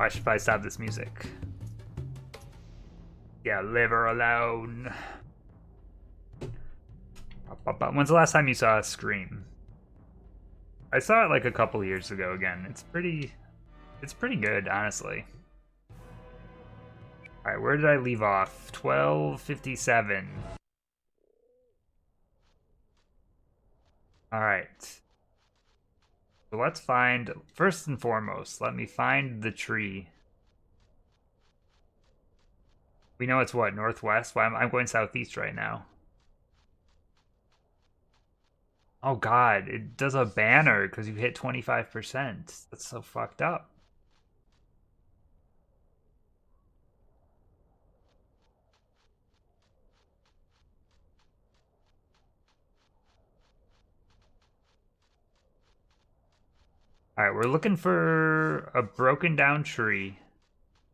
I should probably stop this music. Yeah, leave her alone. When's the last time you saw a Scream? I saw it like a couple years ago again. It's pretty good, honestly. All right, where did I leave off? 12:57. All right. So let's find, first and foremost, let me find the tree. We know it's what, northwest? Well, I'm going southeast right now. Oh god, it does a banner because you hit 25%. That's so fucked up. Alright, we're looking for a broken down tree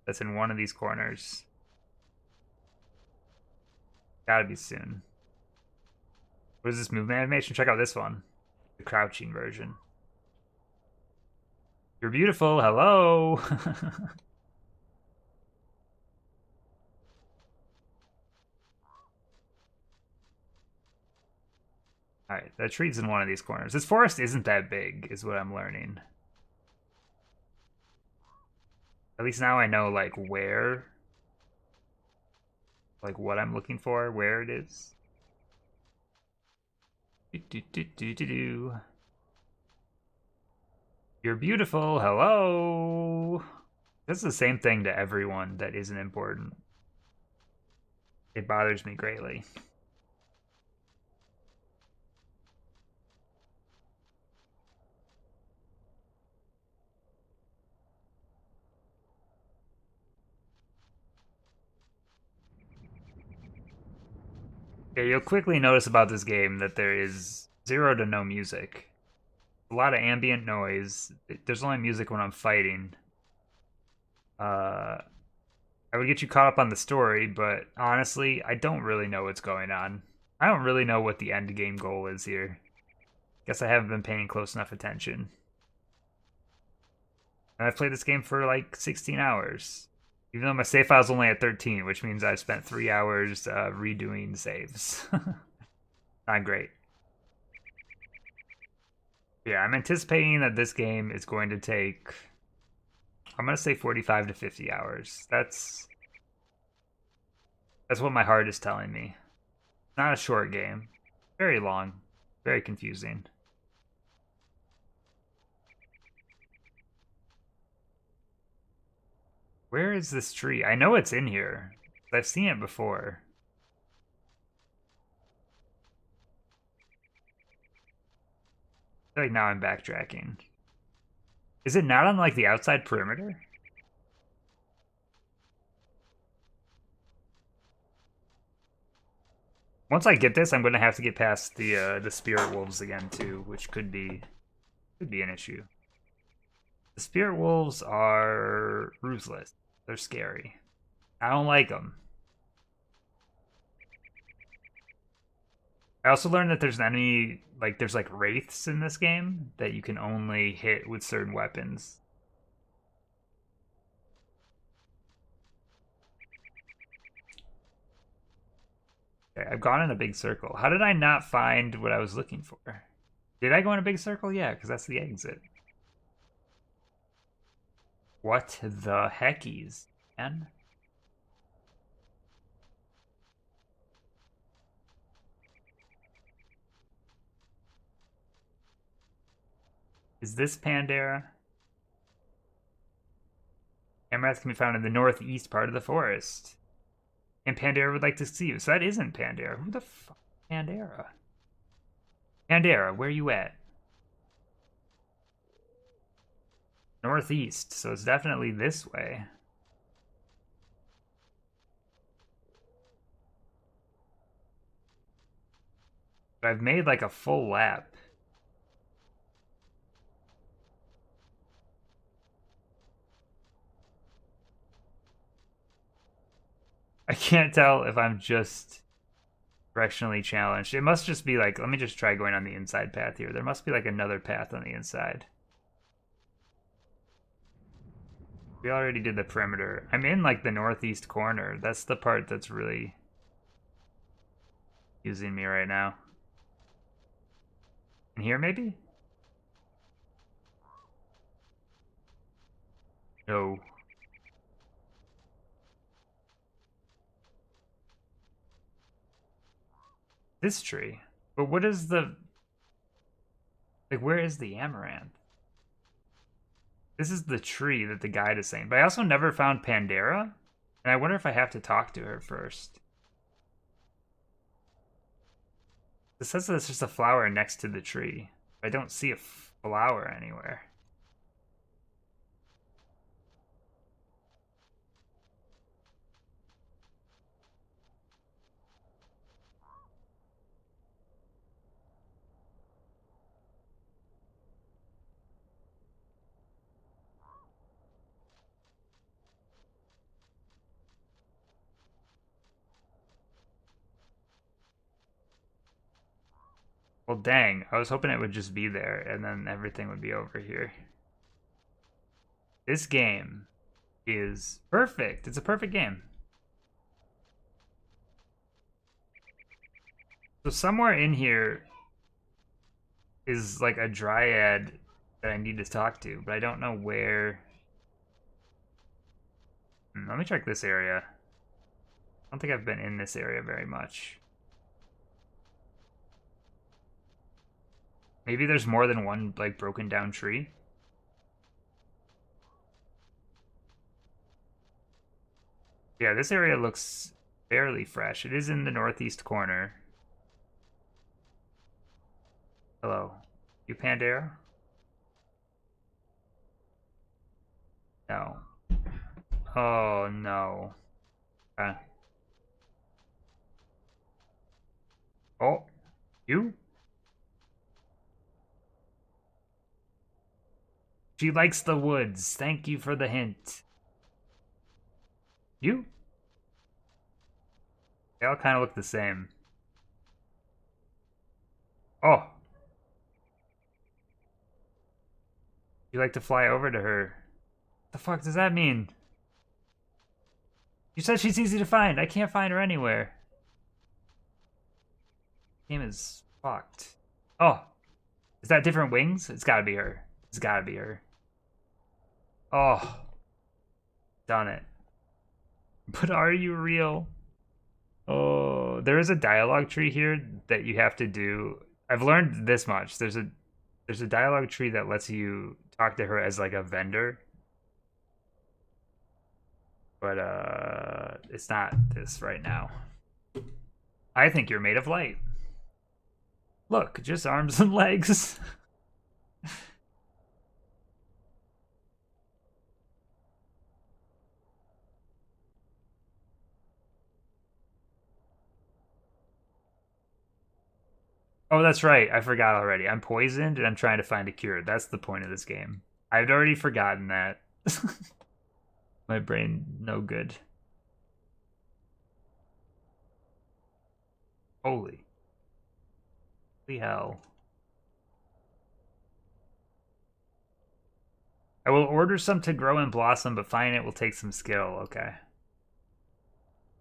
that's in one of these corners. Gotta be soon. What is this movement animation? Check out this one. The crouching version. You're beautiful, hello! Alright, that tree's in one of these corners. This forest isn't that big, is what I'm learning. At least now I know, like, where. Like, what I'm looking for, where it is. You're beautiful, hello! That's the same thing to everyone that isn't important. It bothers me greatly. Yeah, you'll quickly notice about this game that there is zero to no music. A lot of ambient noise. There's only music when I'm fighting. I would get you caught up on the story, but honestly, I don't really know what's going on. I don't really know what the end game goal is here. Guess I haven't been paying close enough attention. And I've played this game for like 16 hours. Even though my save file's only at 13, which means I've spent 3 hours redoing saves. Not great. Yeah, I'm anticipating that this game is going to take, I'm going to say 45 to 50 hours. That's what my heart is telling me. Not a short game. Very long. Very confusing. Where is this tree? I know it's in here. I've seen it before. I feel like now I'm backtracking. Is it not on like the outside perimeter? Once I get this, I'm going to have to get past the spirit wolves again too, which could be an issue. The spirit wolves are ruthless. They're scary. I don't like them. I also learned that there's an enemy, like there's like wraiths in this game that you can only hit with certain weapons. Okay, I've gone in a big circle. How did I not find what I was looking for? Did I go in a big circle? Yeah, because that's the exit. What the heckies, man? Is this Pandera? Amaranth can be found in the northeast part of the forest. And Pandera would like to see you. So that isn't Pandera. Who the fuck Pandera? Pandera, where you at? Northeast, so it's definitely this way. But I've made like a full lap. I can't tell if I'm just directionally challenged. It must just be like, let me just try going on the inside path here. There must be like another path on the inside. We already did the perimeter. I'm in like the northeast corner. That's the part that's really using me right now. In here maybe? No. This tree. But what is the... Like, where is the amaranth? This is the tree that the guide is saying. But I also never found Pandera. And I wonder if I have to talk to her first. It says that it's just a flower next to the tree. I don't see a flower anywhere. Well, dang. I was hoping it would just be there, and then everything would be over here. This game is perfect. It's a perfect game. So somewhere in here is like a dryad that I need to talk to, but I don't know where. Let me check this area. I don't think I've been in this area very much. Maybe there's more than one like broken down tree. Yeah, this area looks fairly fresh. It is in the northeast corner. Hello. You Pandera? No. Oh, no. Oh, you? She likes the woods. Thank you for the hint. You? They all kind of look the same. Oh. You like to fly over to her. What the fuck does that mean? You said she's easy to find. I can't find her anywhere. Game is fucked. Oh. Is that different wings? It's gotta be her. It's gotta be her. Oh. Done it. But are you real? Oh, there is a dialogue tree here that you have to do. I've learned this much. There's a dialogue tree that lets you talk to her as like a vendor. But it's not this right now. I think you're made of light. Look, just arms and legs. Oh, that's right. I forgot already. I'm poisoned and I'm trying to find a cure. That's the point of this game. I'd already forgotten that. My brain, no good. Holy. Holy hell. I will order some to grow and blossom, but finding it will take some skill. Okay.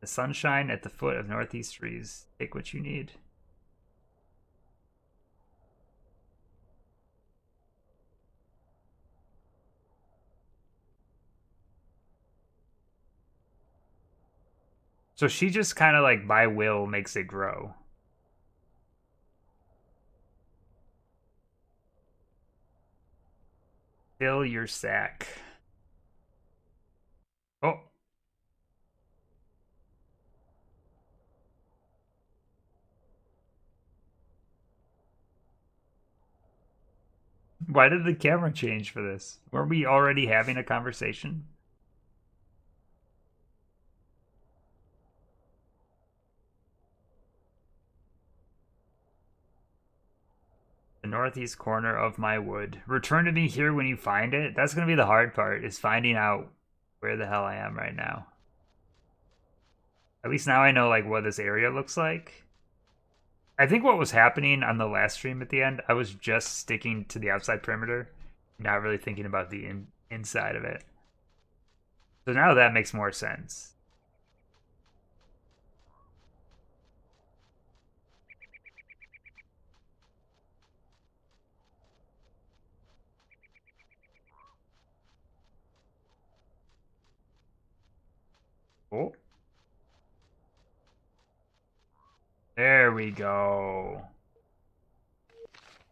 The sunshine at the foot of northeast trees. Take what you need. So she just kind of like by will makes it grow. Fill your sack. Oh. Why did the camera change for this? Weren't we already having a conversation? The northeast corner of my wood. Return to me here when you find it. That's going to be the hard part, is finding out where the hell I am right now. At least now I know like what this area looks like. I think what was happening on the last stream at the end, I was just sticking to the outside perimeter, not really thinking about the inside of it. So now that makes more sense. Oh. There we go.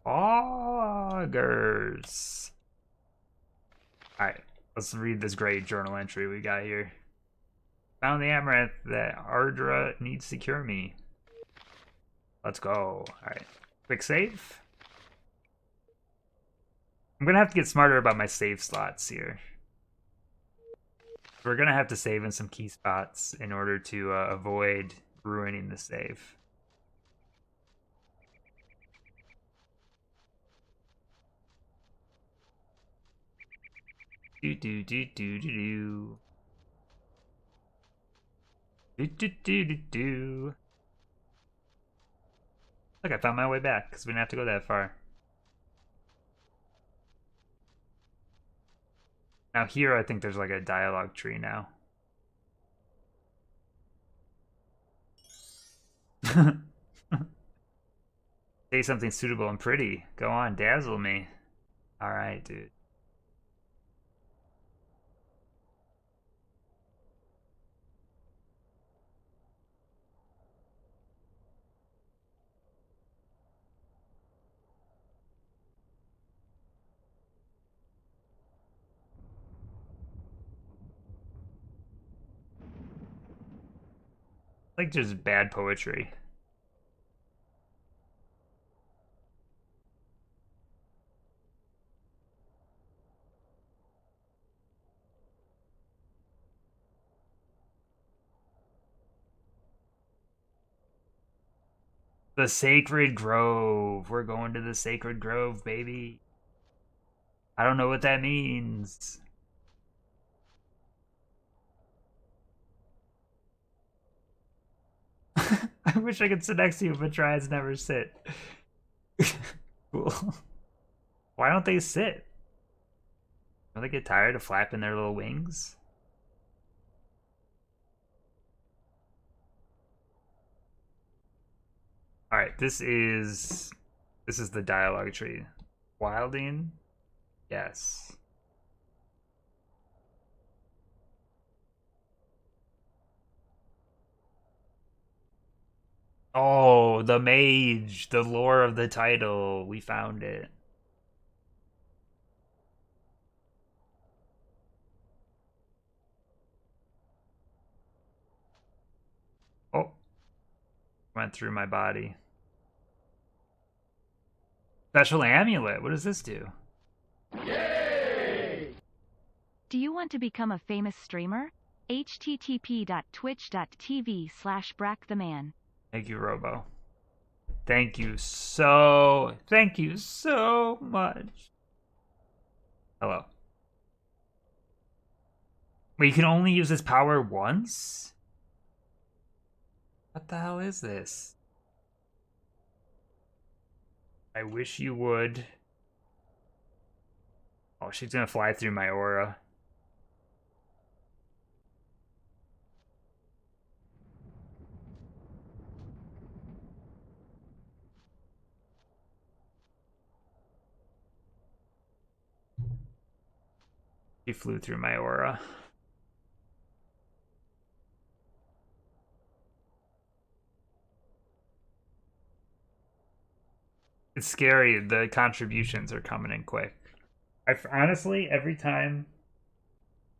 Augers. Alright, let's read this great journal entry we got here. Found the amaranth that Ardra needs to cure me. Let's go. Alright. Quick save. I'm gonna have to get smarter about my save slots here. We're gonna have to save in some key spots in order to avoid ruining the save. Do do do do do do. Do do do do do. Look, I found my way back because we didn't have to go that far. Now here, I think there's like a dialogue tree now. Say something suitable and pretty. Go on, dazzle me. Alright, dude. Like just bad poetry. The Sacred Grove. We're going to the Sacred Grove, baby. I don't know what that means. I wish I could sit next to you, but triads never sit. Cool. Why don't they sit? Don't they get tired of flapping their little wings? Alright, this is the dialogue tree. Wilding? Yes. Oh, the Mage, the lore of the title. We found it. Oh, went through my body. Special amulet. What does this do? Yay! Do you want to become a famous streamer? http://twitch.tv/braktheman. Thank you, Robo. Thank you so much. Hello. Wait, you can only use this power once? What the hell is this? I wish you would. Oh, she's gonna fly through my aura. She flew through my aura. It's scary. The contributions are coming in quick. Honestly, every time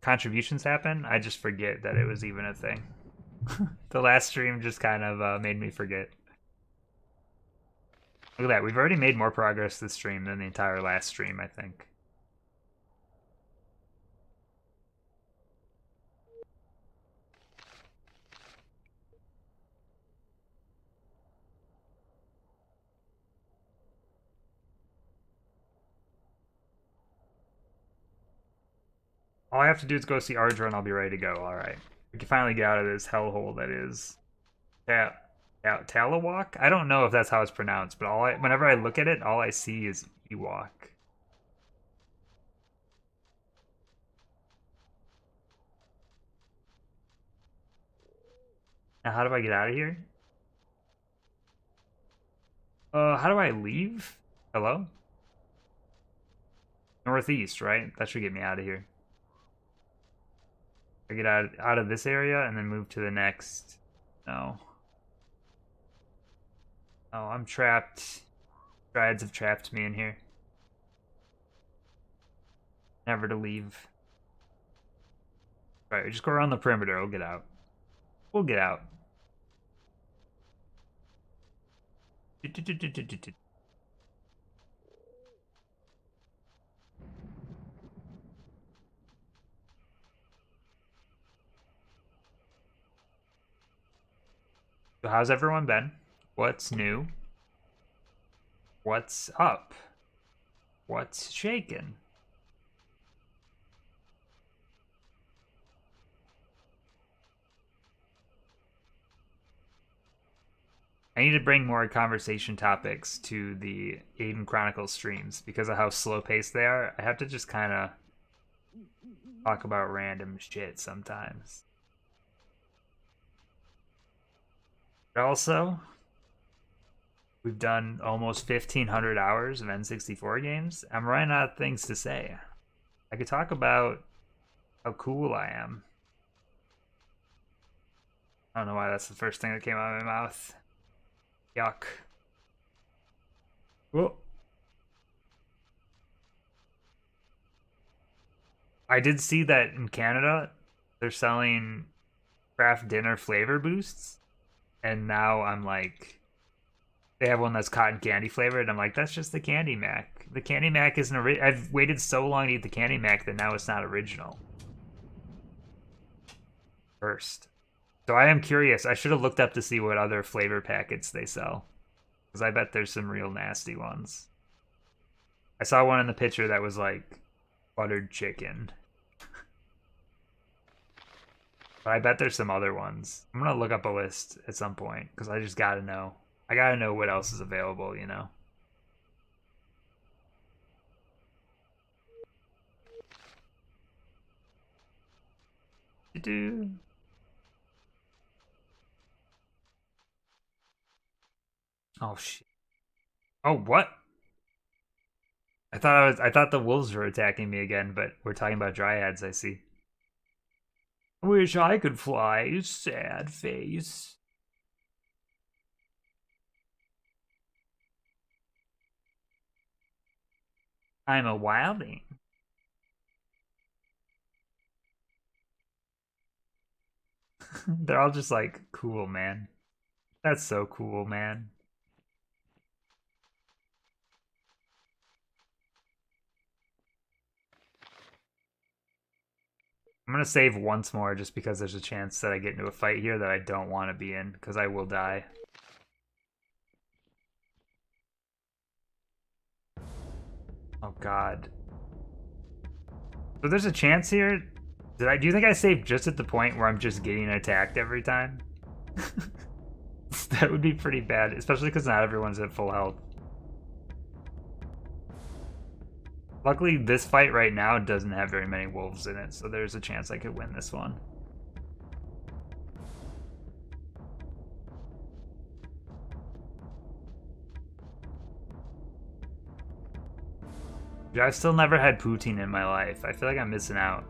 contributions happen, I just forget that it was even a thing. The last stream just kind of made me forget. Look at that. We've already made more progress this stream than the entire last stream, I think. All I have to do is go see Ardra and I'll be ready to go. Alright. We can finally get out of this hellhole that is Talawalk? I don't know if that's how it's pronounced, but whenever I look at it, all I see is Ewok. Now, how do I get out of here? How do I leave? Hello? Northeast, right? That should get me out of here. I get out of this area and then move to the next. No. Oh, I'm trapped. Dryads have trapped me in here. Never to leave. Right, we just go around the perimeter. We'll get out. We'll get out. So how's everyone been? What's new? What's up? What's shaking? I need to bring more conversation topics to the Aidyn Chronicles streams because of how slow paced they are. I have to just kind of talk about random shit sometimes. But also, we've done almost 1,500 hours of N64 games. I'm running out of things to say. I could talk about how cool I am. I don't know why that's the first thing that came out of my mouth. Yuck. Whoa. I did see that in Canada, they're selling craft dinner flavor boosts. And now I'm like, they have one that's cotton candy flavored. And I'm like, that's just the Candy Mac. The Candy Mac isn't I've waited so long to eat the Candy Mac that now it's not original. First. So I am curious. I should have looked up to see what other flavor packets they sell. Because I bet there's some real nasty ones. I saw one in the picture that was like buttered chicken. But I bet there's some other ones. I'm going to look up a list at some point because I just got to know. I got to know what else is available, you know? Oh shit. Oh, what? I thought the wolves were attacking me again, but we're talking about dryads, I see. I wish I could fly, sad face. I'm a wilding. They're all just like, cool, man. That's so cool, man. I'm gonna save once more just because there's a chance that I get into a fight here that I don't want to be in, because I will die. Oh god. So there's a chance here. Do you think I saved just at the point where I'm just getting attacked every time? That would be pretty bad, especially because not everyone's at full health. Luckily, this fight right now doesn't have very many wolves in it, so there's a chance I could win this one. Yeah, I've still never had poutine in my life. I feel like I'm missing out.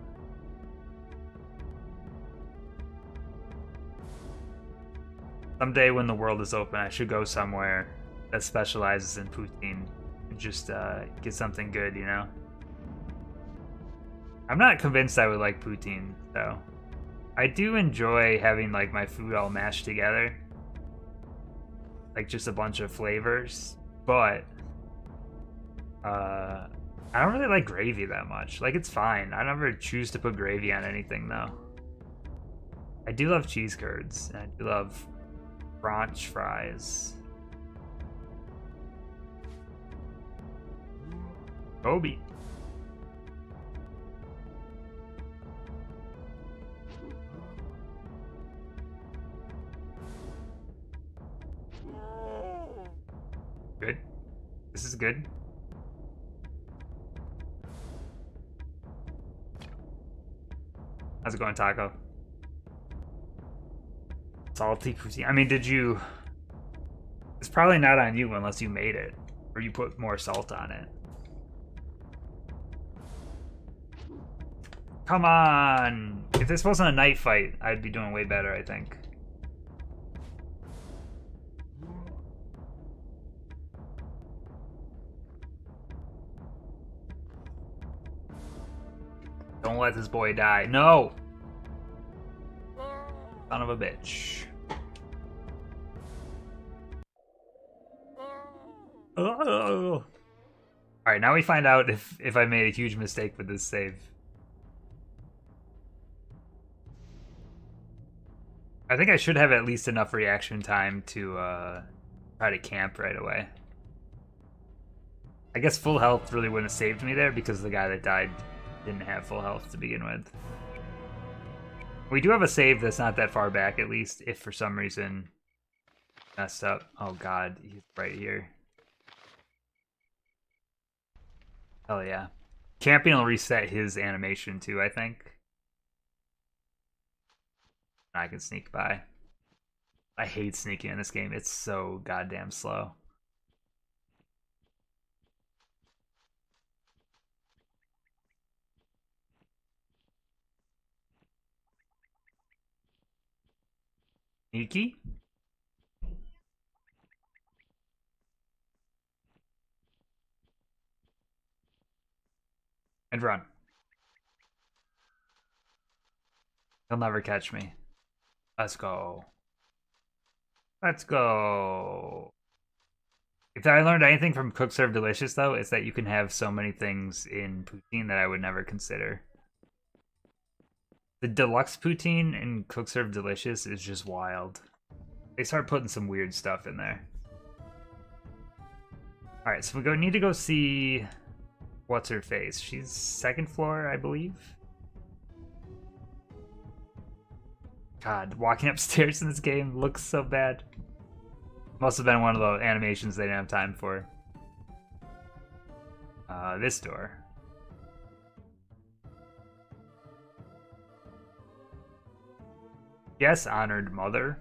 Someday when the world is open, I should go somewhere that specializes in poutine and just get something good, you know? I'm not convinced I would like poutine, though. I do enjoy having like my food all mashed together. Like just a bunch of flavors, but I don't really like gravy that much. Like it's fine. I never choose to put gravy on anything though. I do love cheese curds, and I do love French fries. Kobe. Good. This is good. How's it going, Taco? Salty poutine. I mean, did you... It's probably not on you unless you made it. Or you put more salt on it. Come on! If this wasn't a night fight, I'd be doing way better, I think. Don't let this boy die. No! Son of a bitch. Oh. Alright, now we find out if I made a huge mistake with this save. I think I should have at least enough reaction time to try to camp right away. I guess full health really wouldn't have saved me there because the guy that died didn't have full health to begin with. We do have a save that's not that far back, at least, if for some reason messed up. Oh god, he's right here. Hell yeah. Camping will reset his animation too, I think. I can sneak by. I hate sneaking in this game. It's so goddamn slow. Sneaky? And run. He'll never catch me. Let's go. Let's go. If I learned anything from Cook Serve Delicious, though, it's that you can have so many things in poutine that I would never consider. The deluxe poutine in Cook Serve Delicious is just wild. They start putting some weird stuff in there. Alright, so we need to go see... What's her face? She's second floor, I believe? God, walking upstairs in this game looks so bad. Must have been one of the animations they didn't have time for. This door. Yes, honored mother.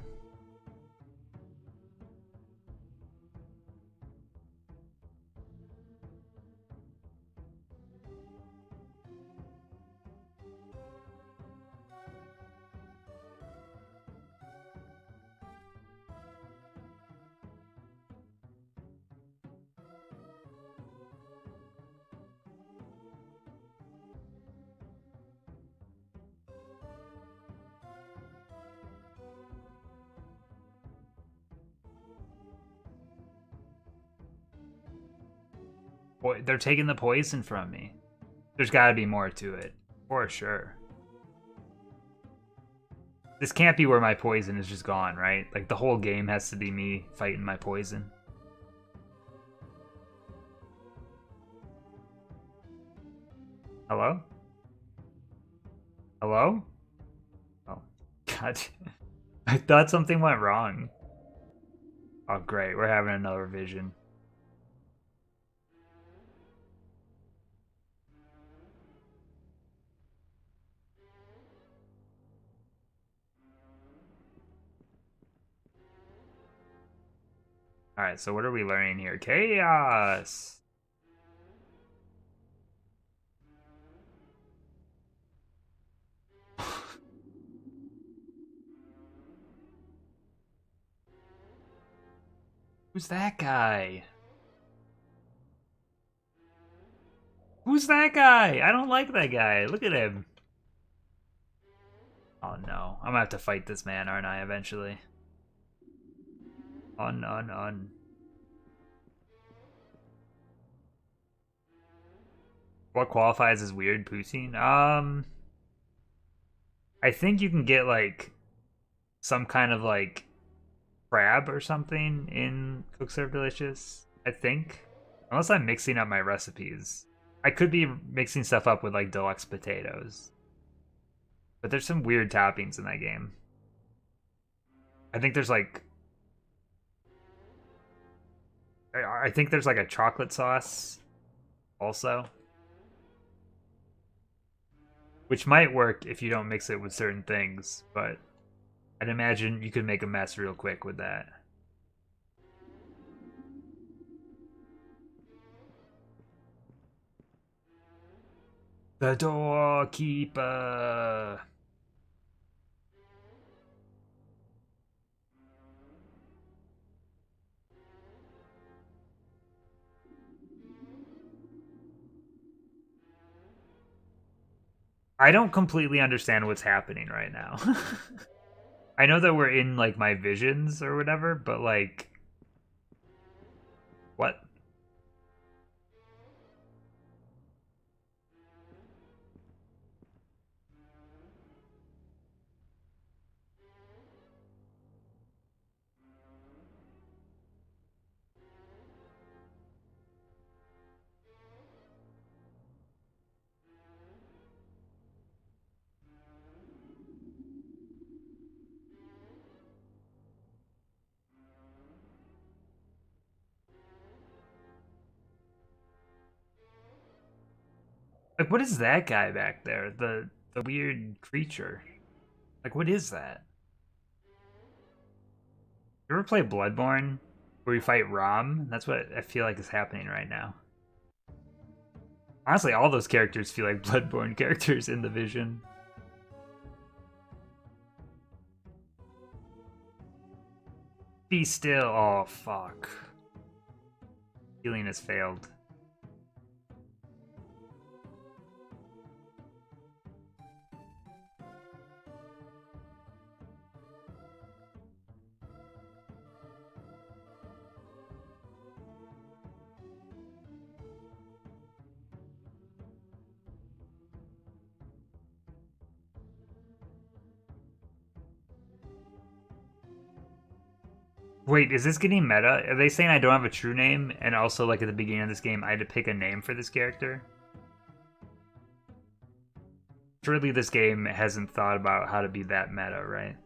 Boy, they're taking the poison from me. There's got to be more to it, for sure. This can't be where my poison is just gone, right? Like, the whole game has to be me fighting my poison. Hello? Hello? Oh, God. I thought something went wrong. Oh, great. We're having another vision. Alright, so what are we learning here? Chaos! Who's that guy? Who's that guy? I don't like that guy. Look at him. Oh no. I'm gonna have to fight this man, aren't I, eventually? On. What qualifies as weird poutine? I think you can get, like, some kind of, like, crab or something in Cook Serve Delicious, I think. Unless I'm mixing up my recipes. I could be mixing stuff up with, like, deluxe potatoes. But there's some weird toppings in that game. I think there's, like... I think there's, like, a chocolate sauce also. Which might work if you don't mix it with certain things, but I'd imagine you could make a mess real quick with that. The doorkeeper. I don't completely understand what's happening right now. I know that we're in like my visions or whatever, but like what? Like what is that guy back there? The weird creature. Like what is that? You ever play Bloodborne where you fight Rom? That's what I feel like is happening right now. Honestly, all those characters feel like Bloodborne characters in the vision. Be still. Oh, fuck. Healing has failed. Wait, is this getting meta? Are they saying I don't have a true name? And also, like, at the beginning of this game, I had to pick a name for this character? Surely this game hasn't thought about how to be that meta, right?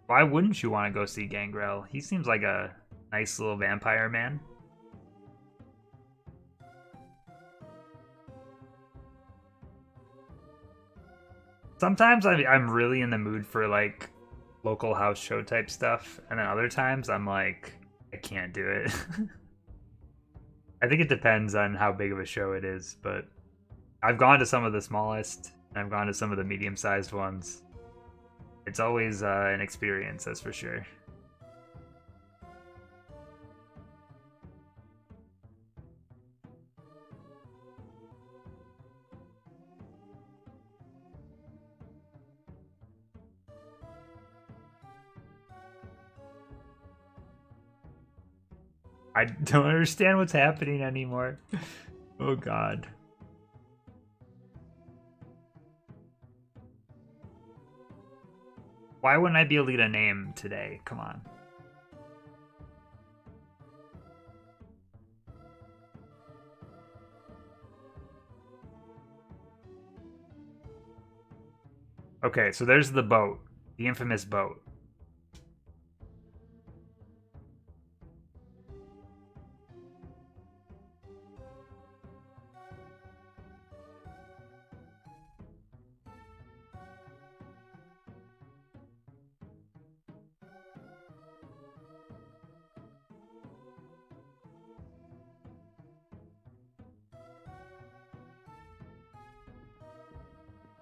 Why wouldn't you want to go see Gangrel? He seems like a nice little vampire man. Sometimes I'm really in the mood for like local house show type stuff, and then other times I'm like, I can't do it. I think it depends on how big of a show it is, but I've gone to some of the smallest, and I've gone to some of the medium-sized ones. It's always an experience, that's for sure. I don't understand what's happening anymore. Oh god. Why wouldn't I be able to get a name today? Come on. Okay, so there's the boat. The infamous boat.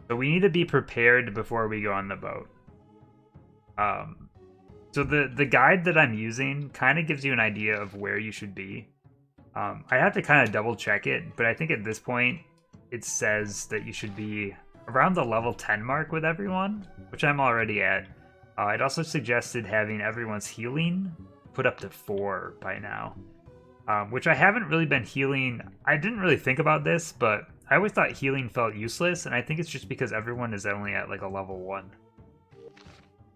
So we need to be prepared before we go on the boat. So the guide that I'm using kind of gives you an idea of where you should be. I have to kind of double check it, but I think at this point it says that you should be around the level 10 mark with everyone, which I'm already at. It also suggested having everyone's healing put up to 4 by now, which I haven't really been healing. I didn't really think about this, but I always thought healing felt useless, and I think it's just because everyone is only at like a level 1.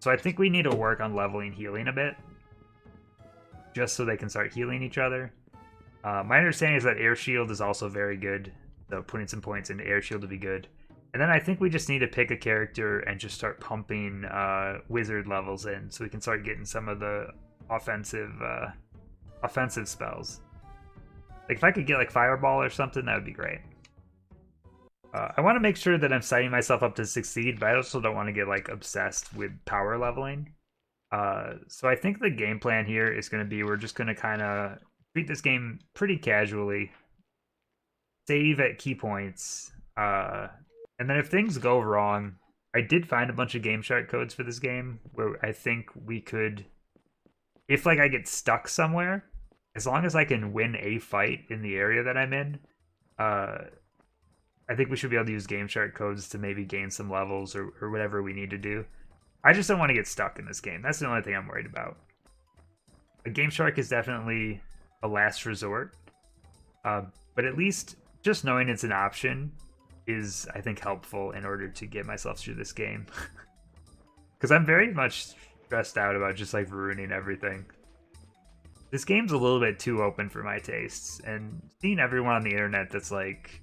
So I think we need to work on leveling healing a bit, just so they can start healing each other. My understanding is that Air Shield is also very good, so putting some points into Air Shield would be good. And then I think we just need to pick a character and just start pumping wizard levels in so we can start getting some of the offensive spells. Like if I could get like Fireball or something, that would be great. I want to make sure that I'm setting myself up to succeed, but I also don't want to get like obsessed with power leveling. So I think the game plan here is going to be we're just going to kind of treat this game pretty casually, save at key points, and then if things go wrong, I did find a bunch of game shark codes for this game where I think we could, if like I get stuck somewhere, as long as I can win a fight in the area that I'm in, I think we should be able to use game shark codes to maybe gain some levels or whatever we need to do. I just don't want to get stuck in this game. That's the only thing I'm worried about. A game shark is definitely a last resort, but at least just knowing it's an option is, I think, helpful in order to get myself through this game. Because I'm very much stressed out about just like ruining everything. This game's a little bit too open for my tastes, and seeing everyone on the internet that's like,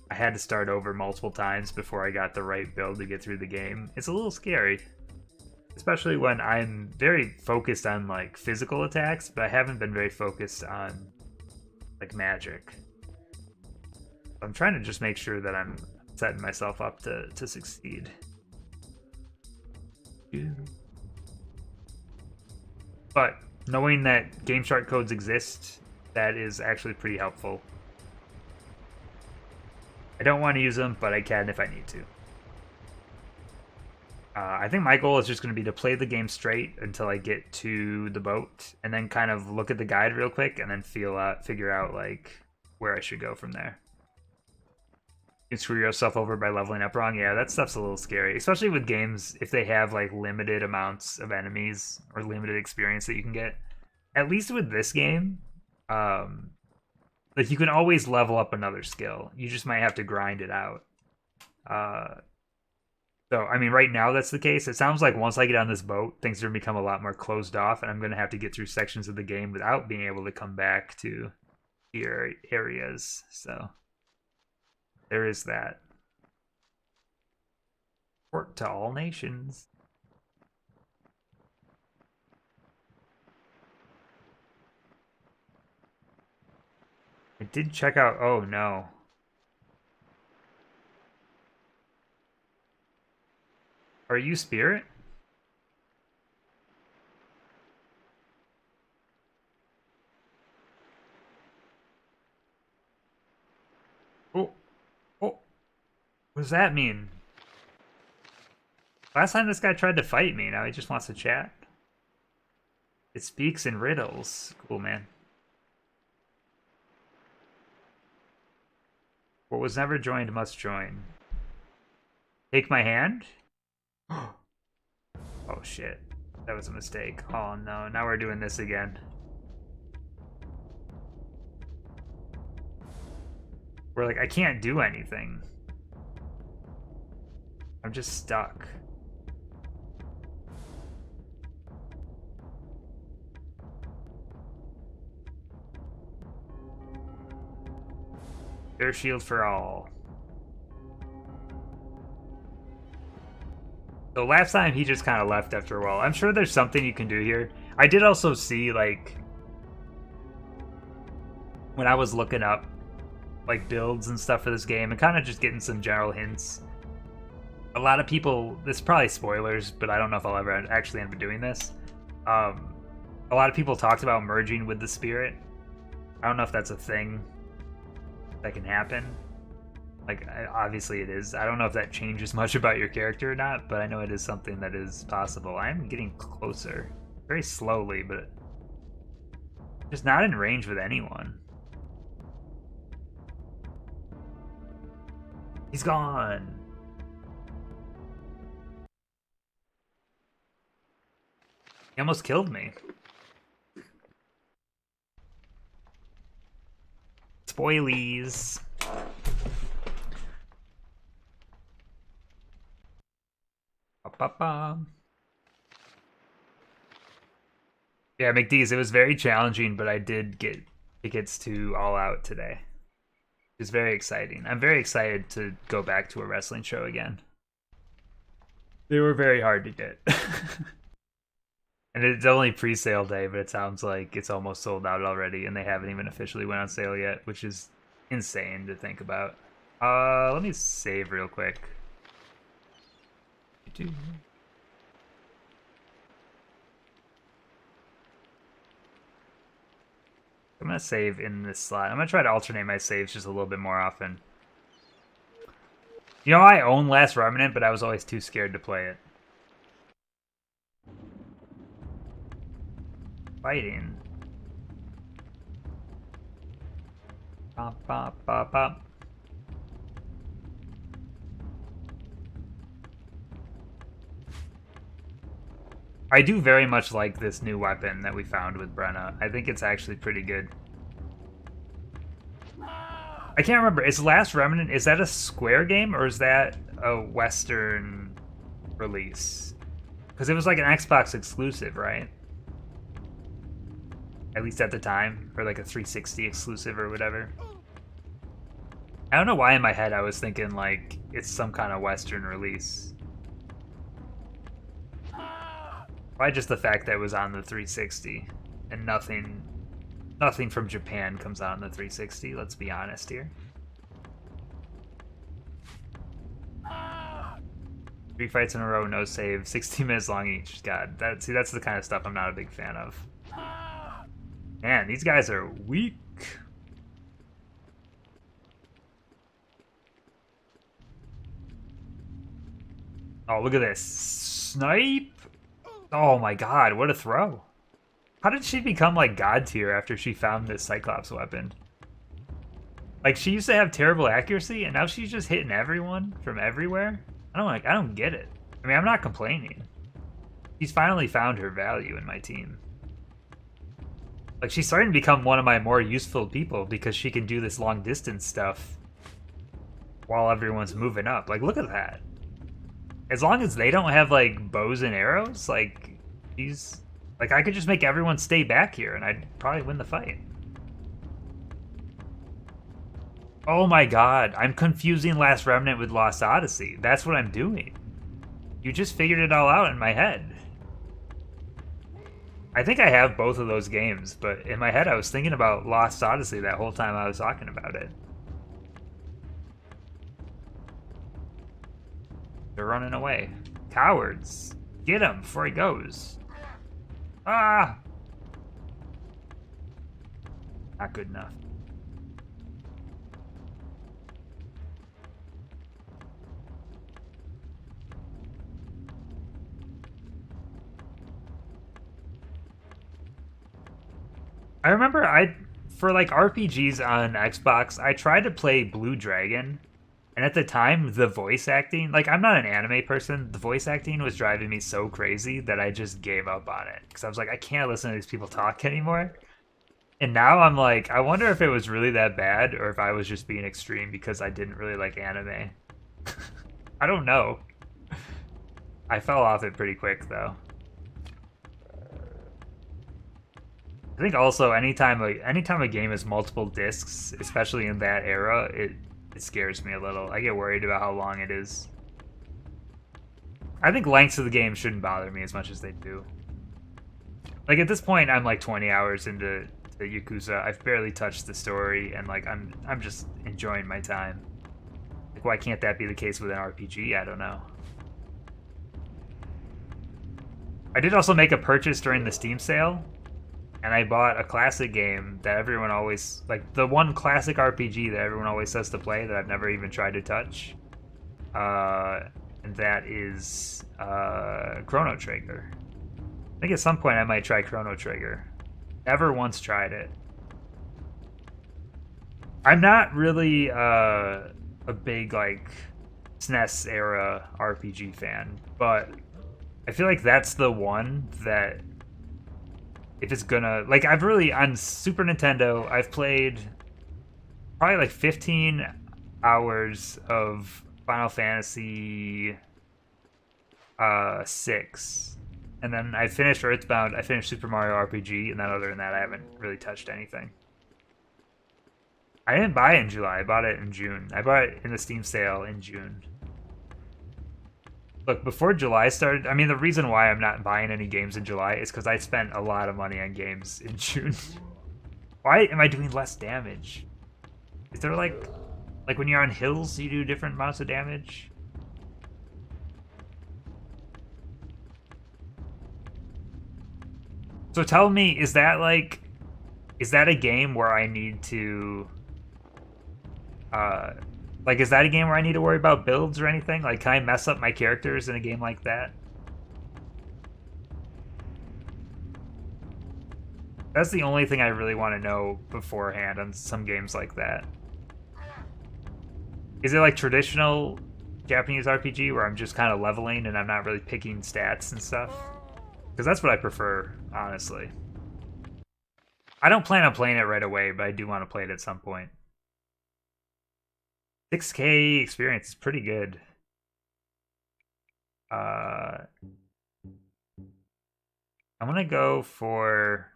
I had to start over multiple times before I got the right build to get through the game, it's a little scary. Especially when I'm very focused on like physical attacks, but I haven't been very focused on like magic. I'm trying to just make sure that I'm setting myself up to succeed. But knowing that game shark codes exist, that is actually pretty helpful. I don't want to use them, but I can if I need to. I think my goal is just going to be to play the game straight until I get to the boat, and then kind of look at the guide real quick, and then figure out like where I should go from there. You can screw yourself over by leveling up wrong. Yeah, that stuff's a little scary, especially with games if they have like limited amounts of enemies or limited experience that you can get. At least with this game, like you can always level up another skill. You just might have to grind it out. So, I mean, right now that's the case. It sounds like once I get on this boat, things are going to become a lot more closed off, and I'm going to have to get through sections of the game without being able to come back to your areas. So, there is that. Port to all nations. I did check out... Oh, no. Are you Spirit? Oh. Oh. What does that mean? Last time this guy tried to fight me, now he just wants to chat. It speaks in riddles. Cool, man. What was never joined must join. Take my hand? Oh shit. That was a mistake. Oh no, now we're doing this again. We're like, I can't do anything. I'm just stuck. Air shield for all. So last time he just kind of left after a while. I'm sure there's something you can do here. I did also see, like, when I was looking up, like, builds and stuff for this game and kind of just getting some general hints. A lot of people, this is probably spoilers, but I don't know if I'll ever actually end up doing this. A lot of people talked about merging with the spirit. I don't know if that's a thing that can happen. Like, obviously it is. I don't know if that changes much about your character or not, but I know it is something that is possible. I'm getting closer. Very slowly, but just not in range with anyone. He's gone. He almost killed me. Spoilies. Ba-ba-ba. Yeah, McDee's, it was very challenging, but I did get tickets to All Out today. is very exciting. I'm very excited to go back to a wrestling show again. They were very hard to get. And it's only pre-sale day, but it sounds like it's almost sold out already, and they haven't even officially went on sale yet, which is insane to think about. Let me save real quick. I'm gonna save in this slot. I'm gonna try to alternate my saves just a little bit more often. You know, I own Last Remnant, but I was always too scared to play it. Fighting. Bop, bop, bop, bop. I do very much like this new weapon that we found with Brenna. I think it's actually pretty good. I can't remember. Is Last Remnant, is that a Square game or is that a Western release? Because it was like an Xbox exclusive, right? At least at the time. Or like a 360 exclusive or whatever. I don't know why in my head I was thinking like it's some kind of Western release. Why just the fact that it was on the 360 and nothing from Japan comes out on the 360, let's be honest here. 3 fights in a row, no save, 60 minutes long each. God, that's the kind of stuff I'm not a big fan of. Man, these guys are weak. Oh, look at this. Snipe! Oh my god, what a throw. How did she become like god tier after she found this Cyclops weapon? Like, she used to have terrible accuracy and now she's just hitting everyone from everywhere? I don't get it. I mean, I'm not complaining. She's finally found her value in my team. Like, she's starting to become one of my more useful people because she can do this long distance stuff while everyone's moving up. Like, look at that. As long as they don't have, like, bows and arrows, like, she's... Like, I could just make everyone stay back here, and I'd probably win the fight. Oh my god, I'm confusing Last Remnant with Lost Odyssey. That's what I'm doing. You just figured it all out in my head. I think I have both of those games, but in my head I was thinking about Lost Odyssey that whole time I was talking about it. They're running away. Cowards. Get him before he goes. Ah! Not good enough. I remember for like RPGs on Xbox, I tried to play Blue Dragon. And at the time, the voice acting, like, I'm not an anime person, the voice acting was driving me so crazy that I just gave up on it. Because I was like, I can't listen to these people talk anymore. And now I'm like, I wonder if it was really that bad, or if I was just being extreme because I didn't really like anime. I don't know. I fell off it pretty quick, though. I think also, anytime a game has multiple discs, especially in that era, it scares me a little. I get worried about how long it is. I think lengths of the game shouldn't bother me as much as they do. Like, at this point, I'm like 20 hours into the Yakuza. I've barely touched the story, and like I'm just enjoying my time. Like, why can't that be the case with an RPG? I don't know. I did also make a purchase during the Steam sale. And I bought a classic game that everyone always... Like, the one classic RPG that everyone always says to play that I've never even tried to touch. And that is Chrono Trigger. I think at some point I might try Chrono Trigger. Never once tried it. I'm not really a big, like, SNES era RPG fan. But I feel like that's the one that... If it's gonna... Like, I've really... On Super Nintendo, I've played probably like 15 hours of Final Fantasy 6. And then I finished Earthbound, I finished Super Mario RPG, and then other than that, I haven't really touched anything. I didn't buy it in July. I bought it in June. I bought it in the Steam sale in June. Look, before July started, I mean, the reason why I'm not buying any games in July is because I spent a lot of money on games in June. Why am I doing less damage? Is there like when you're on hills, you do different amounts of damage? So tell me, is that a game where I need to, like, is that a game where I need to worry about builds or anything? Like, can I mess up my characters in a game like that? That's the only thing I really want to know beforehand on some games like that. Is it like traditional Japanese RPG where I'm just kind of leveling and I'm not really picking stats and stuff? Because that's what I prefer, honestly. I don't plan on playing it right away, but I do want to play it at some point. 6K experience is pretty good. I'm gonna go for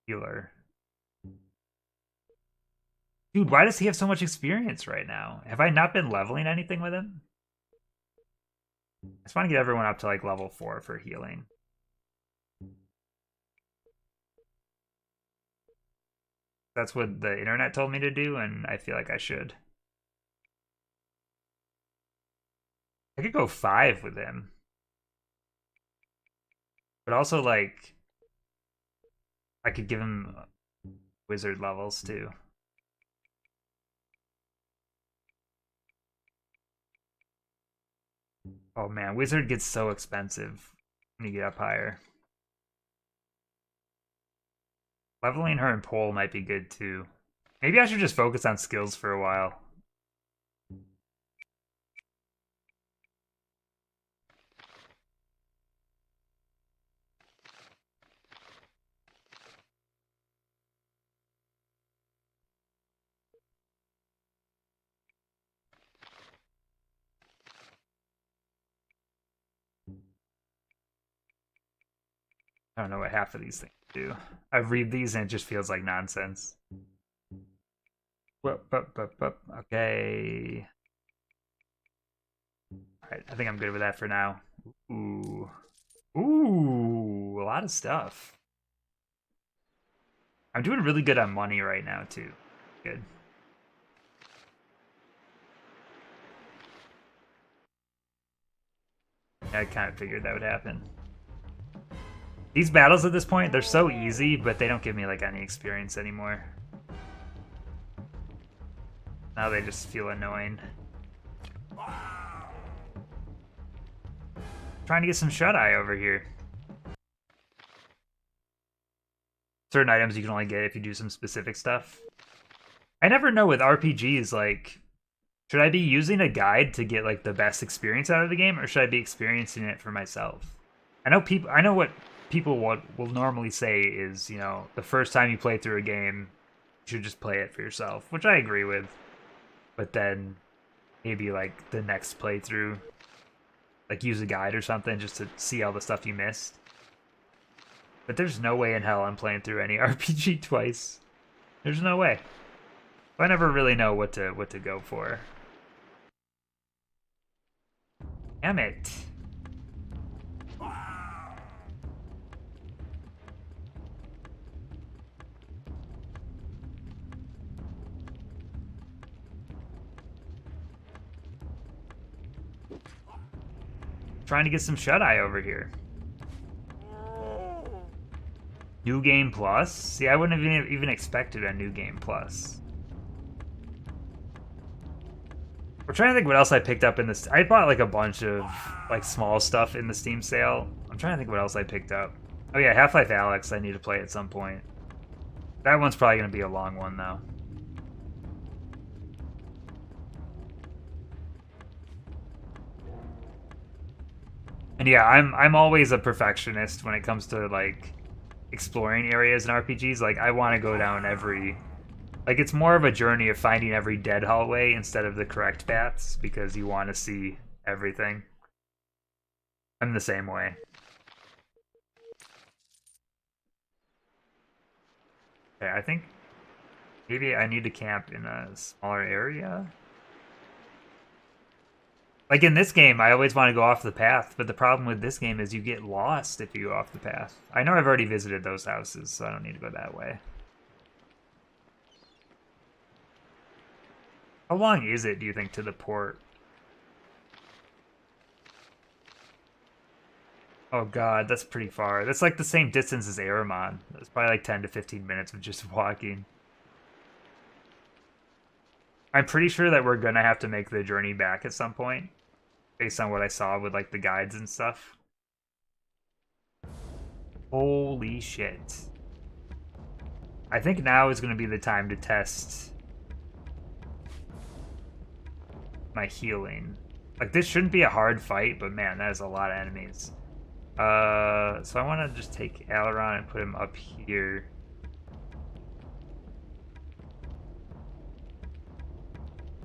healer. Dude, why does he have so much experience right now? Have I not been leveling anything with him? I just want to get everyone up to like level 4 for healing. That's what the internet told me to do, and I feel like I should. I could go 5 with him. But also, like, I could give him wizard levels, too. Oh, man, wizard gets so expensive when you get up higher. Leveling her in pole might be good, too. Maybe I should just focus on skills for a while. I don't know what half of these things do. I read these and it just feels like nonsense. Okay. Alright, I think I'm good with that for now. Ooh. Ooh, a lot of stuff. I'm doing really good on money right now, too. Good. I kind of figured that would happen. These battles at this point, they're so easy, but they don't give me like any experience anymore. Now they just feel annoying. Trying to get some shut-eye over here. Certain items you can only get if you do some specific stuff. I never know with RPGs, like, should I be using a guide to get like the best experience out of the game, or should I be experiencing it for myself? I know what people will normally say is, you know, the first time you play through a game, you should just play it for yourself, which I agree with. But then maybe like the next playthrough, like use a guide or something just to see all the stuff you missed. But there's no way in hell I'm playing through any RPG twice. There's no way. I never really know what to go for. Damn it. Trying to get some shut-eye over here. New Game Plus? See, I wouldn't have even expected a New Game Plus. We're trying to think what else I picked up in this. I bought like a bunch of like small stuff in the Steam sale. I'm trying to think what else I picked up. Oh yeah, Half-Life Alyx I need to play at some point. That one's probably going to be a long one though. And yeah, I'm always a perfectionist when it comes to like exploring areas in RPGs. Like I want to go down every, like it's more of a journey of finding every dead hallway instead of the correct paths because you want to see everything. I'm the same way. Okay, I think maybe I need to camp in a smaller area. Like in this game, I always want to go off the path, but the problem with this game is you get lost if you go off the path. I know I've already visited those houses, so I don't need to go that way. How long is it, do you think, to the port? Oh god, that's pretty far. That's like the same distance as Aramon. It's probably like 10 to 15 minutes of just walking. I'm pretty sure that we're gonna have to make the journey back at some point, based on what I saw with like the guides and stuff. Holy shit. I think now is gonna be the time to test my healing. Like this shouldn't be a hard fight, but man, that is a lot of enemies. So I want to just take Aileron and put him up here.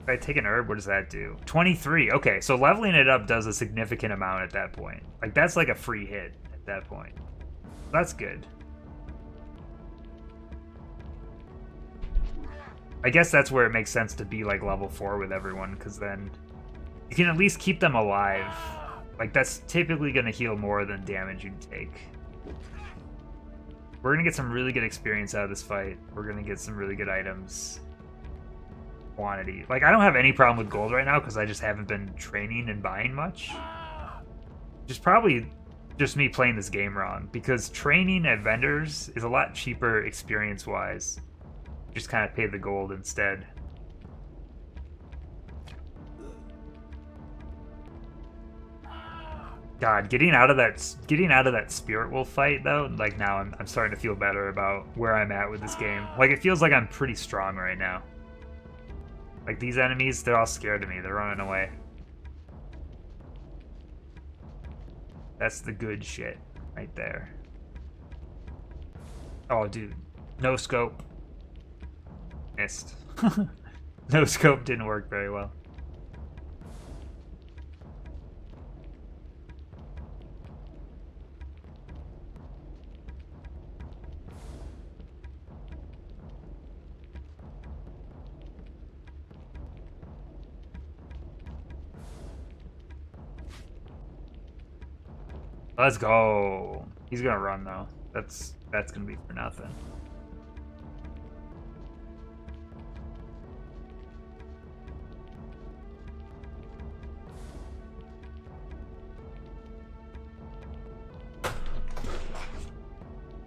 If I take an herb, what does that do? 23. Okay, so leveling it up does a significant amount at that point. Like, that's like a free hit at that point. That's good. I guess that's where it makes sense to be like level 4 with everyone, because then you can at least keep them alive. Like, that's typically going to heal more than damage you take. We're going to get some really good experience out of this fight. We're going to get some really good items. Quantity. Like, I don't have any problem with gold right now because I just haven't been training and buying much. Just probably just me playing this game wrong, because training at vendors is a lot cheaper experience-wise. Just kind of pay the gold instead. God, getting out of that Spirit Wolf fight though, like now I'm starting to feel better about where I'm at with this game. Like it feels like I'm pretty strong right now. Like these enemies, they're all scared of me. They're running away. That's the good shit right there. Oh, dude. No scope. Missed. No scope didn't work very well. Let's go. He's gonna run though. That's gonna be for nothing.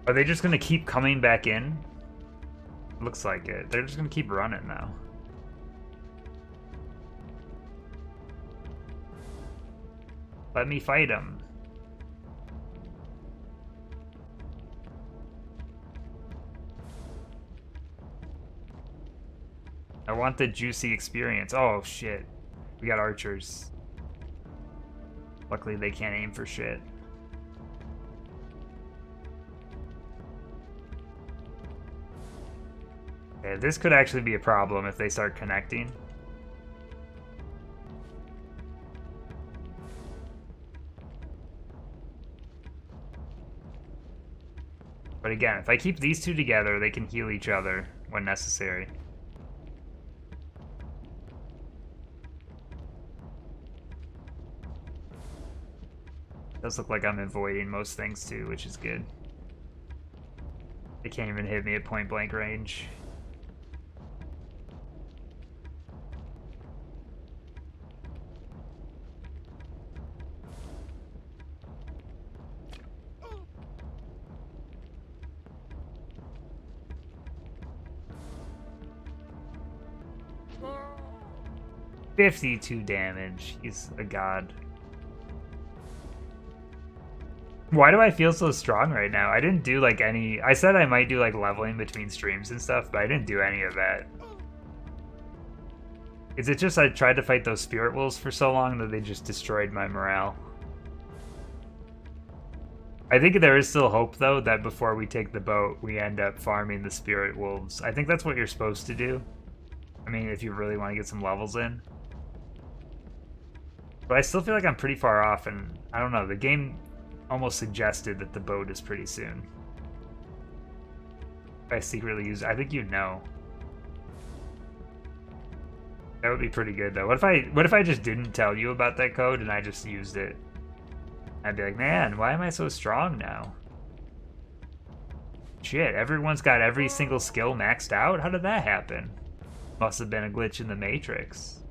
Are they just gonna keep coming back in? Looks like it. They're just gonna keep running now. Let me fight him. I want the juicy experience. Oh shit. We got archers. Luckily they can't aim for shit. Okay, this could actually be a problem if they start connecting. But again, if I keep these two together, they can heal each other when necessary. Does look like I'm avoiding most things too, which is good. They can't even hit me at point blank range. $52 damage. He's a god. Why do I feel so strong right now? I didn't do like any... I said I might do like leveling between streams and stuff, but I didn't do any of that. Is it just I tried to fight those Spirit Wolves for so long that they just destroyed my morale? I think there is still hope though that before we take the boat, we end up farming the Spirit Wolves. I think that's what you're supposed to do. I mean, if you really want to get some levels in. But I still feel like I'm pretty far off, and I don't know, the game almost suggested that the boat is pretty soon. If I secretly use it, I think you know. That would be pretty good though. What if I just didn't tell you about that code and I just used it? I'd be like, man, why am I so strong now? Shit, everyone's got every single skill maxed out? How did that happen? Must have been a glitch in the Matrix.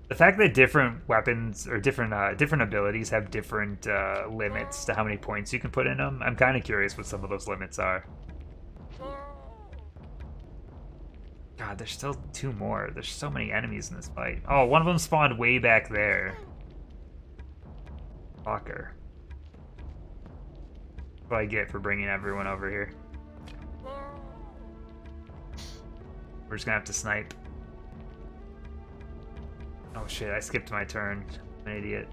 The fact that different weapons or different abilities have different limits to how many points you can put in them, I'm kind of curious what some of those limits are. God, there's still 2 more. There's so many enemies in this fight. Oh, one of them spawned way back there. Fucker. That's what I get for bringing everyone over here. We're just gonna have to snipe. Oh shit, I skipped my turn. I'm an idiot.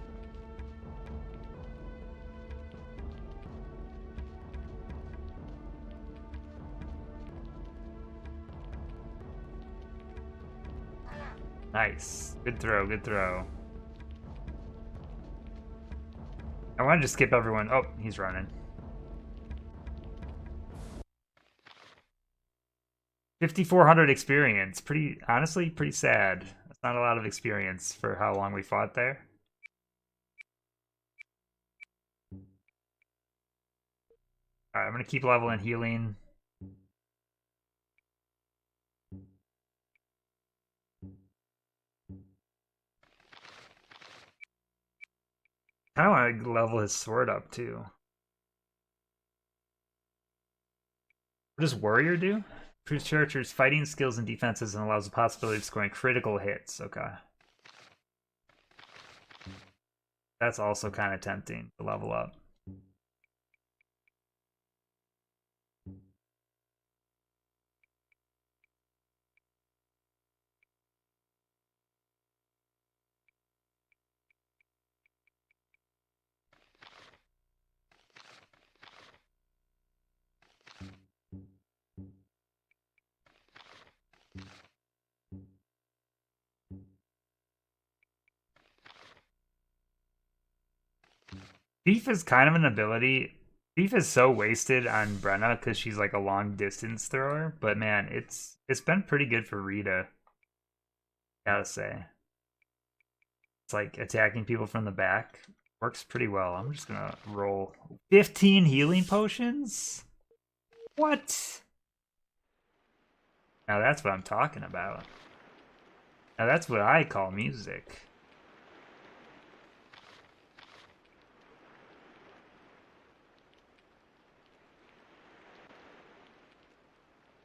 Nice. Good throw, good throw. I wanted to skip everyone. Oh, he's running. 5,400 experience. Honestly, pretty sad. That's not a lot of experience for how long we fought there. Alright, I'm gonna keep leveling healing. I want to level his sword up too. What does Warrior do? Improves characters' fighting skills and defenses and allows the possibility of scoring critical hits. Okay. That's also kind of tempting to level up. Thief is kind of an ability. Thief is so wasted on Brenna because she's like a long distance thrower, but man, it's been pretty good for Rita. Gotta say. It's like attacking people from the back. Works pretty well. I'm just gonna roll 15 healing potions? What? Now that's what I'm talking about. Now that's what I call music.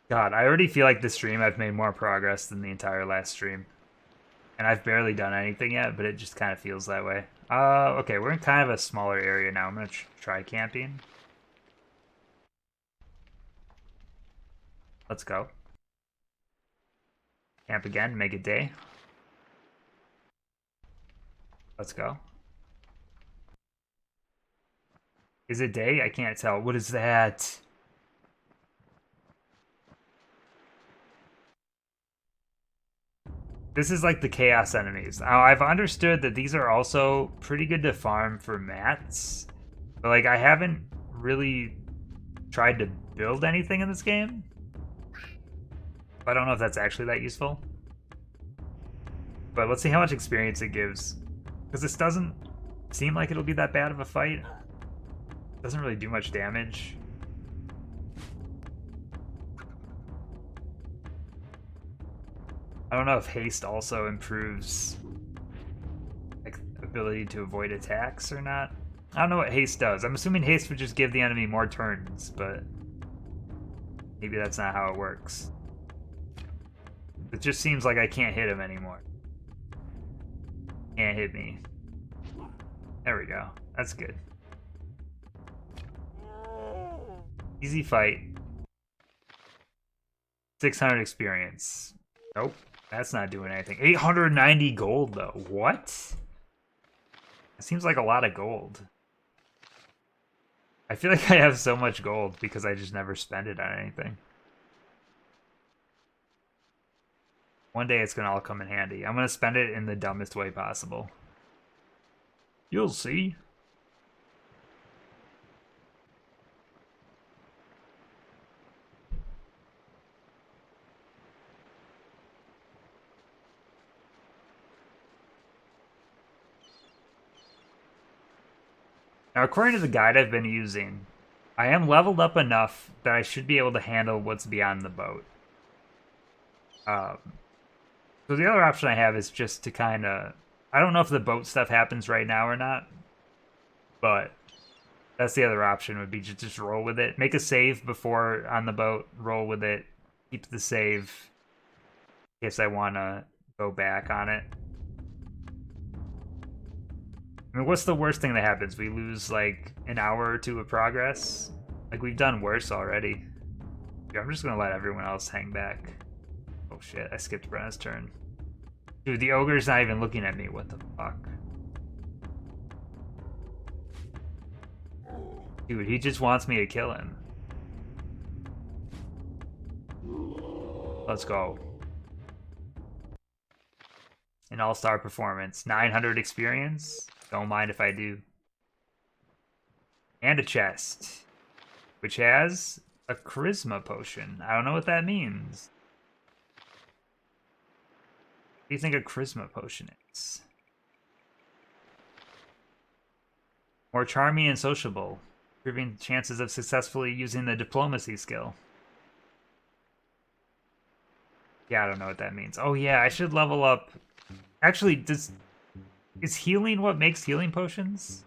God, I already feel like this stream I've made more progress than the entire last stream. And I've barely done anything yet, but it just kind of feels that way. Okay, we're in kind of a smaller area now. I'm gonna try camping. Let's go. Camp again, make it day. Let's go. Is it day? I can't tell. What is that? This is like the chaos enemies. Now, I've understood that these are also pretty good to farm for mats. But like, I haven't really tried to build anything in this game. I don't know if that's actually that useful. But let's see how much experience it gives. Because this doesn't seem like it'll be that bad of a fight. It doesn't really do much damage. I don't know if haste also improves like ability to avoid attacks or not. I don't know what haste does. I'm assuming haste would just give the enemy more turns, but maybe that's not how it works. It just seems like I can't hit him anymore. Can't hit me. There we go. That's good. Easy fight. 600 experience. Nope. That's not doing anything. 890 gold, though. What? That seems like a lot of gold. I feel like I have so much gold because I just never spend it on anything. One day it's going to all come in handy. I'm going to spend it in the dumbest way possible. You'll see. Now, according to the guide I've been using, I am leveled up enough that I should be able to handle what's beyond the boat. So the other option I have is just to kind of... I don't know if the boat stuff happens right now or not, but that's the other option, would be just roll with it. Make a save before on the boat, roll with it, keep the save in case I want to go back on it. I mean, what's the worst thing that happens? We lose, like, an hour or two of progress? Like, we've done worse already. Yeah, I'm just gonna let everyone else hang back. Oh shit, I skipped Brenna's turn. Dude, the ogre's not even looking at me. What the fuck? Dude, he just wants me to kill him. Let's go. An all-star performance. 900 experience. Don't mind if I do. And a chest. Which has a charisma potion. I don't know what that means. What do you think a charisma potion is? More charming and sociable. Improving chances of successfully using the diplomacy skill. Yeah, I don't know what that means. Oh yeah, I should level up. Actually, is healing what makes healing potions?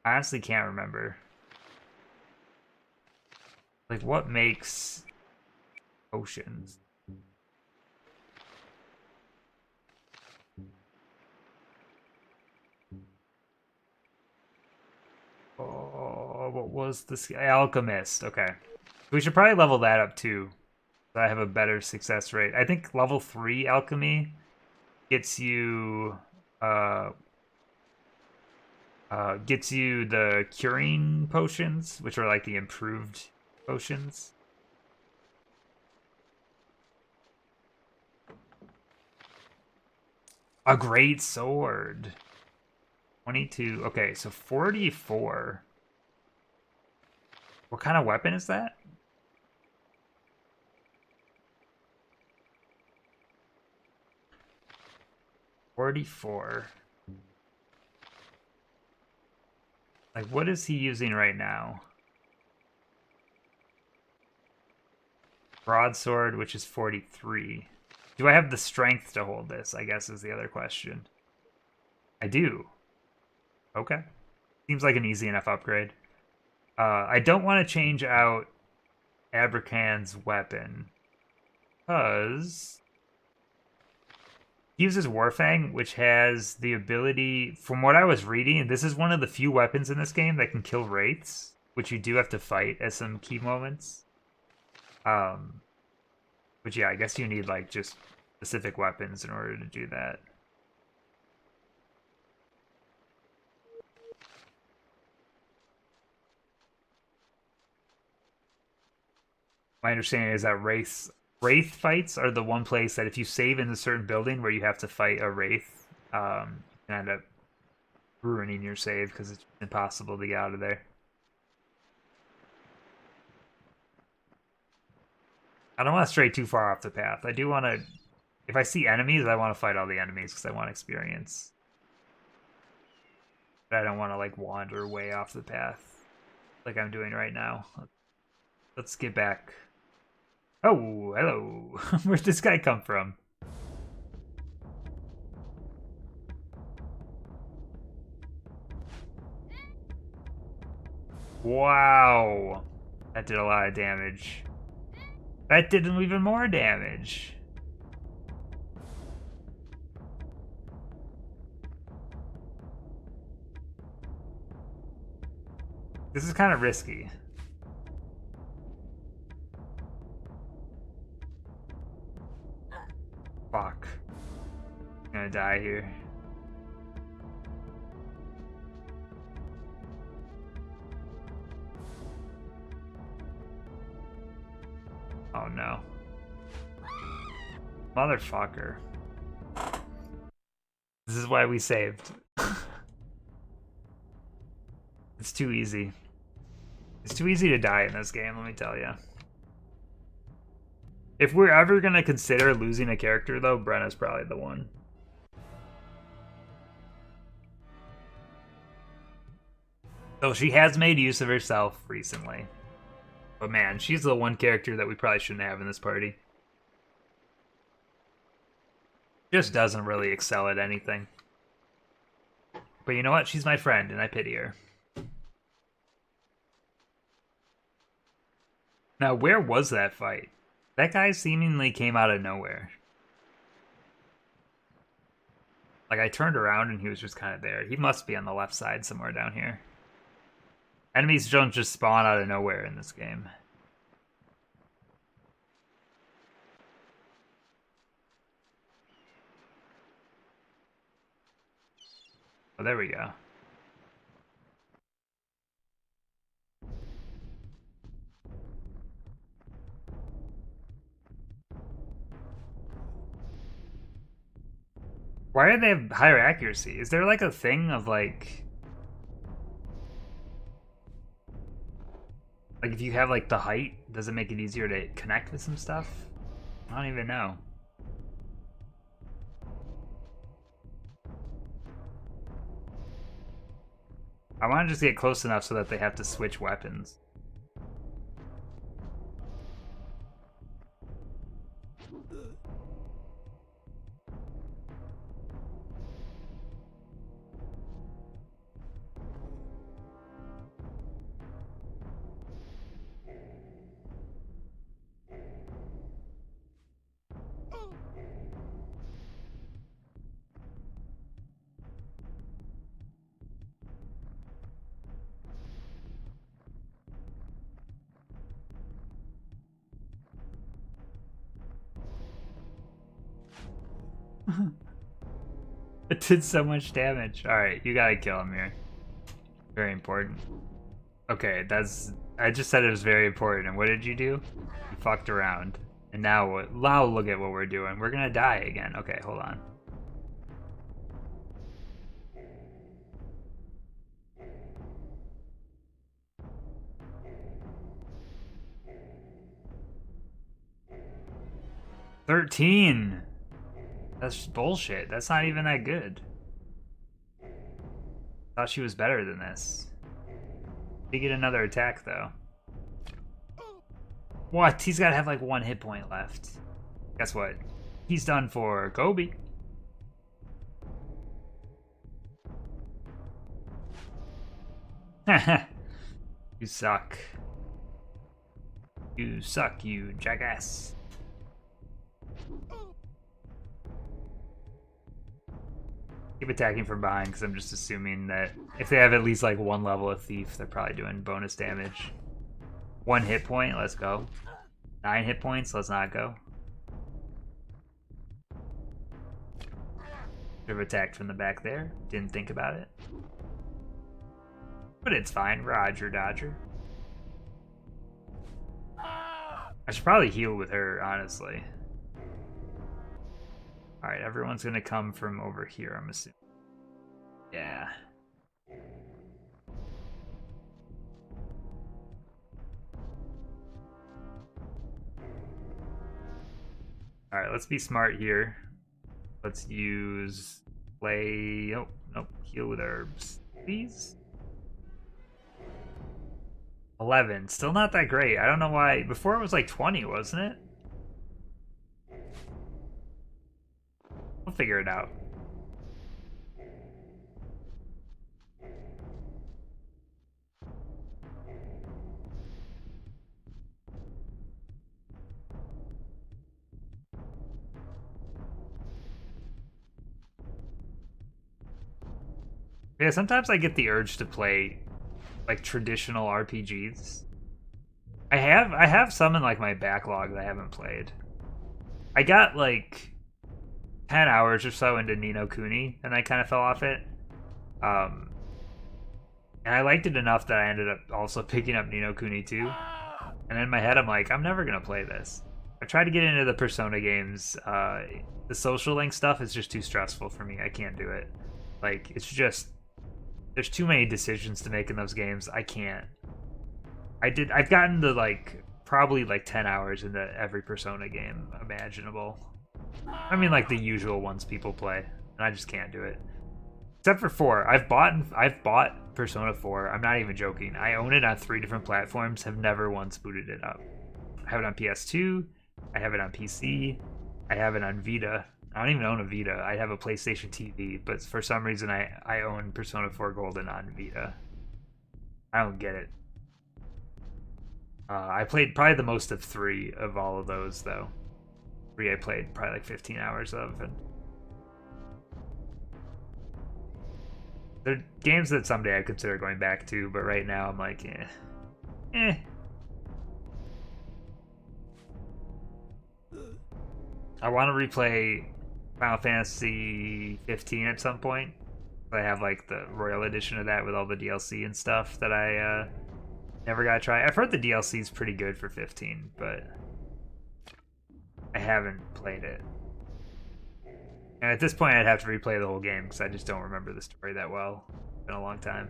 I honestly can't remember. Like, what makes potions? Oh, what was this? Alchemist. Okay. We should probably level that up too, so I have a better success rate. I think level 3 alchemy gets you the curing potions, which are like the improved potions. A great sword. 22. Okay, so 44. What kind of weapon is that? $44. Like, what is he using right now? Broadsword, which is 43. Do I have the strength to hold this, I guess, is the other question. I do. Okay. Seems like an easy enough upgrade. I don't want to change out Abrakan's weapon, because he uses Warfang, which has the ability, from what I was reading, this is one of the few weapons in this game that can kill wraiths, which you do have to fight at some key moments. But yeah, I guess you need like just specific weapons in order to do that. My understanding is that wraith fights are the one place that if you save in a certain building where you have to fight a wraith, you can end up ruining your save because it's impossible to get out of there. I don't want to stray too far off the path. I do want to... If I see enemies, I want to fight all the enemies because I want experience. But I don't want to, like, wander way off the path like I'm doing right now. Let's get back. Oh, hello. Where'd this guy come from? Wow. That did a lot of damage. That did even more damage. This is kind of risky. Fuck. I'm gonna die here. Oh no. Motherfucker. This is why we saved. It's too easy. It's too easy to die in this game, let me tell you. If we're ever gonna consider losing a character, though, Brenna's probably the one. So she has made use of herself recently. But man, she's the one character that we probably shouldn't have in this party. Just doesn't really excel at anything. But you know what? She's my friend, and I pity her. Now, where was that fight? That guy seemingly came out of nowhere. Like, I turned around and he was just kind of there. He must be on the left side somewhere down here. Enemies don't just spawn out of nowhere in this game. Oh, there we go. Why do they have higher accuracy? Is there like a thing of like if you have like the height, does it make it easier to connect with some stuff? I don't even know. I want to just get close enough so that they have to switch weapons. It did so much damage. Alright, you gotta kill him here. Very important. Okay, I just said it was very important, and what did you do? You fucked around. And now look at what we're doing. We're gonna die again. Okay, hold on. $13! That's bullshit. That's not even that good. Thought she was better than this. Did get another attack though. What? He's gotta have like 1 hit point left. Guess what? He's done for Kobe. You suck. You suck, you jackass. Keep attacking from behind because I'm just assuming that if they have at least like 1 level of thief, they're probably doing bonus damage. 1 hit point, let's go. 9 hit points, let's not go. Should have attacked from the back there. Didn't think about it. But it's fine, Roger Dodger. I should probably heal with her, honestly. Alright, everyone's gonna come from over here, I'm assuming. Yeah. Alright, let's be smart here. Let's use play. Oh, nope. Heal with herbs. Please. 11. Still not that great. I don't know why. Before it was like 20, wasn't it? We'll figure it out. Yeah, sometimes I get the urge to play like traditional RPGs. I have some in like my backlog that I haven't played. I got like 10 hours or so into Ni no Kuni, and I kind of fell off it. And I liked it enough that I ended up also picking up Ni no Kuni 2. And in my head, I'm like, I'm never gonna play this. I tried to get into the Persona games. The social link stuff is just too stressful for me. I can't do it. Like, it's just there's too many decisions to make in those games. I can't. I've gotten to like probably like 10 hours into every Persona game imaginable. I mean, like the usual ones people play, and I just can't do it. Except for 4. I've bought Persona 4. I'm not even joking. I own it on 3 different platforms, have never once booted it up. I have it on PS2, I have it on PC, I have it on Vita. I don't even own a Vita. I have a PlayStation TV, but for some reason I own Persona 4 Golden on Vita. I don't get it. I played probably the most of 3 of all of those, though. 3 I played probably like 15 hours of, and they're games that someday I consider going back to, but right now I'm like, eh. I want to replay Final Fantasy 15 at some point. I have like the Royal Edition of that with all the DLC and stuff that I never got to try. I've heard the DLC is pretty good for 15, but I haven't played it. And at this point, I'd have to replay the whole game because I just don't remember the story that well. It's been a long time.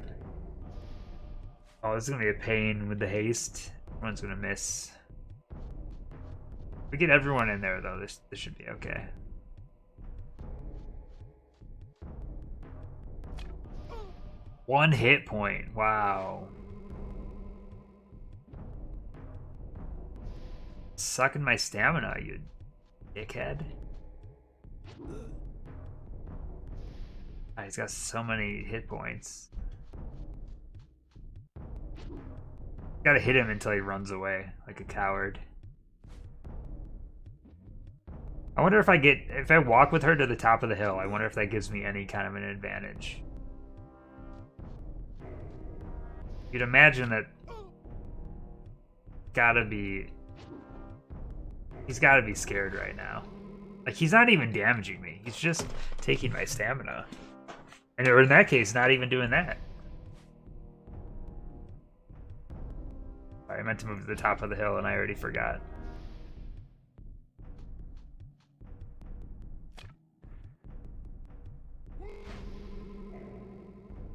Oh, this is going to be a pain with the haste. Everyone's going to miss. We get everyone in there, though. This should be okay. One hit point. Wow. Sucking my stamina, you dickhead. Oh, he's got so many hit points. Gotta hit him until he runs away, like a coward. I wonder if I walk with her to the top of the hill, I wonder if that gives me any kind of an advantage. You'd imagine that he's gotta be scared right now. Like, he's not even damaging me. He's just taking my stamina. And or in that case, not even doing that. I meant to move to the top of the hill and I already forgot.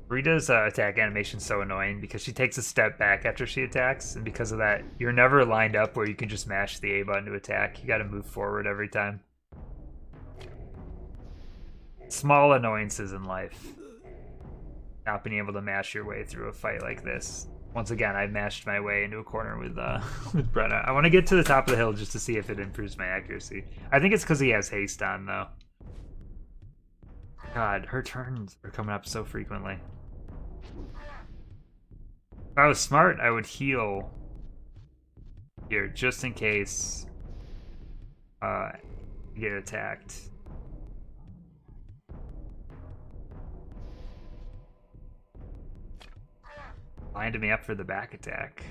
Rita's attack animation is so annoying because she takes a step back after she attacks, and because of that, you're never lined up where you can just mash the A button to attack. You gotta move forward every time. Small annoyances in life. Not being able to mash your way through a fight like this. Once again, I mashed my way into a corner with with Brenna. I want to get to the top of the hill just to see if it improves my accuracy. I think it's because he has haste on, though. God, her turns are coming up so frequently. If I was smart, I would heal here just in case you get attacked. Lined me up for the back attack.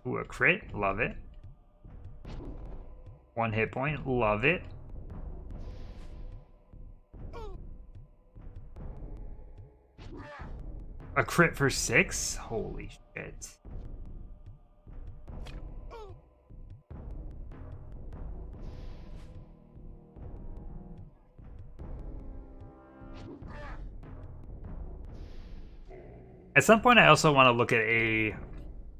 Ooh, a crit. Love it. 1 hit point. Love it. A crit for 6? Holy shit. At some point, I also want to look at a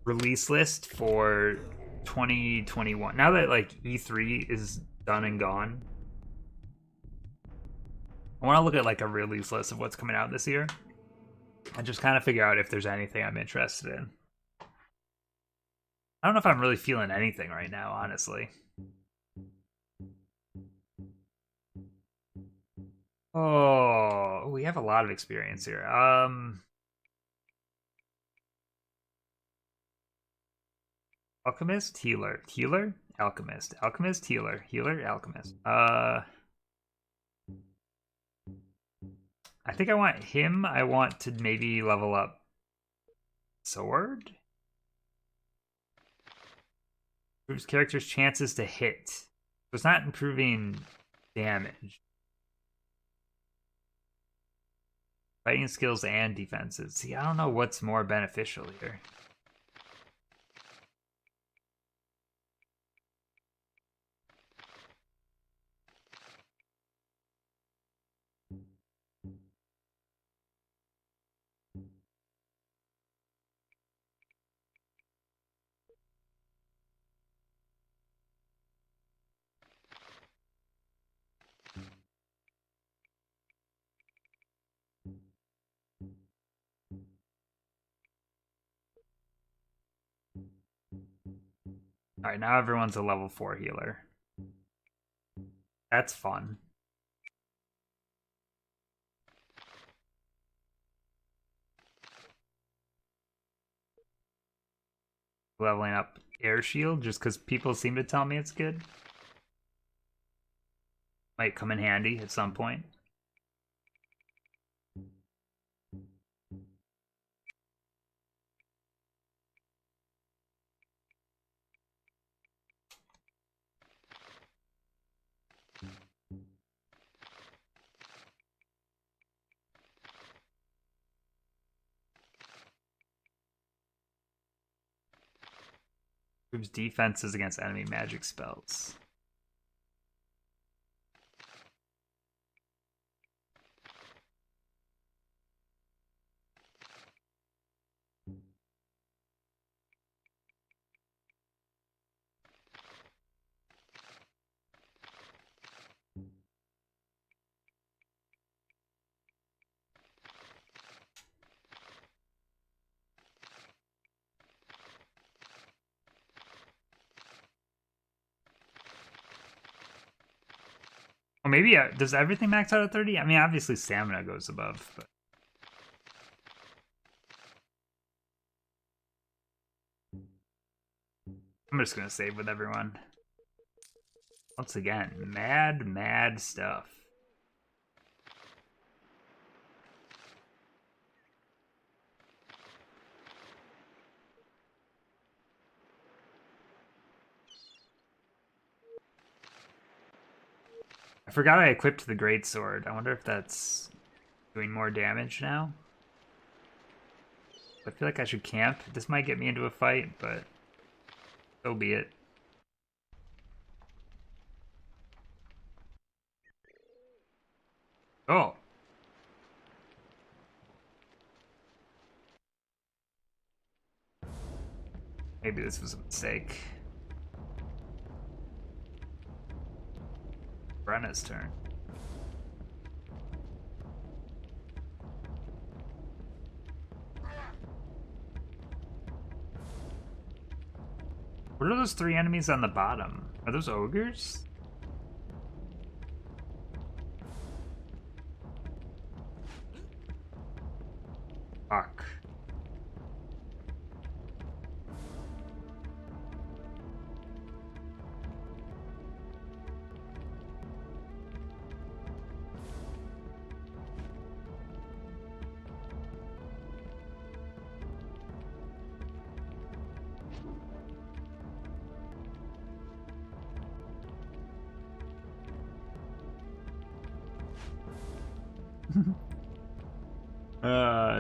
release list for 2021. Now that like E3 is done and gone, I want to look at like a release list of what's coming out this year and just kind of figure out if there's anything I'm interested in. I don't know if I'm really feeling anything right now, honestly. Oh, we have a lot of experience here. Alchemist, healer, healer, alchemist, alchemist, healer, healer, alchemist. I think I want him. I want to maybe level up sword. Improves character's chances to hit. So it's not improving damage. Fighting skills and defenses. See, I don't know what's more beneficial here. Alright, now everyone's a level 4 healer. That's fun. Leveling up air shield just because people seem to tell me it's good. Might come in handy at some point. Improves defenses against enemy magic spells. Or maybe, does everything max out at 30? I mean, obviously stamina goes above, but... I'm just gonna save with everyone. Once again, mad stuff. I forgot I equipped the greatsword. I wonder if that's doing more damage now. I feel like I should camp. This might get me into a fight, but so be it. Oh. Maybe this was a mistake. Brenna's turn. What are those 3 enemies on the bottom? Are those ogres? Fuck.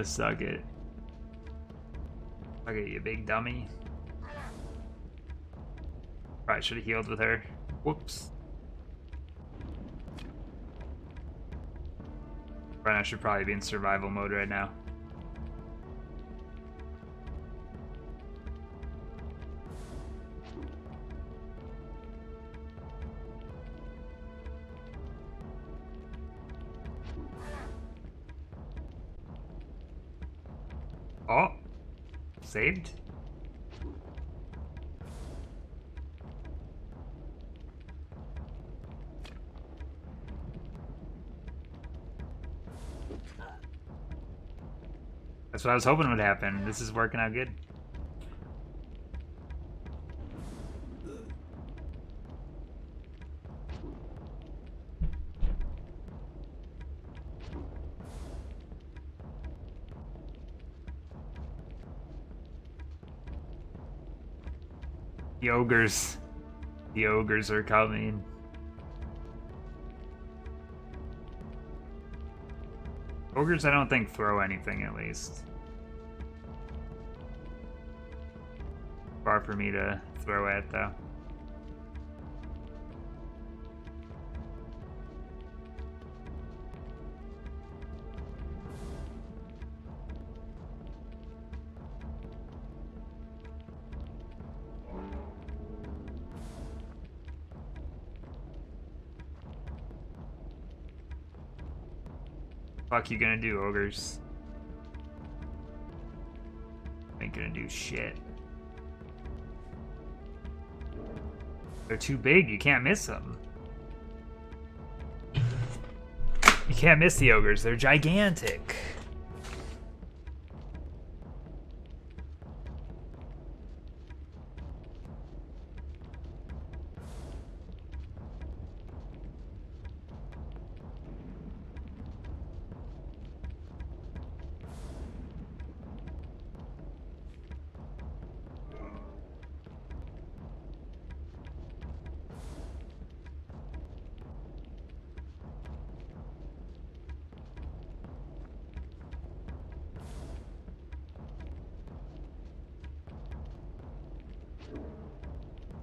Suck it. Suck it, you big dummy. Probably should have healed with her. Whoops. Brenna should probably be in survival mode right now. Oh, saved. That's what I was hoping would happen. This is working out good. The ogres. The ogres are coming. Ogres, I don't think throw anything, at least. Far for me to throw at, though. Fuck you gonna do, ogres? Ain't gonna do shit. They're too big. You can't miss them. You can't miss the ogres. They're gigantic.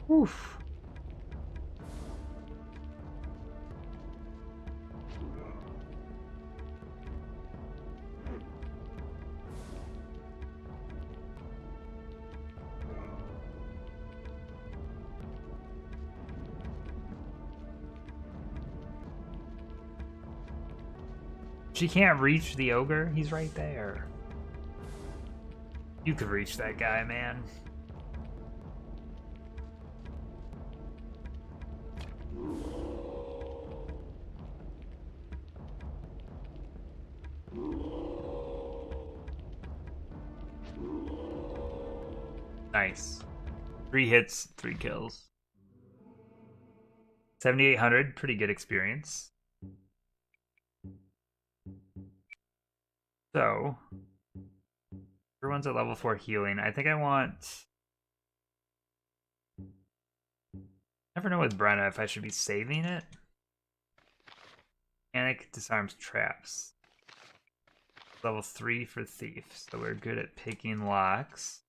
Oof. She can't reach the ogre. He's right there. You could reach that guy, man. Nice. 3 hits, 3 kills. 7,800, pretty good experience. So, everyone's at level 4 healing. I think I want... Never know with Brenna if I should be saving it. Panic disarms traps. Level 3 for Thief, so we're good at picking locks.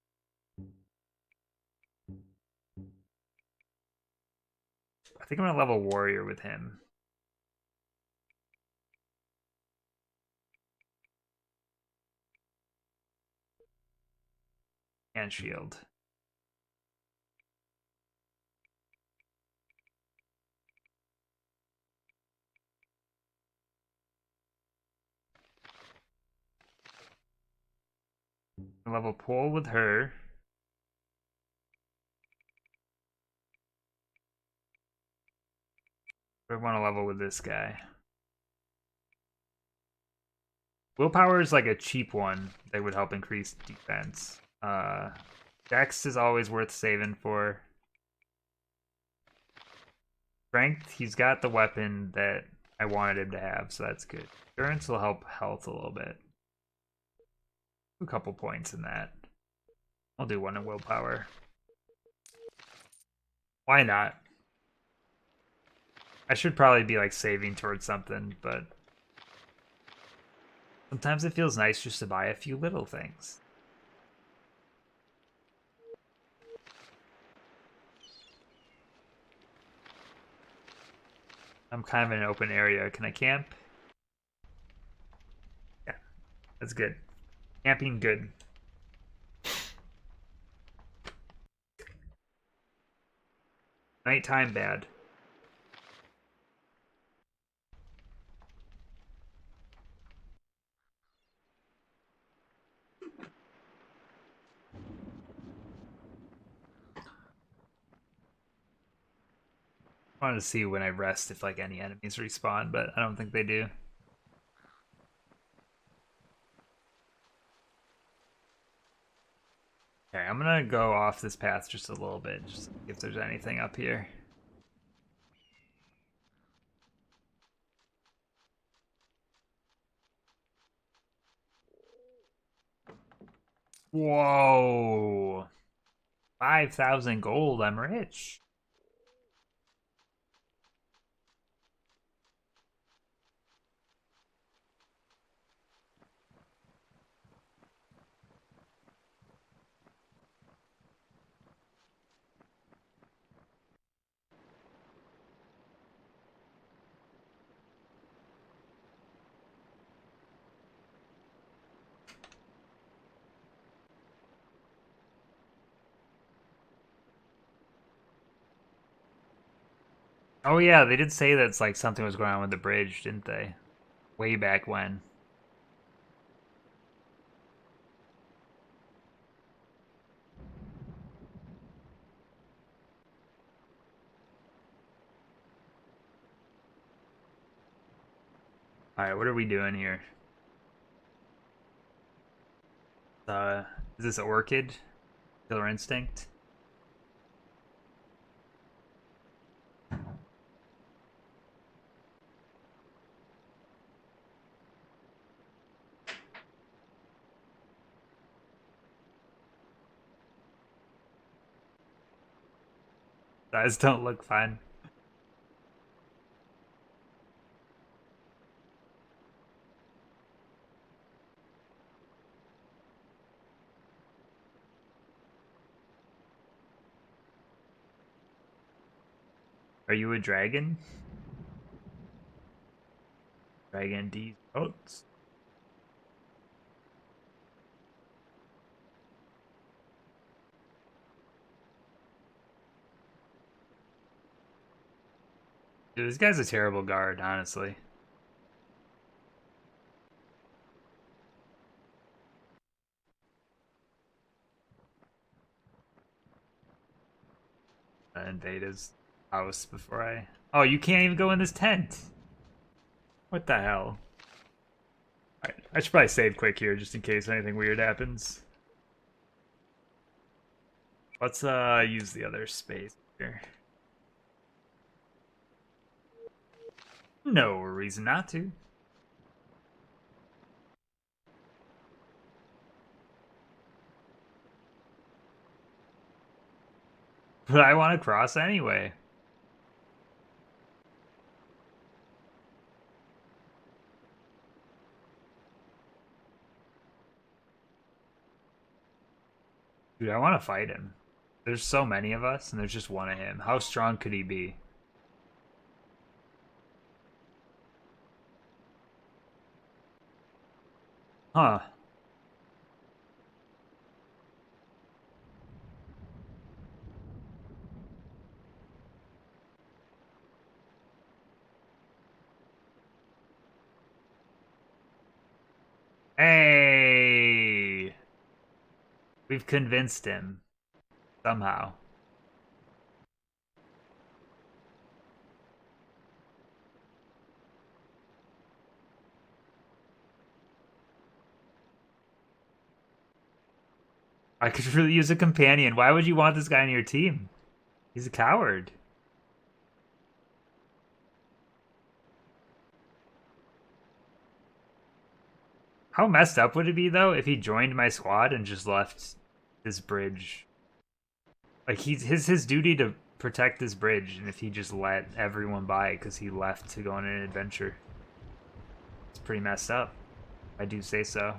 I think I'm gonna level Warrior with him. And Shield. Level Pole with her. I want to level with this guy. Willpower is like a cheap one that would help increase defense. Dex is always worth saving for. Strength, he's got the weapon that I wanted him to have, so that's good. Endurance will help health a little bit. A couple points in that. I'll do one in willpower. Why not? I should probably be like saving towards something, but sometimes it feels nice just to buy a few little things. I'm kind of in an open area. Can I camp? Yeah, that's good. Camping good. Nighttime bad. I wanted to see when I rest if like any enemies respawn, but I don't think they do. Okay, I'm gonna go off this path just a little bit, just see if there's anything up here. Whoa! 5,000 gold, I'm rich. Oh yeah, they did say that's like something was going on with the bridge, didn't they? Way back when. Alright, what are we doing here? Is this Orchid? Killer Instinct? Eyes don't look fine. Are you a dragon? Dragon D oats. Dude, this guy's a terrible guard, honestly. Invade his house before I... Oh, you can't even go in this tent! What the hell? I should probably save quick here, just in case anything weird happens. Let's use the other space here. No reason not to. But I want to cross anyway. Dude, I want to fight him. There's so many of us, and there's just one of him. How strong could he be? Huh. Hey! We've convinced him. Somehow. I could really use a companion. Why would you want this guy on your team? He's a coward. How messed up would it be, though, if he joined my squad and just left this bridge? Like, his duty to protect this bridge, and if he just let everyone by because he left to go on an adventure. It's pretty messed up. I do say so.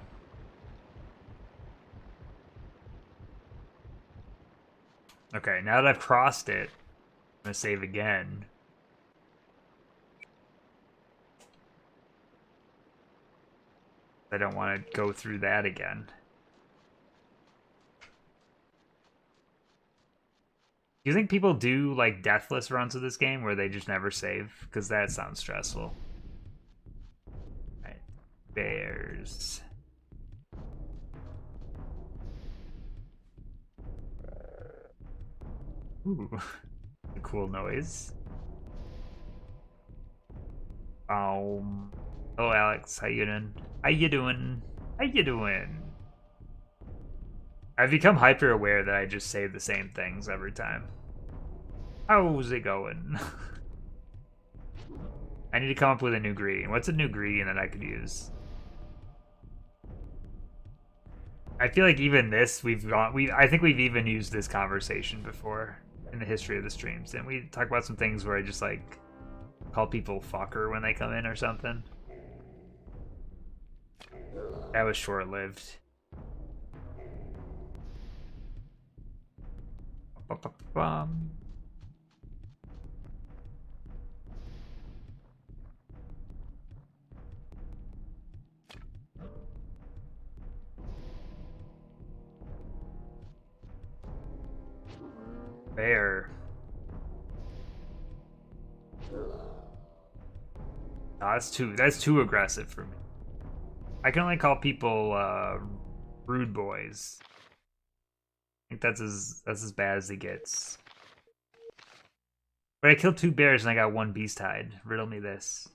Okay, now that I've crossed it, I'm gonna save again. I don't want to go through that again. Do you think people do, like, deathless runs of this game where they just never save? Because that sounds stressful. Alright. Bears. Ooh. A cool noise. Hello, Alex. How you doing? How you doing? How you doing? I've become hyper aware that I just say the same things every time. How's it going? I need to come up with a new greeting. What's a new greeting that I could use? I feel like even this, I think we've even used this conversation before in the history of the streams. Didn't we talk about some things where I just, like, call people fucker when they come in or something? That was short-lived. Bear. No, that's too aggressive for me. I can only call people rude boys. I think that's as bad as it gets. But I killed 2 bears and I got 1 beast hide. Riddle me this.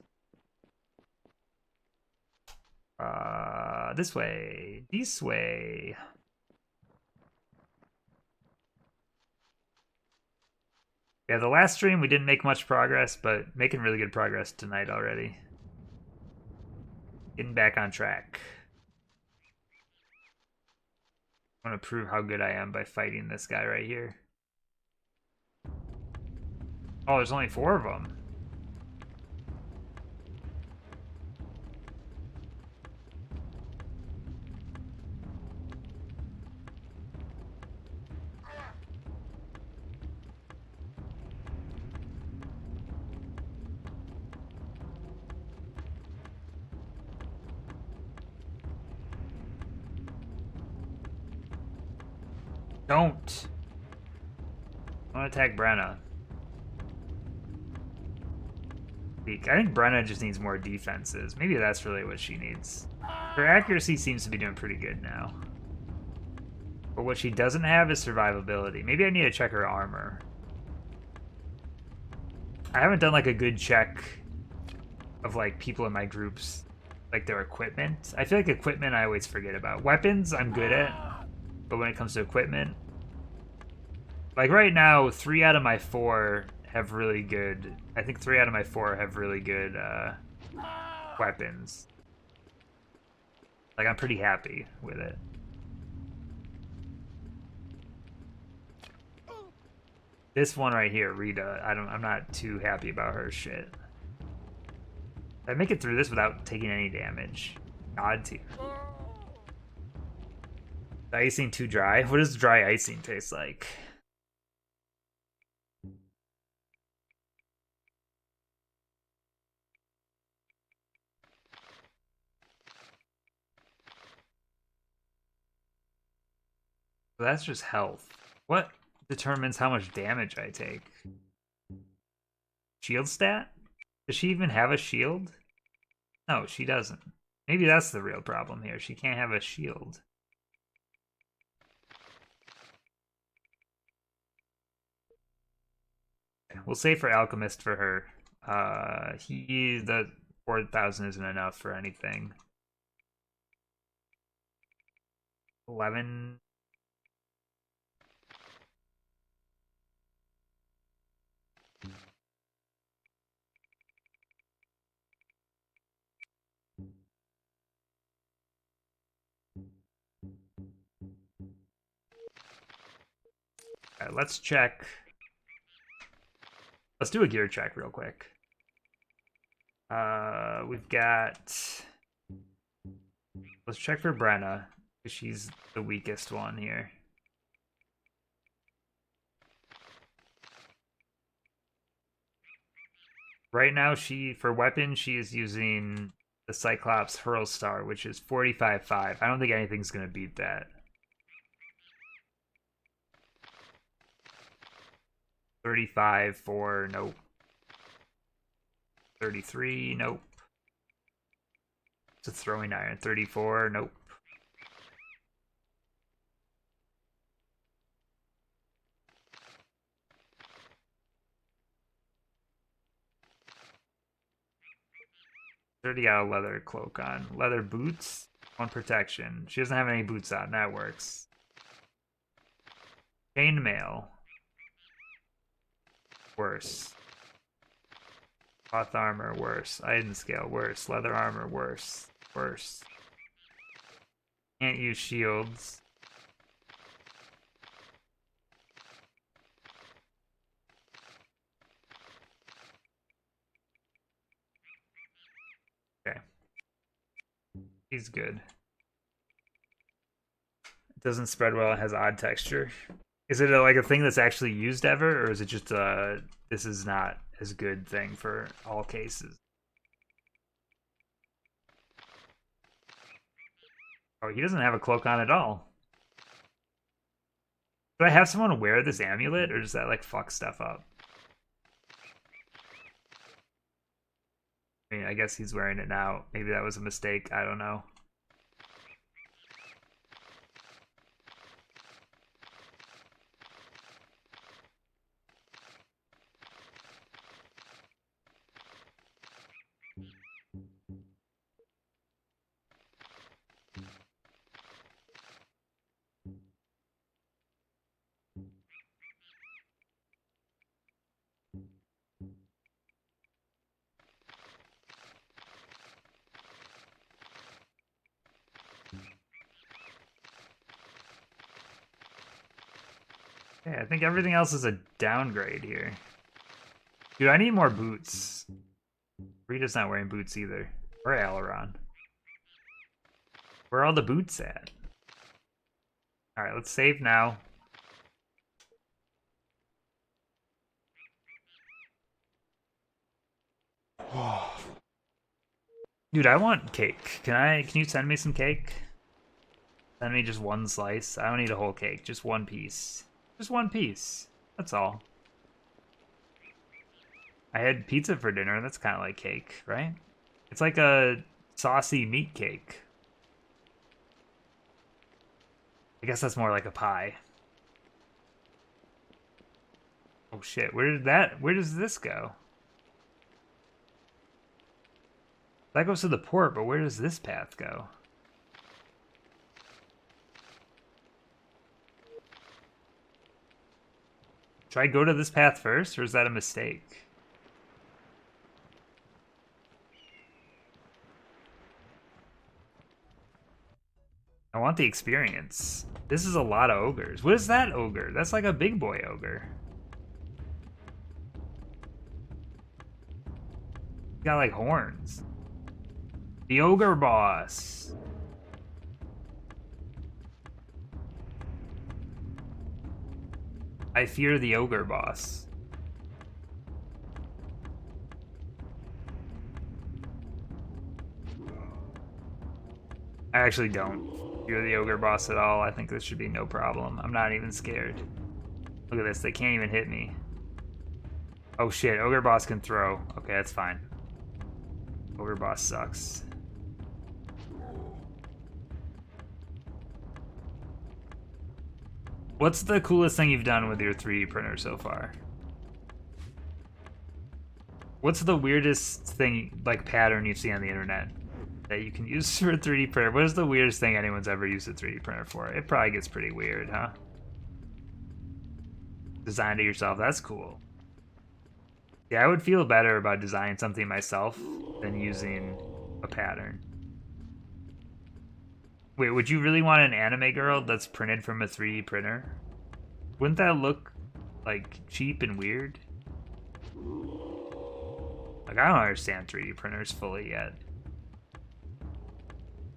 This way. This way. Yeah, the last stream we didn't make much progress, but making really good progress tonight already. Getting back on track. I want to prove how good I am by fighting this guy right here. Oh, there's only 4 of them. Don't. I want to attack Brenna. I think Brenna just needs more defenses. Maybe that's really what she needs. Her accuracy seems to be doing pretty good now. But what she doesn't have is survivability. Maybe I need to check her armor. I haven't done like a good check of like people in my groups, like their equipment. I feel like equipment I always forget about. Weapons I'm good at, but when it comes to equipment, like right now, 3 out of my 4 have really good. I think 3 out of my 4 have really good weapons. Like I'm pretty happy with it. This one right here, Rita, I'm not too happy about her shit. Did I make it through this without taking any damage? God tier. The icing too dry? What does dry icing taste like? So that's just health. What determines how much damage I take? Shield stat? Does she even have a shield? No, she doesn't. Maybe that's the real problem here. She can't have a shield. We'll say for Alchemist for her. The 4,000 isn't enough for anything. 11. All right, let's check. Let's do a gear check real quick. We've got. Let's check for Brenna, because she's the weakest one here. Right now, for weapon, she is using the Cyclops Hurl Star, which is 45.5. I don't think anything's going to beat that. 35 for nope. 33, nope. It's a throwing iron. 34, nope. Already got a leather cloak on. Leather boots, 1 protection. She doesn't have any boots on. That works. Chainmail. Worse. Cloth armor, worse. Aidyn scale, worse. Leather armor, worse. Worse. Can't use shields. Okay. He's good. It doesn't spread well, it has odd texture. Is it like a thing that's actually used ever, or is it just this is not as good thing for all cases? Oh, he doesn't have a cloak on at all. Do I have someone wear this amulet, or does that like fuck stuff up? I mean, I guess he's wearing it now. Maybe that was a mistake. I don't know. Yeah, I think everything else is a downgrade here. Dude, I need more boots. Rita's not wearing boots either. Or Aileron. Where are all the boots at? Alright, let's save now. Dude, I want cake. Can you send me some cake? Send me just one slice. I don't need a whole cake, just one piece. Just one piece. That's all. I had pizza for dinner, that's kind of like cake, right? It's like a saucy meat cake. I guess that's more like a pie. Oh shit, where does this go? That goes to the port, but where does this path go? Should I go to this path first, or is that a mistake? I want the experience. This is a lot of ogres. What is that ogre? That's like a big boy ogre. He's got like horns. The ogre boss. I fear the ogre boss. I actually don't fear the ogre boss at all. I think this should be no problem. I'm not even scared. Look at this, they can't even hit me. Oh shit, ogre boss can throw. Okay, that's fine. Ogre boss sucks. What's the coolest thing you've done with your 3D printer so far? What's the weirdest thing, like pattern you've seen on the internet that you can use for a 3D printer? What is the weirdest thing anyone's ever used a 3D printer for? It probably gets pretty weird, huh? Designed it yourself, that's cool. Yeah, I would feel better about designing something myself than using a pattern. Wait, would you really want an anime girl that's printed from a 3D printer? Wouldn't that look, like, cheap and weird? Like, I don't understand 3D printers fully yet.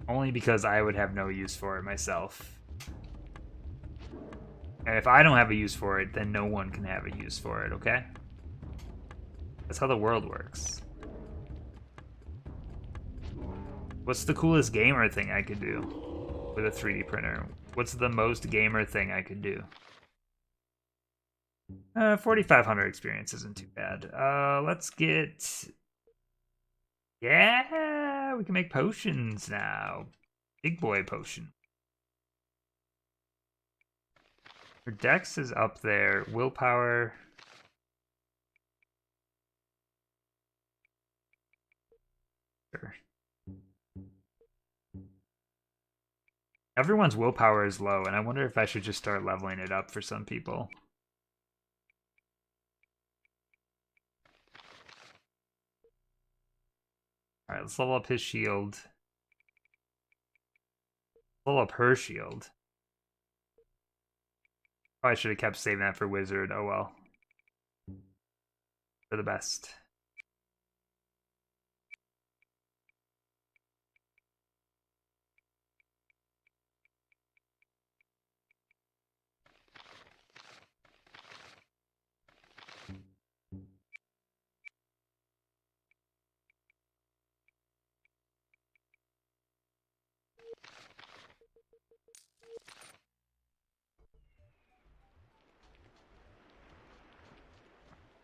Only because I would have no use for it myself. And if I don't have a use for it, then no one can have a use for it, okay? That's how the world works. What's the coolest gamer thing I could do with a 3D printer? What's the most gamer thing I could do? 4,500 experience isn't too bad. Let's get... Yeah, we can make potions now. Big boy potion. Her dex is up there. Willpower... Sure. Everyone's willpower is low, and I wonder if I should just start leveling it up for some people. Alright, let's level up his shield. Level up her shield. Probably should have kept saving that for wizard. Oh well. For the best.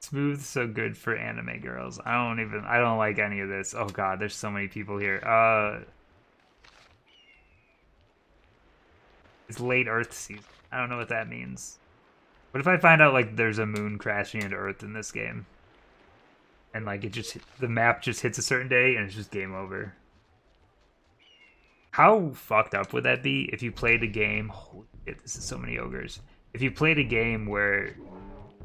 Smooth, so good for anime girls. I don't like any of this. Oh god, there's so many people here. It's late Earth season. I don't know what that means. What if I find out like there's a moon crashing into Earth in this game? And like the map just hits a certain day and it's just game over. How fucked up would that be if you played a game? Holy shit, this is so many ogres. If you played a game where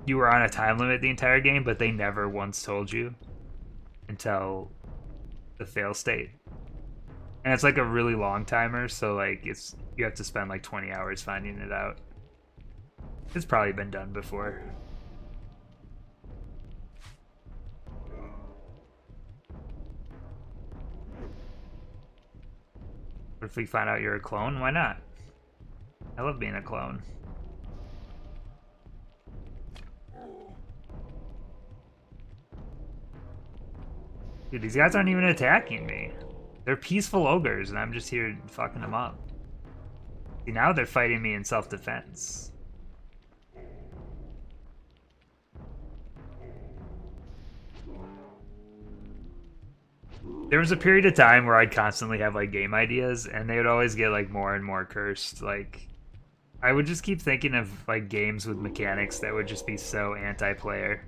you were on a time limit the entire game, but they never once told you until the fail state. And it's like a really long timer, so like you have to spend like 20 hours finding it out. It's probably been done before. What if we find out you're a clone? Why not? I love being a clone. Dude, these guys aren't even attacking me. They're peaceful ogres, and I'm just here fucking them up. See, now they're fighting me in self-defense. There was a period of time where I'd constantly have like game ideas, and they would always get like more and more cursed. Like, I would just keep thinking of like games with mechanics that would just be so anti-player.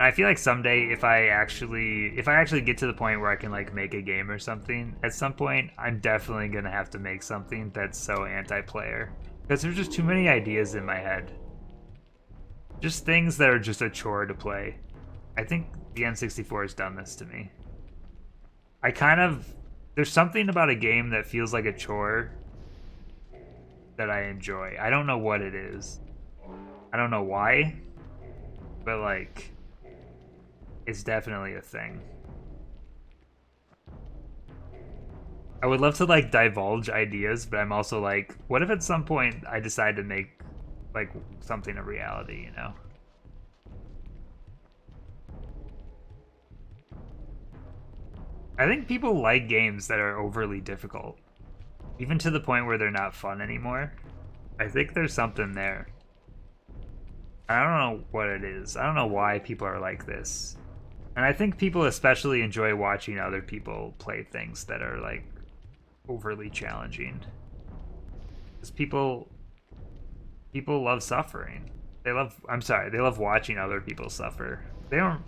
I feel like someday if I actually get to the point where I can like make a game or something, at some point I'm definitely gonna have to make something that's so anti-player. Because there's just too many ideas in my head. Just things that are just a chore to play. I think the N64 has done this to me. There's something about a game that feels like a chore that I enjoy. I don't know what it is. I don't know why, but like, it's definitely a thing. I would love to like divulge ideas, but I'm also like, what if at some point I decide to make like something a reality, you know? I think people like games that are overly difficult, even to the point where they're not fun anymore. I think there's something there. I don't know what it is. I don't know why people are like this. And I think people especially enjoy watching other people play things that are like overly challenging. Because people love suffering. They love watching other people suffer. They don't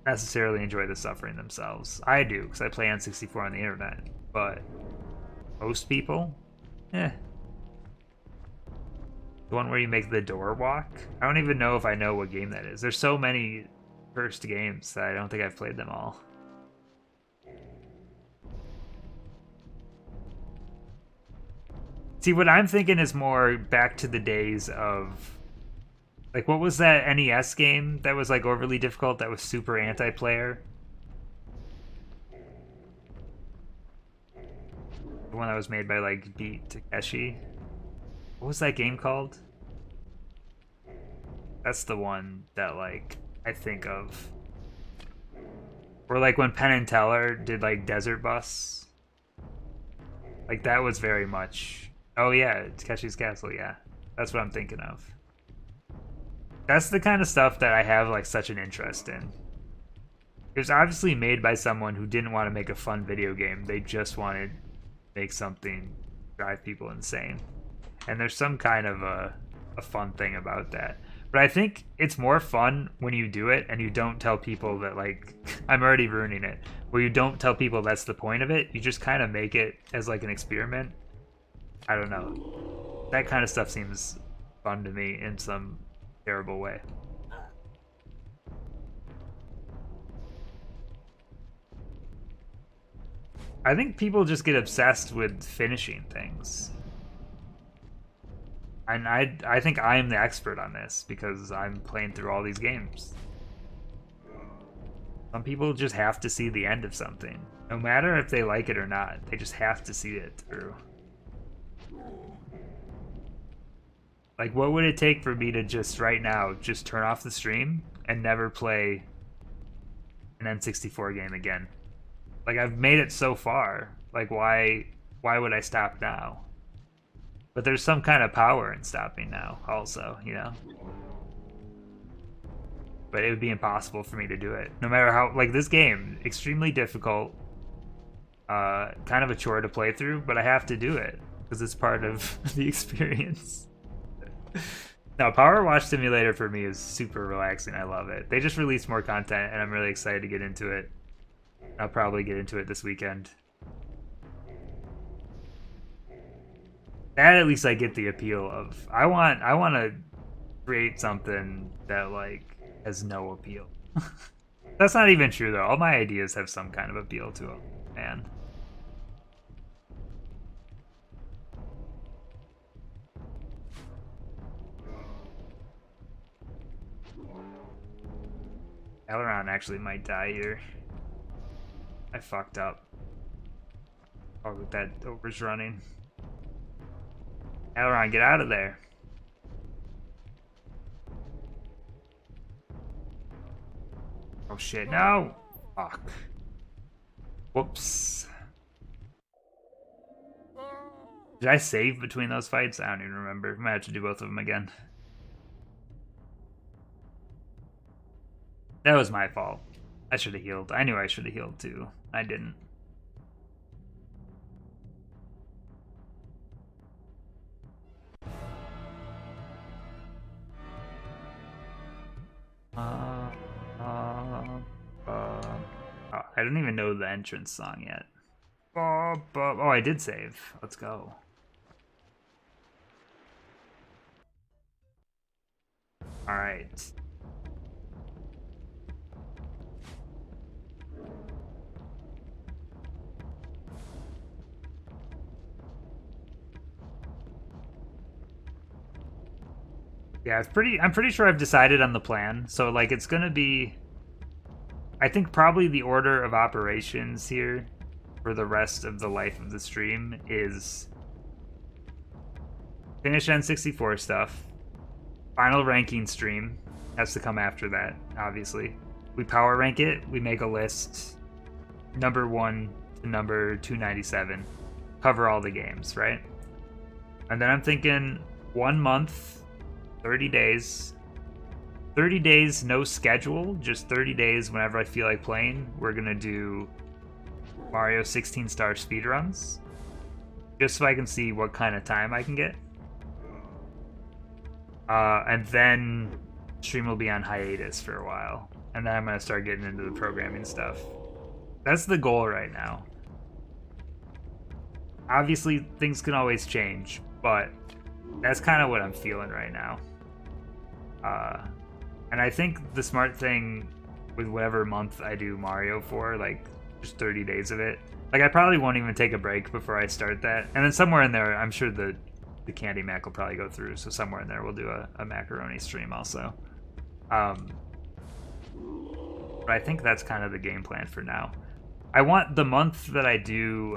necessarily enjoy the suffering themselves. I do, because I play N64 on the internet. But most people, the one where you make the door walk? I don't even know if I know what game that is. There's so many first games that I don't think I've played them all. See, what I'm thinking is more back to the days of, like, what was that NES game that was like overly difficult that was super anti-player? The one that was made by like Beat Takeshi. What was that game called? That's the one that like I think of. Or like when Penn and Teller did like Desert Bus. Like that was very much. Oh yeah, Takeshi's Castle, yeah. That's what I'm thinking of. That's the kind of stuff that I have like such an interest in. It was obviously made by someone who didn't want to make a fun video game. They just wanted to make something drive people insane. And there's some kind of a fun thing about that. But I think it's more fun when you do it and you don't tell people that, like, I'm already ruining it. Where you don't tell people that's the point of it. You just kind of make it as like an experiment. I don't know. That kind of stuff seems fun to me in some terrible way. I think people just get obsessed with finishing things. And I think I am the expert on this because I'm playing through all these games. Some people just have to see the end of something. No matter if they like it or not, they just have to see it through. Like, what would it take for me to just right now just turn off the stream and never play an N64 game again? Like, I've made it so far. Like, why would I stop now? But there's some kind of power in stopping now also, you know? But it would be impossible for me to do it. No matter how, like, this game, extremely difficult, kind of a chore to play through, but I have to do it because it's part of the experience. Now, Power Wash Simulator for me is super relaxing. I love it. They just released more content, and I'm really excited to get into it. I'll probably get into it this weekend. That at least I get the appeal of. I want to create something that like has no appeal. That's not even true though. All my ideas have some kind of appeal to them, man. Aileron actually might die here. I fucked up. Oh, that over's running. Aileron, get out of there. Oh shit, no! Fuck. Whoops. Did I save between those fights? I don't even remember. Might have to do both of them again. That was my fault. I should have healed. I knew I should have healed too. I didn't. Oh, I don't even know the entrance song yet. Oh, I did save. Let's go. All right. Yeah, I'm pretty sure I've decided on the plan. So like it's gonna be, I think probably the order of operations here for the rest of the life of the stream is finish N64 stuff. Final ranking stream has to come after that, obviously. We power rank it, we make a list, number 1 to number 297. Cover all the games, right? And then I'm thinking 1 month, 30 days. 30 days, no schedule, just 30 days whenever I feel like playing. We're gonna do Mario 16-star speedruns, just so I can see what kind of time I can get. And then stream will be on hiatus for a while, and then I'm gonna start getting into the programming stuff. That's the goal right now. Obviously, things can always change, but that's kind of what I'm feeling right now. And I think the smart thing with whatever month I do Mario for, like just 30 days of it, like I probably won't even take a break before I start that. And then somewhere in there, I'm sure the Candy Mac will probably go through, so somewhere in there we'll do a macaroni stream also. But I think that's kind of the game plan for now. I want the month that I do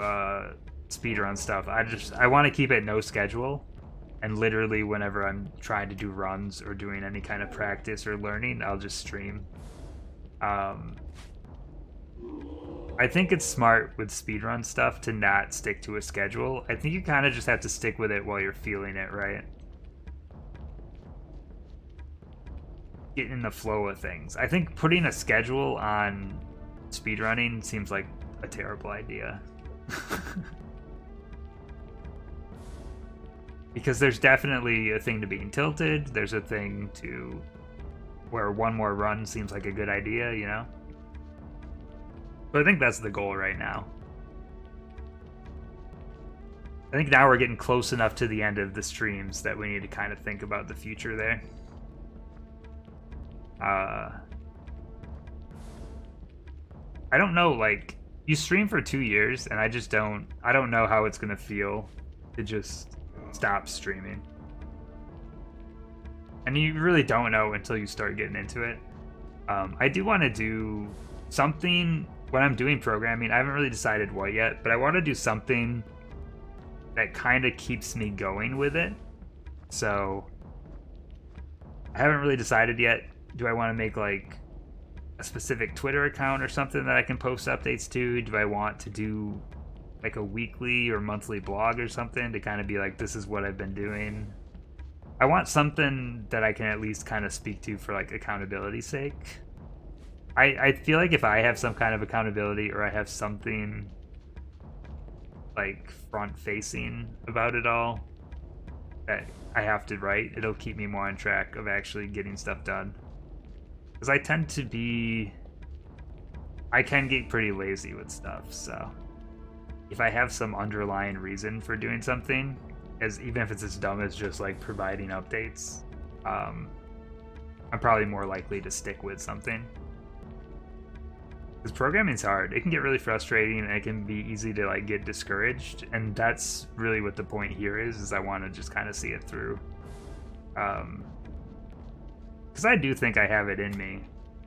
speedrun stuff, I want to keep it no schedule. And literally whenever I'm trying to do runs or doing any kind of practice or learning, I'll just stream. I think it's smart with speedrun stuff to not stick to a schedule. I think you kind of just have to stick with it while you're feeling it, right? Get in the flow of things. I think putting a schedule on speedrunning seems like a terrible idea. Because there's definitely a thing to being tilted. There's a thing to where one more run seems like a good idea, you know? But I think that's the goal right now. I think now we're getting close enough to the end of the streams that we need to kind of think about the future there. I don't know, like, you stream for 2 years, and I don't know how it's gonna feel to just stop streaming. And you really don't know until you start getting into it. I do want to do something when I'm doing programming. I haven't really decided what yet, but I want to do something that kind of keeps me going with it. So I haven't really decided yet. Do I want to make like a specific Twitter account or something that I can post updates to? Do I want to do like a weekly or monthly blog or something to kind of be like, this is what I've been doing? I want something that I can at least kind of speak to for like accountability's sake. I feel like if I have some kind of accountability or I have something like front facing about it all that I have to write, it'll keep me more on track of actually getting stuff done. Because I tend to be, I can get pretty lazy with stuff, so if I have some underlying reason for doing something, even if it's as dumb as just like providing updates, I'm probably more likely to stick with something. Because programming's hard. It can get really frustrating and it can be easy to like get discouraged, and that's really what the point here is I want to just kind of see it through. Because I do think I have it in me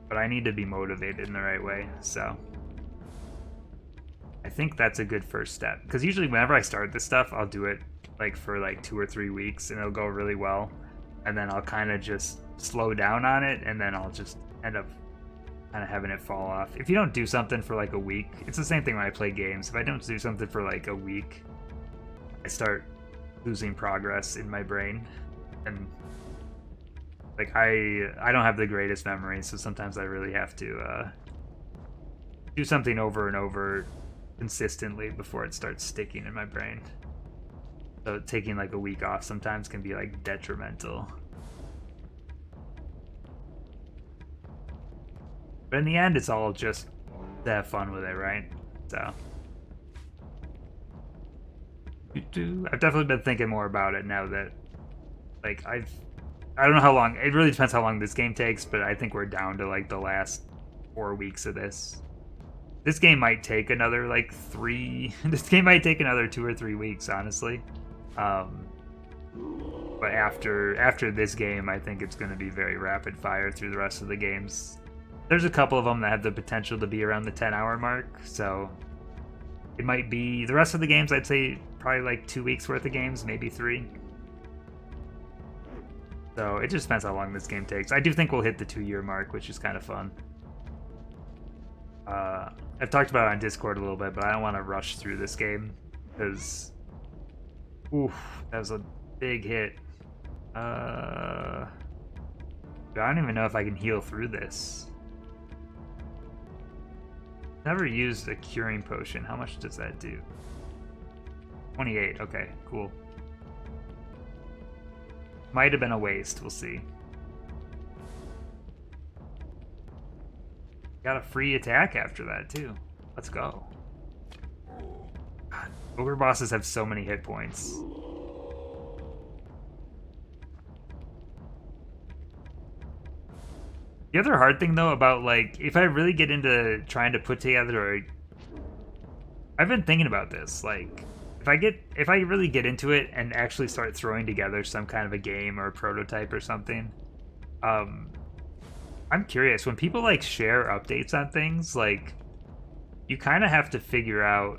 but I need to be motivated in the right way, so I think that's a good first step. Because usually whenever I start this stuff, I'll do it like for like 2 or 3 weeks, and it'll go really well, and then I'll kind of just slow down on it, and then I'll just end up kind of having it fall off. If you don't do something for like a week, it's the same thing when I play games. If I don't do something for like a week, I start losing progress in my brain, and like I don't have the greatest memory, so sometimes I really have to do something over and over consistently before it starts sticking in my brain. So taking like a week off sometimes can be like detrimental. But in the end, it's all just to have fun with it, right? So I've definitely been thinking more about it now that like I don't know how long. It really depends how long this game takes, but I think we're down to like the last 4 weeks of this. This game might take another like 3. This game might take another 2 or 3 weeks, honestly. But after this game, I think it's going to be very rapid fire through the rest of the games. There's a couple of them that have the potential to be around the 10-hour mark, so it might be the rest of the games. I'd say probably like 2 weeks worth of games, maybe 3. So it just depends how long this game takes. I do think we'll hit the 2-year mark, which is kind of fun. I've talked about it on Discord a little bit, but I don't want to rush through this game because, oof, that was a big hit. I don't even know if I can heal through this. Never used a curing potion. How much does that do? 28. Okay, cool. Might have been a waste. We'll see. Got a free attack after that, too. Let's go. God, ogre bosses have so many hit points. The other hard thing, though, about, like, if I really get into trying to put together I've been thinking about this, like, if I really get into it and actually start throwing together some kind of a game or a prototype or something, I'm curious, when people like share updates on things, like you kind of have to figure out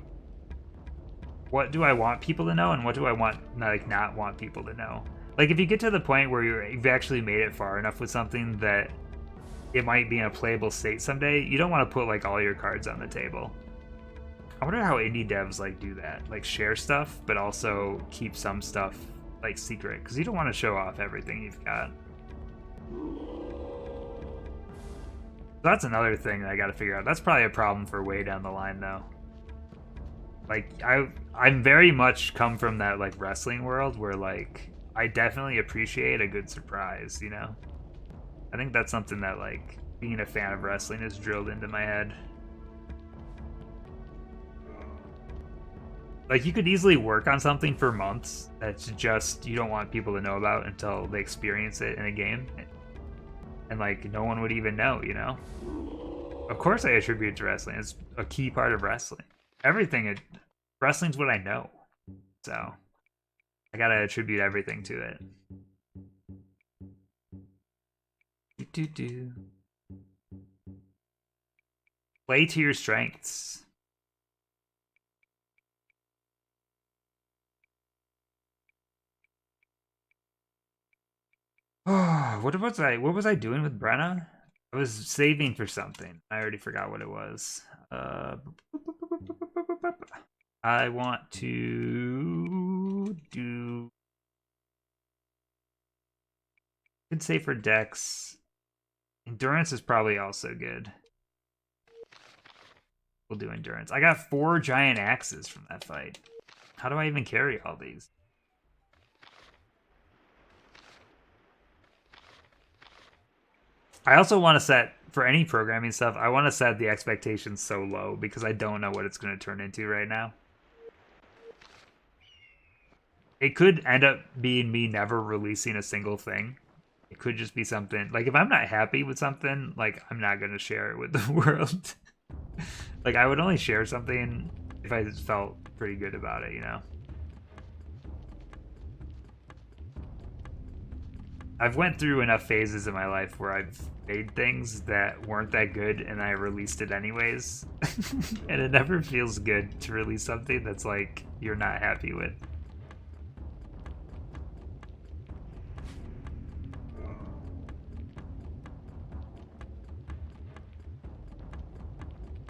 what do I want people to know and what do I want like not want people to know. Like if you get to the point where you've actually made it far enough with something that it might be in a playable state someday, you don't want to put like all your cards on the table. I wonder how indie devs like do that, like share stuff but also keep some stuff like secret, because you don't want to show off everything you've got. That's another thing that I gotta figure out. That's probably a problem for way down the line, though. Like, I'm very much come from that, like, wrestling world where, like, I definitely appreciate a good surprise, you know? I think that's something that, like, being a fan of wrestling is drilled into my head. Like, you could easily work on something for months that's just you don't want people to know about until they experience it in a game. And, like, no one would even know, you know? Of course I attribute it to wrestling. It's a key part of wrestling. Wrestling's what I know. So, I gotta attribute everything to it. Play to your strengths. Oh, what was I doing with Brenna? I was saving for something. I already forgot what it was. I want to do. Could save for Dex. Endurance is probably also good. We'll do endurance. I got 4 giant axes from that fight. How do I even carry all these? I also want to set, for any programming stuff, I want to set the expectations so low because I don't know what it's going to turn into right now. It could end up being me never releasing a single thing. It could just be something, like if I'm not happy with something, like I'm not going to share it with the world. Like I would only share something if I just felt pretty good about it, you know? I've went through enough phases in my life where I've made things that weren't that good and I released it anyways. And it never feels good to release something that's like you're not happy with.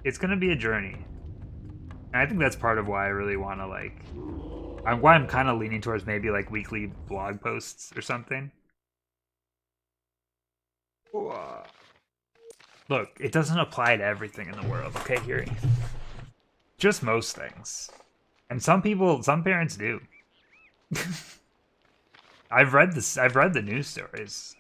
It's gonna be a journey. And I think that's part of why I really want to like why I'm kind of leaning towards maybe like weekly blog posts or something. Look, it doesn't apply to everything in the world, okay, Yuri? Just most things. And some parents do. I've read the news stories.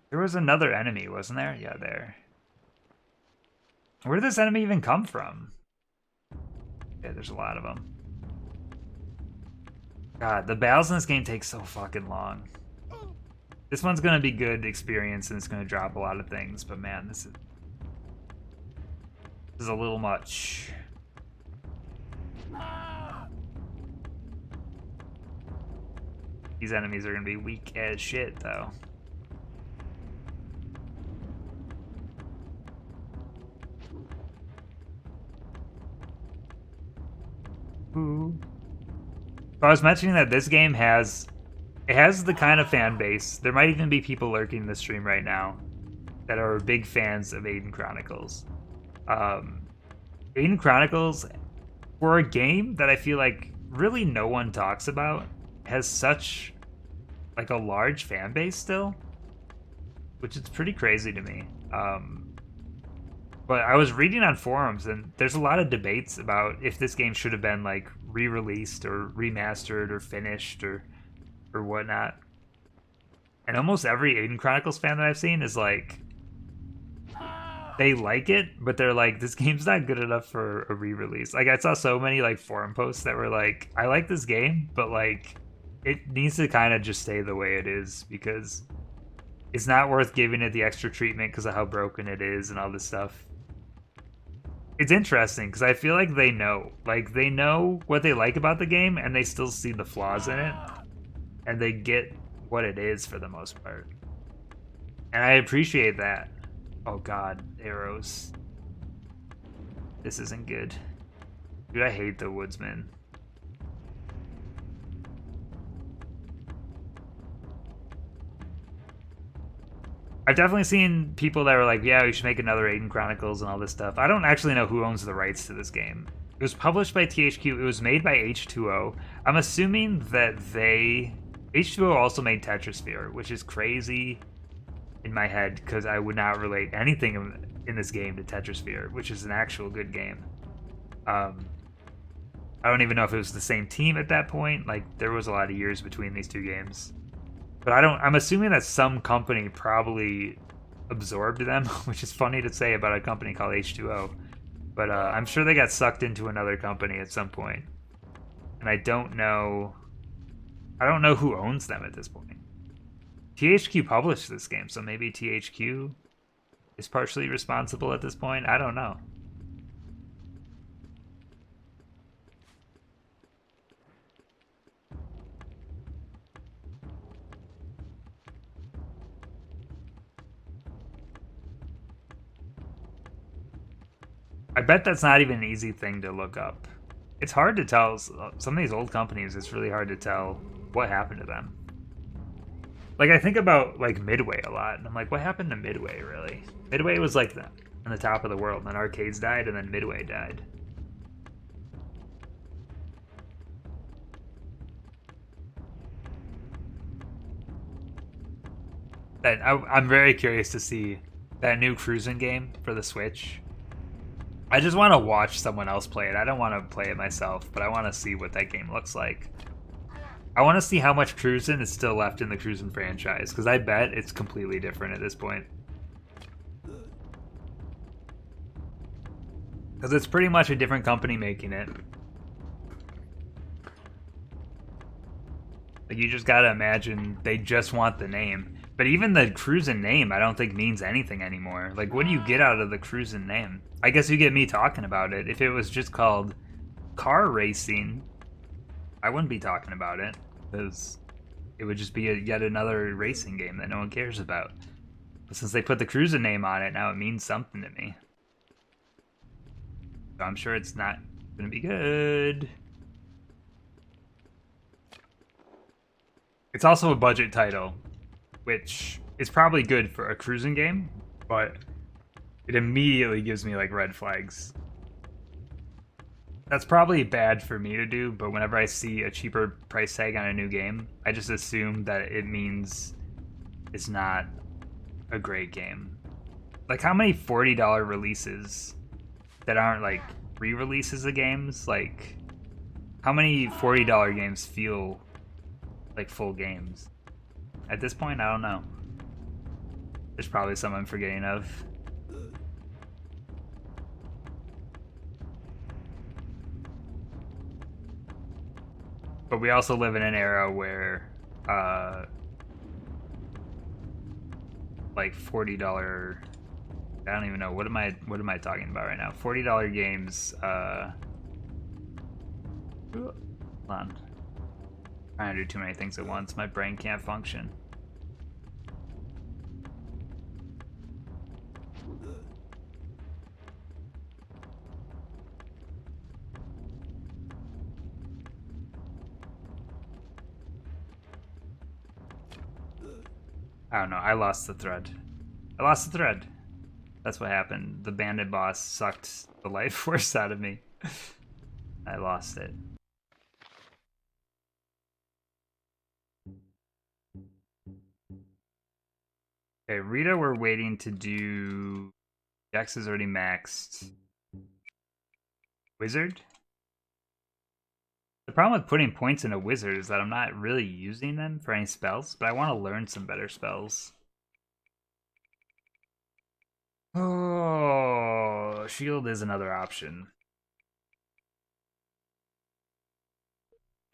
There was another enemy, wasn't there? Yeah, there. Where did this enemy even come from? Yeah, there's a lot of them. God, the battles in this game take so fucking long. This one's gonna be good experience and it's gonna drop a lot of things, but man, this is a little much. These enemies are gonna be weak as shit, though. Ooh. I was mentioning that this game has the kind of fan base. There might even be people lurking in the stream right now that are big fans of Aidyn Chronicles. Aidyn Chronicles, for a game that I feel like really no one talks about, has such like a large fan base still, which is pretty crazy to me. But I was reading on forums, and there's a lot of debates about if this game should have been like re-released or remastered or finished or whatnot. And almost every Aidyn Chronicles fan that I've seen is like, they like it, but they're like, this game's not good enough for a re-release. Like, I saw so many like forum posts that were like, I like this game, but like, it needs to kind of just stay the way it is because it's not worth giving it the extra treatment because of how broken it is and all this stuff. It's interesting because I feel like they know what they like about the game and they still see the flaws in it and they get what it is for the most part. And I appreciate that. Oh god, arrows. This isn't good. Dude, I hate the woodsman. I've definitely seen people that were like, yeah, we should make another Aidyn Chronicles and all this stuff. I don't actually know who owns the rights to this game. It was published by THQ. It was made by H2O. I'm assuming that H2O also made Tetrasphere, which is crazy in my head because I would not relate anything in this game to Tetrasphere, which is an actual good game. I don't even know if it was the same team at that point. Like, there was a lot of years between these two games. But I'm assuming that some company probably absorbed them, which is funny to say about a company called H2O. But I'm sure they got sucked into another company at some point. And I don't know who owns them at this point. THQ published this game, so maybe THQ is partially responsible at this point. I don't know. I bet that's not even an easy thing to look up. It's hard to tell. Some of these old companies, it's really hard to tell what happened to them. Like, I think about, like, Midway a lot, and I'm like, what happened to Midway, really? Midway was, like, on the top of the world, and then arcades died, and then Midway died. And I'm very curious to see that new cruising game for the Switch. I just want to watch someone else play it. I don't want to play it myself, but I want to see what that game looks like. I want to see how much cruising is still left in the cruising franchise, because I bet it's completely different at this point. Because it's pretty much a different company making it. Like, you just gotta imagine they just want the name. But even the cruising name, I don't think means anything anymore. Like, what do you get out of the cruising name? I guess you get me talking about it. If it was just called car racing, I wouldn't be talking about it, because it would just be yet another racing game that no one cares about. But since they put the cruising name on it, now it means something to me. So I'm sure it's not gonna be good. It's also a budget title, which is probably good for a cruising game, but it immediately gives me like red flags. That's probably bad for me to do, but whenever I see a cheaper price tag on a new game, I just assume that it means it's not a great game. Like, how many $40 releases that aren't like re-releases of games? Like, how many $40 games feel like full games? At this point, I don't know. There's probably some I'm forgetting of. But we also live in an era where, like $40. I don't even know what am I talking about right now. $40 games. Hold on. I'm trying to do too many things at once. My brain can't function. I don't know. I lost the thread. I lost the thread. That's what happened. The bandit boss sucked the life force out of me. I lost it. Okay, Rita, we're waiting to do. Dex is already maxed. Wizard? The problem with putting points in a wizard is that I'm not really using them for any spells, but I want to learn some better spells. Oh, shield is another option.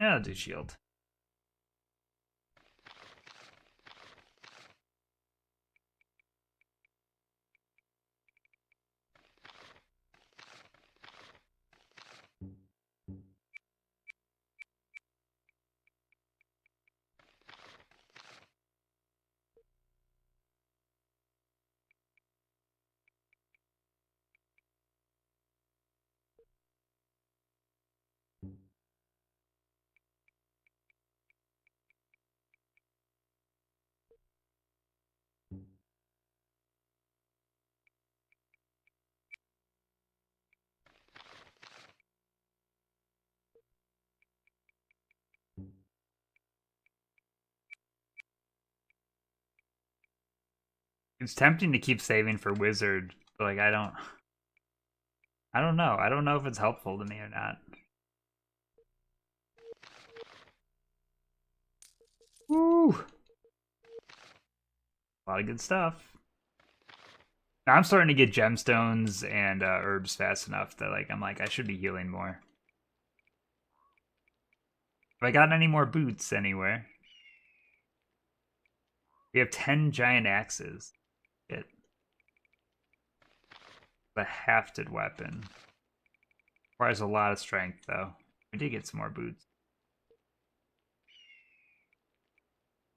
Yeah, I'll do shield. It's tempting to keep saving for wizard, but like I don't know. I don't know if it's helpful to me or not. Woo! A lot of good stuff. Now I'm starting to get gemstones and herbs fast enough that like I'm like I should be healing more. Have I gotten any more boots anywhere? We have 10 giant axes. It. The hafted weapon. Requires a lot of strength though. We did get some more boots.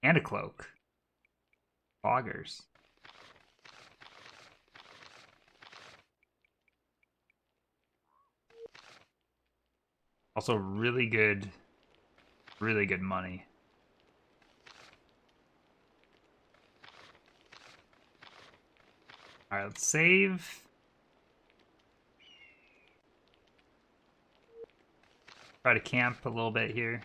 And a cloak. Augers. Also really good money. Alright, let's save. Try to camp a little bit here.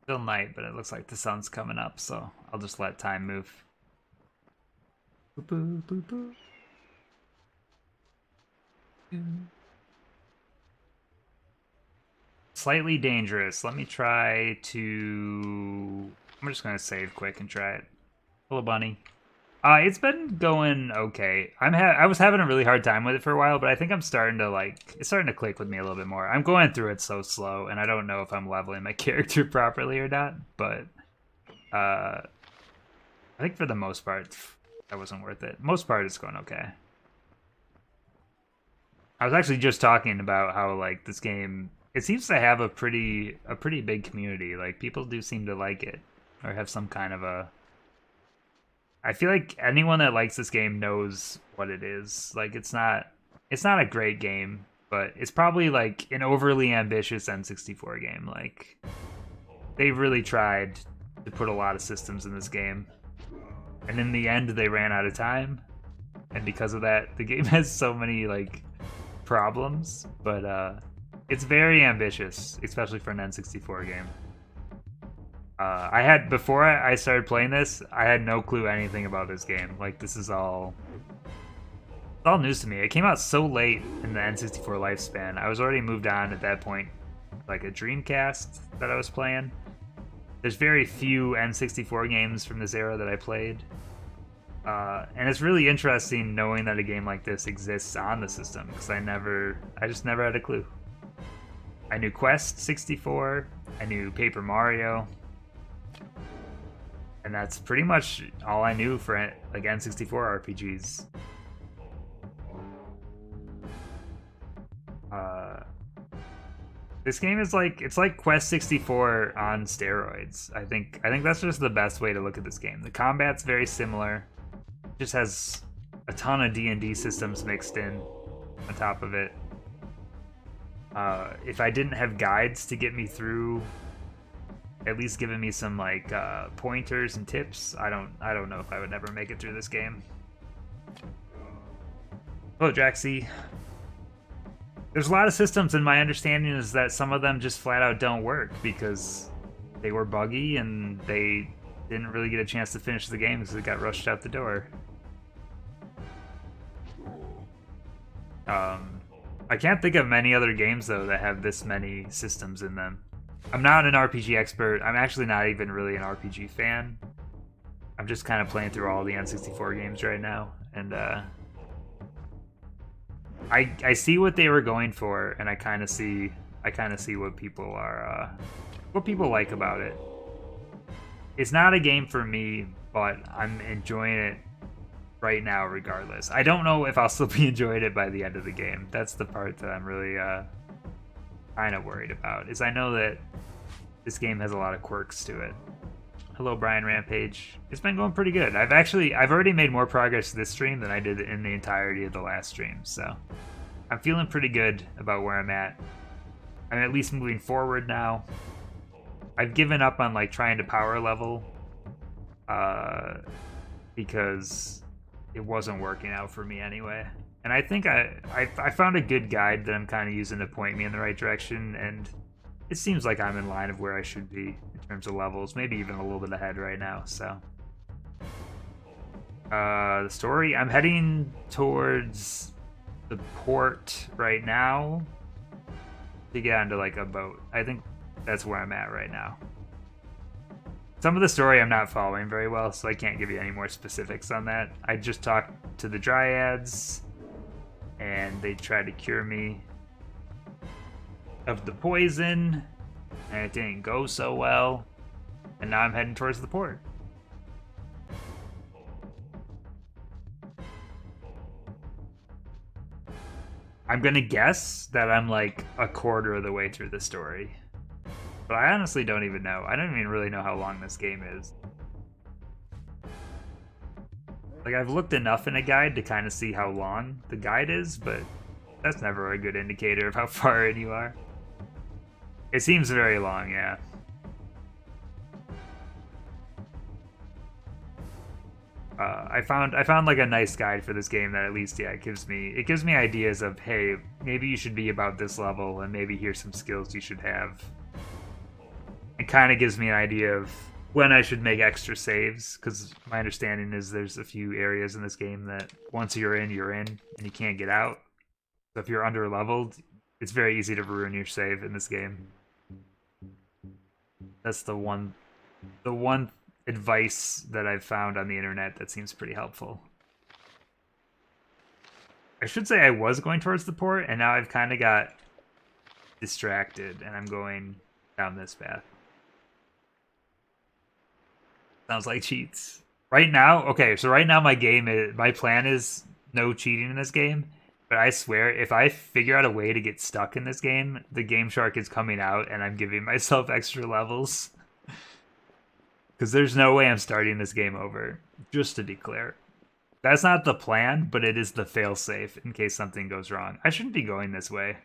Still night, but it looks like the sun's coming up, so I'll just let time move. Boop, boop, boop, boop. Slightly dangerous. Let me try to... I'm just going to save quick and try it. Hello, bunny. It's been going okay. I was having a really hard time with it for a while, but I think I'm starting to it's starting to click with me a little bit more. I'm going through it so slow, and I don't know if I'm leveling my character properly or not. But I think for the most part, that wasn't worth it. Most part, it's going okay. I was actually just talking about how like this game, it seems to have a pretty big community. Like people do seem to like it or have some kind of a. I feel like anyone that likes this game knows what it is. Like it's not a great game, but it's probably like an overly ambitious N64 game. Like they really tried to put a lot of systems in this game. And in the end they ran out of time. And because of that, the game has so many like problems, but it's very ambitious, especially for an N64 game. I had before I started playing this, I had no clue anything about this game. Like this is all it's all news to me. It came out so late in the N64 lifespan. I was already moved on at that point, like a Dreamcast that I was playing. There's very few N64 games from this era that I played. And it's really interesting knowing that a game like this exists on the system because I just never had a clue. I knew Quest 64, I knew Paper Mario, and that's pretty much all I knew for like N64 RPGs. This game is like it's like Quest 64 on steroids. I think that's just the best way to look at this game. The combat's very similar. It just has a ton of D&D systems mixed in on top of it. If I didn't have guides to get me through, at least giving me some like pointers and tips, I don't know if I would ever make it through this game. Hello, Jaxie. There's a lot of systems, and my understanding is that some of them just flat out don't work because they were buggy and they didn't really get a chance to finish the game because it got rushed out the door. I can't think of many other games though that have this many systems in them. I'm not an RPG expert. I'm actually not even really an RPG fan. I'm just kind of playing through all the N64 games right now, and I see what they were going for, and I kind of see what people are what people like about it. It's not a game for me, but I'm enjoying it right now regardless. I don't know if I'll still be enjoying it by the end of the game. That's the part that I'm really kind of worried about, is I know that this game has a lot of quirks to it. Hello, Brian Rampage. It's been going pretty good. I've already made more progress this stream than I did in the entirety of the last stream, so I'm feeling pretty good about where I'm at. I'm at least moving forward now. I've given up on like trying to power level because it wasn't working out for me anyway. And I think I found a good guide that I'm kind of using to point me in the right direction, and it seems like I'm in line of where I should be in terms of levels, maybe even a little bit ahead right now. So the story, I'm heading towards the port right now to get onto like a boat. I think that's where I'm at right now. Some of the story I'm not following very well, so I can't give you any more specifics on that. I just talked to the Dryads, and they tried to cure me of the poison, and it didn't go so well, and now I'm heading towards the port. I'm gonna guess that I'm like a quarter of the way through the story. But I honestly don't even know. I don't even really know how long this game is. Like, I've looked enough in a guide to kind of see how long the guide is, but that's never a good indicator of how far in you are. It seems very long, yeah. I found like a nice guide for this game that at least, yeah, it gives me ideas of, hey, maybe you should be about this level, and maybe here's some skills you should have. It kind of gives me an idea of when I should make extra saves, because my understanding is there's a few areas in this game that once you're in, and you can't get out. So if you're under leveled, it's very easy to ruin your save in this game. That's the one advice that I've found on the internet that seems pretty helpful. I should say I was going towards the port, and now I've kind of got distracted, and I'm going down this path. Sounds like cheats. Right now, okay, so right now my plan is no cheating in this game, but I swear, if I figure out a way to get stuck in this game, the Game Shark is coming out, and I'm giving myself extra levels. Because there's no way I'm starting this game over, just to be clear. That's not the plan, but it is the failsafe in case something goes wrong. I shouldn't be going this way.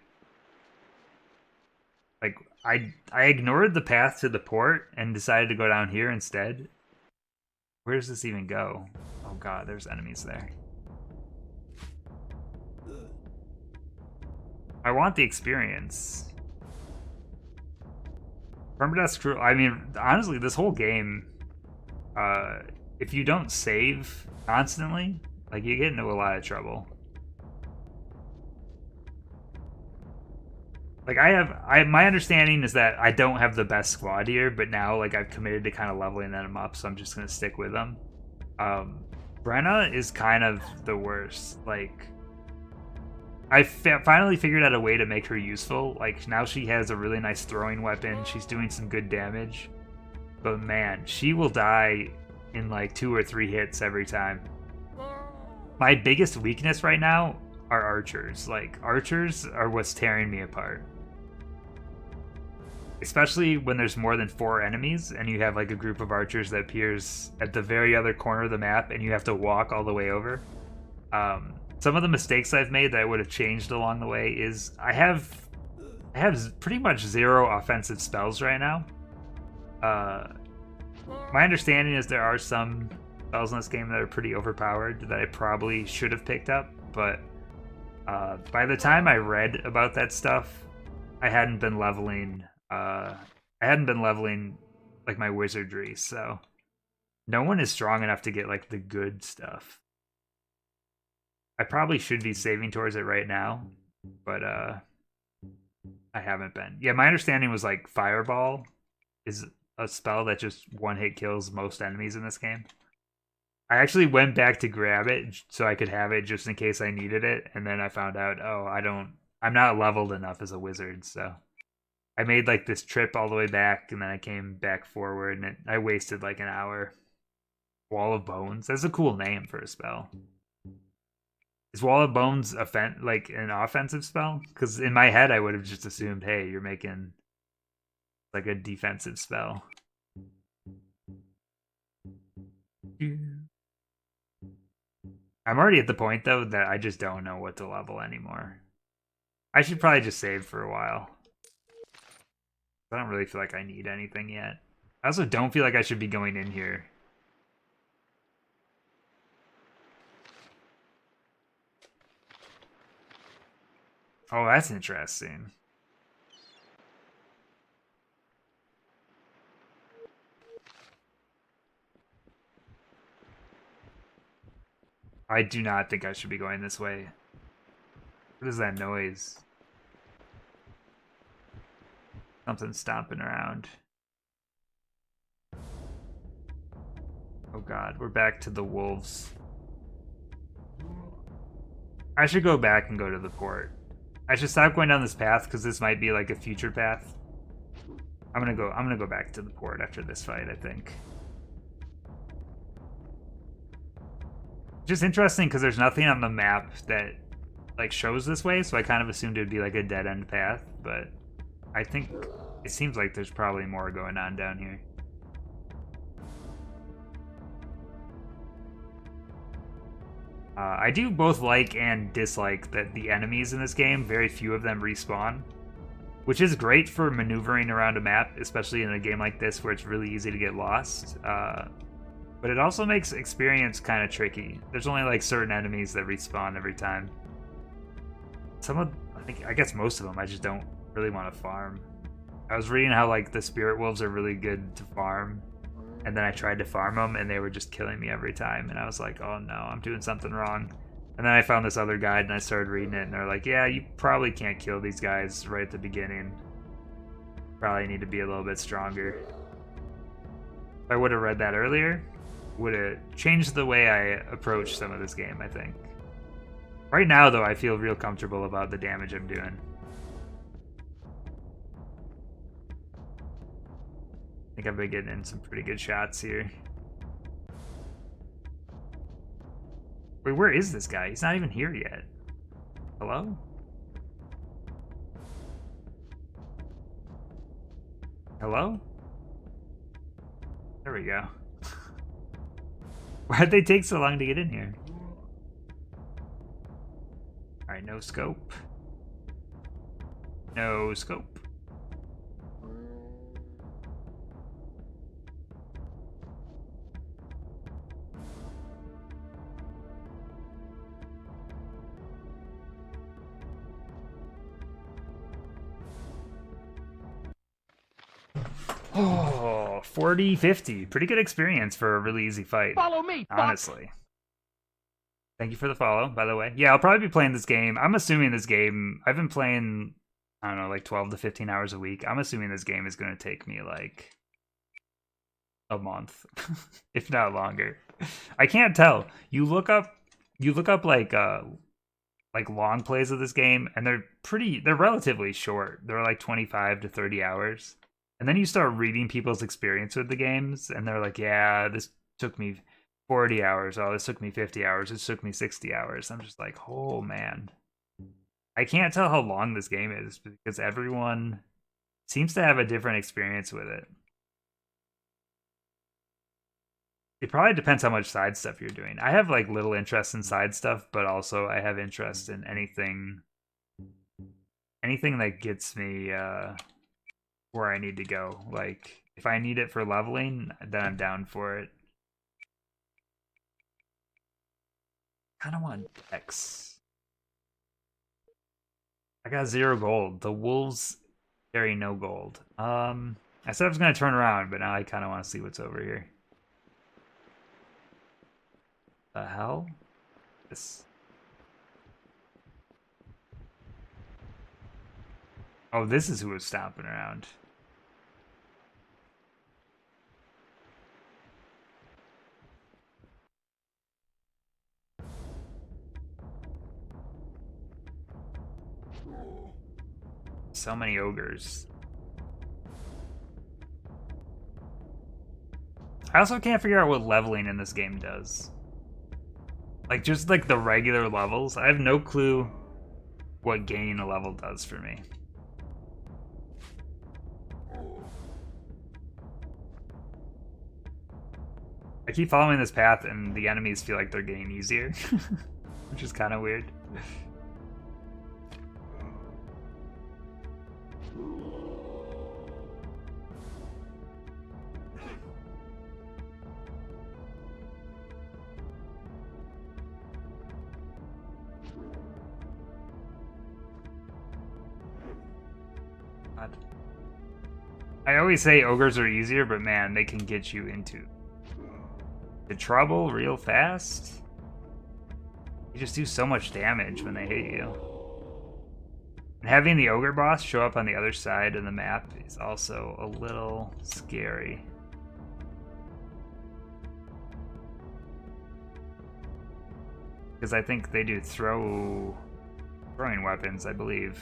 Like, I ignored the path to the port and decided to go down here instead. Where does this even go? Oh god, there's enemies there. I want the experience. Permadeath's cruel. I mean, honestly, this whole game, if you don't save constantly, like, you get into a lot of trouble. Like, my understanding is that I don't have the best squad here, but now, like, I've committed to kind of leveling them up, so I'm just gonna stick with them. Brenna is kind of the worst. Like, I finally figured out a way to make her useful. Like, now she has a really nice throwing weapon. She's doing some good damage. But man, she will die in like 2 or 3 hits every time. My biggest weakness right now are archers. Like, archers are what's tearing me apart. Especially when there's more than 4 enemies and you have like a group of archers that appears at the very other corner of the map and you have to walk all the way over. Some of the mistakes I've made that I would have changed along the way is I have pretty much 0 offensive spells right now. My understanding is there are some spells in this game that are pretty overpowered that I probably should have picked up, but by the time I read about that stuff, I hadn't been leveling like my wizardry, so no one is strong enough to get like the good stuff. I probably should be saving towards it right now, but I haven't been. Yeah, my understanding was like Fireball is a spell that just one-hit kills most enemies in this game. I actually went back to grab it so I could have it just in case I needed it, and then I found out, oh, I'm not leveled enough as a wizard, so I made like this trip all the way back, and then I came back forward, and I wasted like an hour. Wall of Bones. That's a cool name for a spell. Is Wall of Bones like an offensive spell? Because in my head, I would have just assumed, hey, you're making like a defensive spell. I'm already at the point, though, that I just don't know what to level anymore. I should probably just save for a while. I don't really feel like I need anything yet. I also don't feel like I should be going in here. Oh, that's interesting. I do not think I should be going this way. What is that noise? Something stomping around. Oh god, we're back to the wolves. I should go back and go to the port. I should stop going down this path because this might be like a future path. I'm gonna go back to the port after this fight, I think. Just interesting because there's nothing on the map that like shows this way, so I kind of assumed it would be like a dead end path, but I think it seems like there's probably more going on down here. I do both like and dislike that the enemies in this game, very few of them respawn, which is great for maneuvering around a map, especially in a game like this where it's really easy to get lost. But it also makes experience kind of tricky. There's only like certain enemies that respawn every time. I guess most of them I just don't really want to farm. I was reading how like the spirit wolves are really good to farm, and then I tried to farm them and they were just killing me every time, and I was like, oh no, I'm doing something wrong. And then I found this other guide and I started reading it, and they're like, yeah, you probably can't kill these guys right at the beginning. Probably need to be a little bit stronger. I would have read that earlier, would have changed the way I approach some of this game, I think. Right now, though, I feel real comfortable about the damage I'm doing. I think I've been getting in some pretty good shots here. Wait, where is this guy? He's not even here yet. Hello? Hello? There we go. Why'd they take so long to get in here? Alright, no scope. No scope. Oh, 40, 50. Pretty good experience for a really easy fight. Follow me, honestly. Thank you for the follow, by the way. Yeah, I'll probably be playing this game. I'm assuming this game, I've been playing, I don't know, like 12 to 15 hours a week. I'm assuming this game is going to take me like a month, if not longer. I can't tell. You look up like long plays of this game, and they're relatively short. They're like 25 to 30 hours. And then you start reading people's experience with the games, and they're like, yeah, this took me 40 hours. Oh, this took me 50 hours. This took me 60 hours. I'm just like, oh, man. I can't tell how long this game is because everyone seems to have a different experience with it. It probably depends how much side stuff you're doing. I have like little interest in side stuff, but also I have interest in anything that gets me where I need to go. Like, if I need it for leveling, then I'm down for it. Kind of want Dex. I got 0 gold. The wolves carry no gold. I said I was going to turn around, but now I kind of want to see what's over here. The hell? This. Oh, this is who was stomping around. So many ogres. I also can't figure out what leveling in this game does. Like, just like the regular levels. I have no clue what gaining a level does for me. I keep following this path and the enemies feel like they're getting easier, which is kind of weird. I always say ogres are easier, but man, they can get you into the trouble real fast. You just do so much damage when they hit you. And having the ogre boss show up on the other side of the map is also a little scary. Because I think they do throwing weapons, I believe.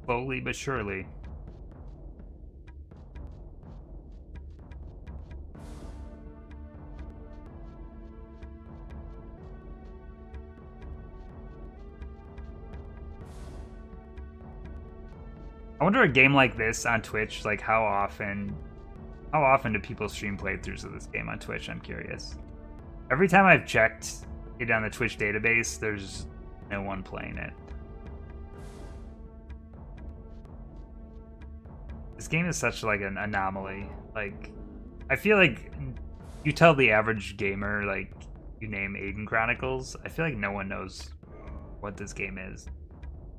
Slowly but surely. I wonder a game like this on Twitch, like how often do people stream playthroughs of this game on Twitch? I'm curious. Every time I've checked it on the Twitch database, there's no one playing it. This game is such like an anomaly. Like, I feel like you tell the average gamer, like, you name Aidyn Chronicles, I feel like no one knows what this game is.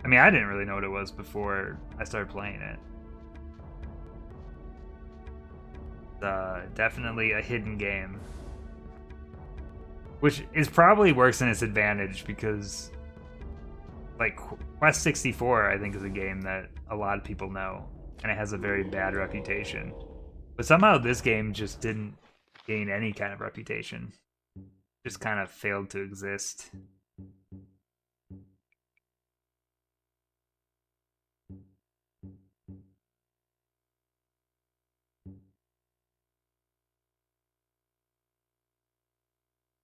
I mean, I didn't really know what it was before I started playing it. Definitely a hidden game, which is probably works in its advantage because, like, Quest 64, I think, is a game that a lot of people know, and it has a very bad reputation. But somehow this game just didn't gain any kind of reputation. Just kind of failed to exist.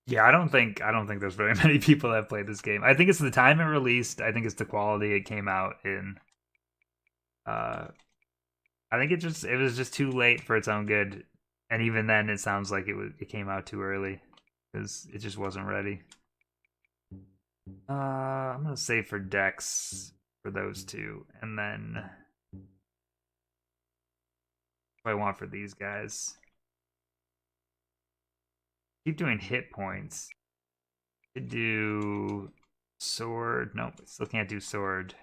Yeah, I don't think there's very many people that played this game. I think it's the time it released. I think it's the quality it came out in. I think it was just too late for its own good, and even then, it sounds like it came out too early because it just wasn't ready. I'm gonna save for Dex for those two, and then what I want for these guys. Keep doing hit points. Could do sword. Nope, still can't do sword.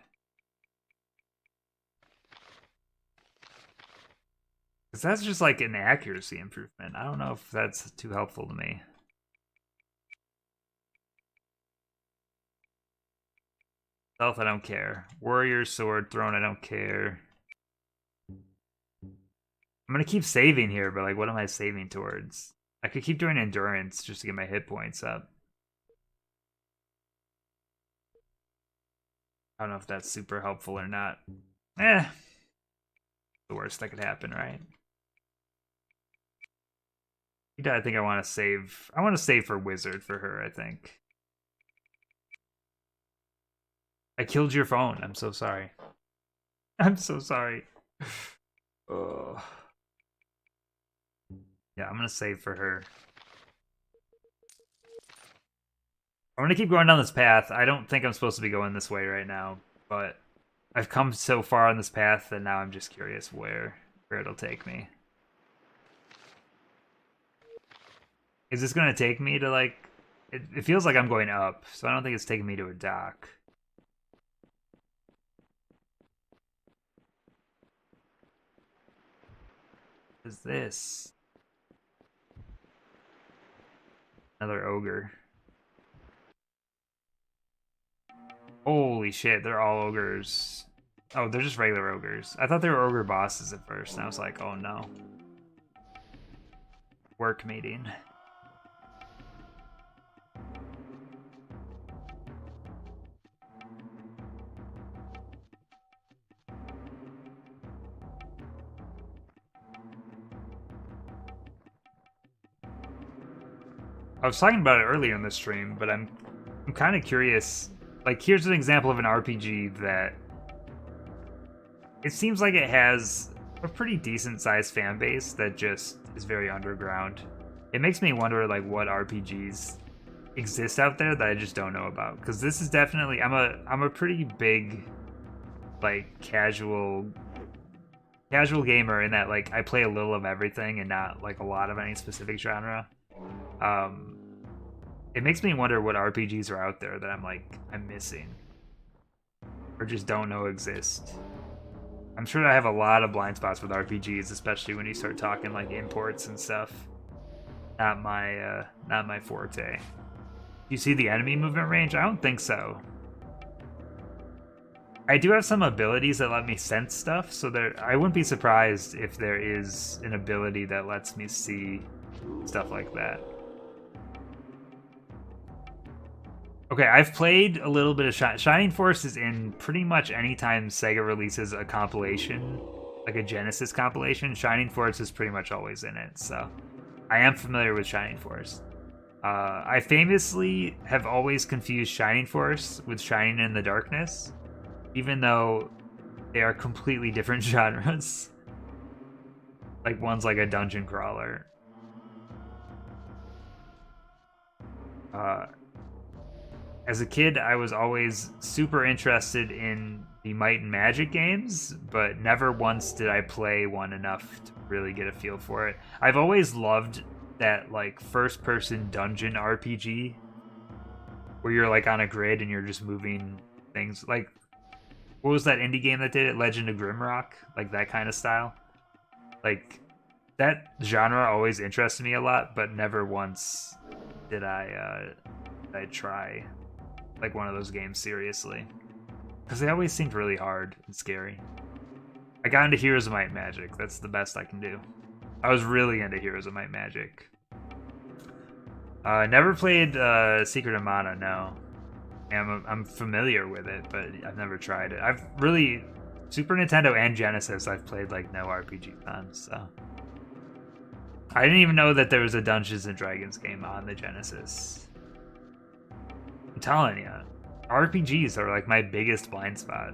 Because that's just like an accuracy improvement. I don't know if that's too helpful to me. Stealth, I don't care. Warrior, sword, throne, I don't care. I'm gonna keep saving here, but like, what am I saving towards? I could keep doing endurance just to get my hit points up. I don't know if that's super helpful or not. The worst that could happen, right? I think I want to save. I want to save for wizard for her, I think. I killed your phone. I'm so sorry. I'm so sorry. Oh. Yeah, I'm gonna save for her. I'm gonna keep going down this path. I don't think I'm supposed to be going this way right now, but I've come so far on this path that now I'm just curious where it'll take me. Is this gonna take me to, like... It feels like I'm going up, so I don't think it's taking me to a dock. What is this? Another ogre. Holy shit, they're all ogres. Oh, they're just regular ogres. I thought they were ogre bosses at first, and I was like, oh no. Work meeting. I was talking about it earlier in the stream, but I'm kind of curious. Like, here's an example of an RPG that it seems like it has a pretty decent sized fan base that just is very underground. It makes me wonder, like, what RPGs exist out there that I just don't know about. Because this is definitely I'm a pretty big, like, casual gamer in that, like, I play a little of everything and not like a lot of any specific genre. It makes me wonder what RPGs are out there that I'm missing or just don't know exist. I'm sure I have a lot of blind spots with RPGs, especially when you start talking like imports and stuff. Not my forte. You see the enemy movement range? I don't think so. I do have some abilities that let me sense stuff, so I wouldn't be surprised if there is an ability that lets me see stuff like that. Okay, I've played a little bit of Shining Force is in pretty much any time Sega releases a compilation, like a Genesis compilation. Shining Force is pretty much always in it, so I am familiar with Shining Force. I famously have always confused Shining Force with Shining in the Darkness, even though they are completely different genres. Like, one's like a dungeon crawler. As a kid, I was always super interested in the Might and Magic games, but never once did I play one enough to really get a feel for it. I've always loved that like first-person dungeon RPG where you're like on a grid and you're just moving things. Like, what was that indie game that did it? Legend of Grimrock? Like that kind of style. Like, that genre always interested me a lot, but never once did I try like one of those games seriously. Because they always seemed really hard and scary. I got into Heroes of Might and Magic. That's the best I can do. I was really into Heroes of Might and Magic. Never played Secret of Mana, no. I'm familiar with it, but I've never tried it. I've really... Super Nintendo and Genesis, I've played like no RPG on, so... I didn't even know that there was a Dungeons and Dragons game on the Genesis. I'm telling you, RPGs are like my biggest blind spot.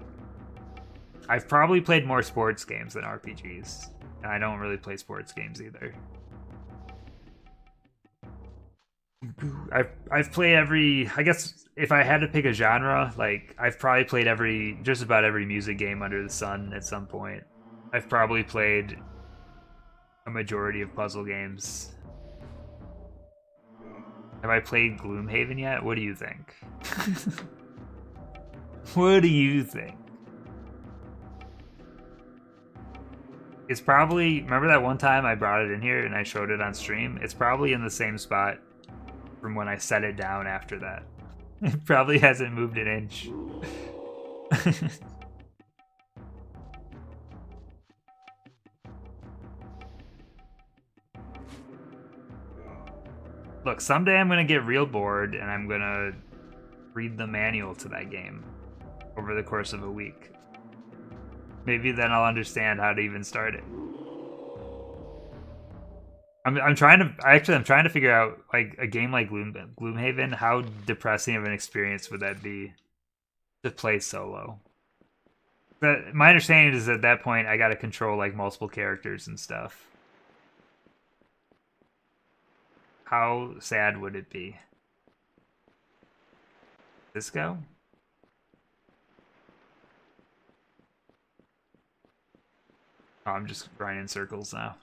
I've probably played more sports games than RPGs, and I don't really play sports games either. I've played every... I guess if I had to pick a genre, like I've probably played just about every music game under the sun at some point. I've probably played a majority of puzzle games. Have I played Gloomhaven yet? What do you think? What do you think? It's probably... Remember that one time I brought it in here and I showed it on stream? It's probably in the same spot from when I set it down after that. It probably hasn't moved an inch. Look, someday I'm going to get real bored and I'm going to read the manual to that game over the course of a week. Maybe then I'll understand how to even start it. I'm trying to figure out like a game like Gloomhaven, how depressing of an experience would that be to play solo? But my understanding is at that point I got to control like multiple characters and stuff. How sad would it be? This go? Oh, I'm just running in circles now.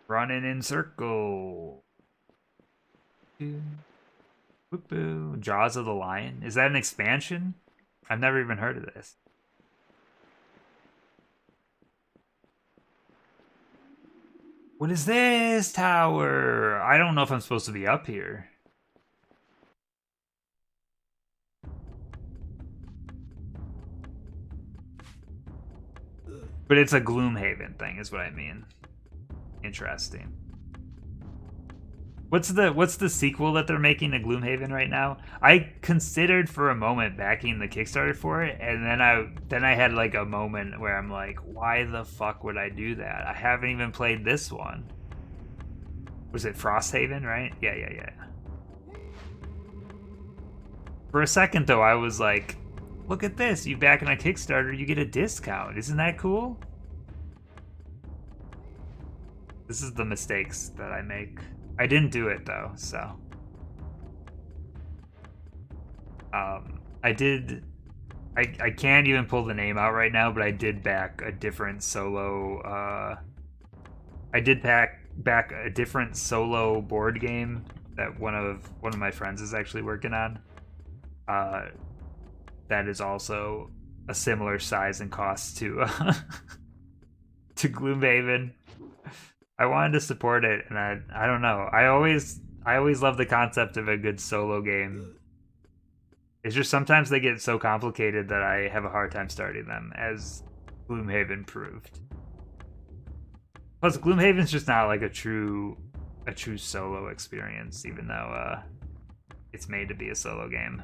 Running in circle. Whoop-boo. Jaws of the Lion. Is that an expansion? I've never even heard of this. What is this tower? I don't know if I'm supposed to be up here. But it's a Gloomhaven thing, is what I mean. Interesting. What's the sequel that they're making to Gloomhaven right now? I considered for a moment backing the Kickstarter for it, and then I had like a moment where I'm like, why the fuck would I do that? I haven't even played this one. Was it Frosthaven, right? Yeah. For a second though, I was like, look at this, you back in a Kickstarter, you get a discount. Isn't that cool? This is the mistakes that I make. I didn't do it though, so. I can't even pull the name out right now, but I did back a different solo, I did back a different solo board game that one of my friends is actually working on. That is also a similar size and cost to to Gloomhaven. I wanted to support it, and I don't know. I always love the concept of a good solo game. It's just sometimes they get so complicated that I have a hard time starting them, as Gloomhaven proved. Plus, Gloomhaven's just not like a true solo experience, even though it's made to be a solo game.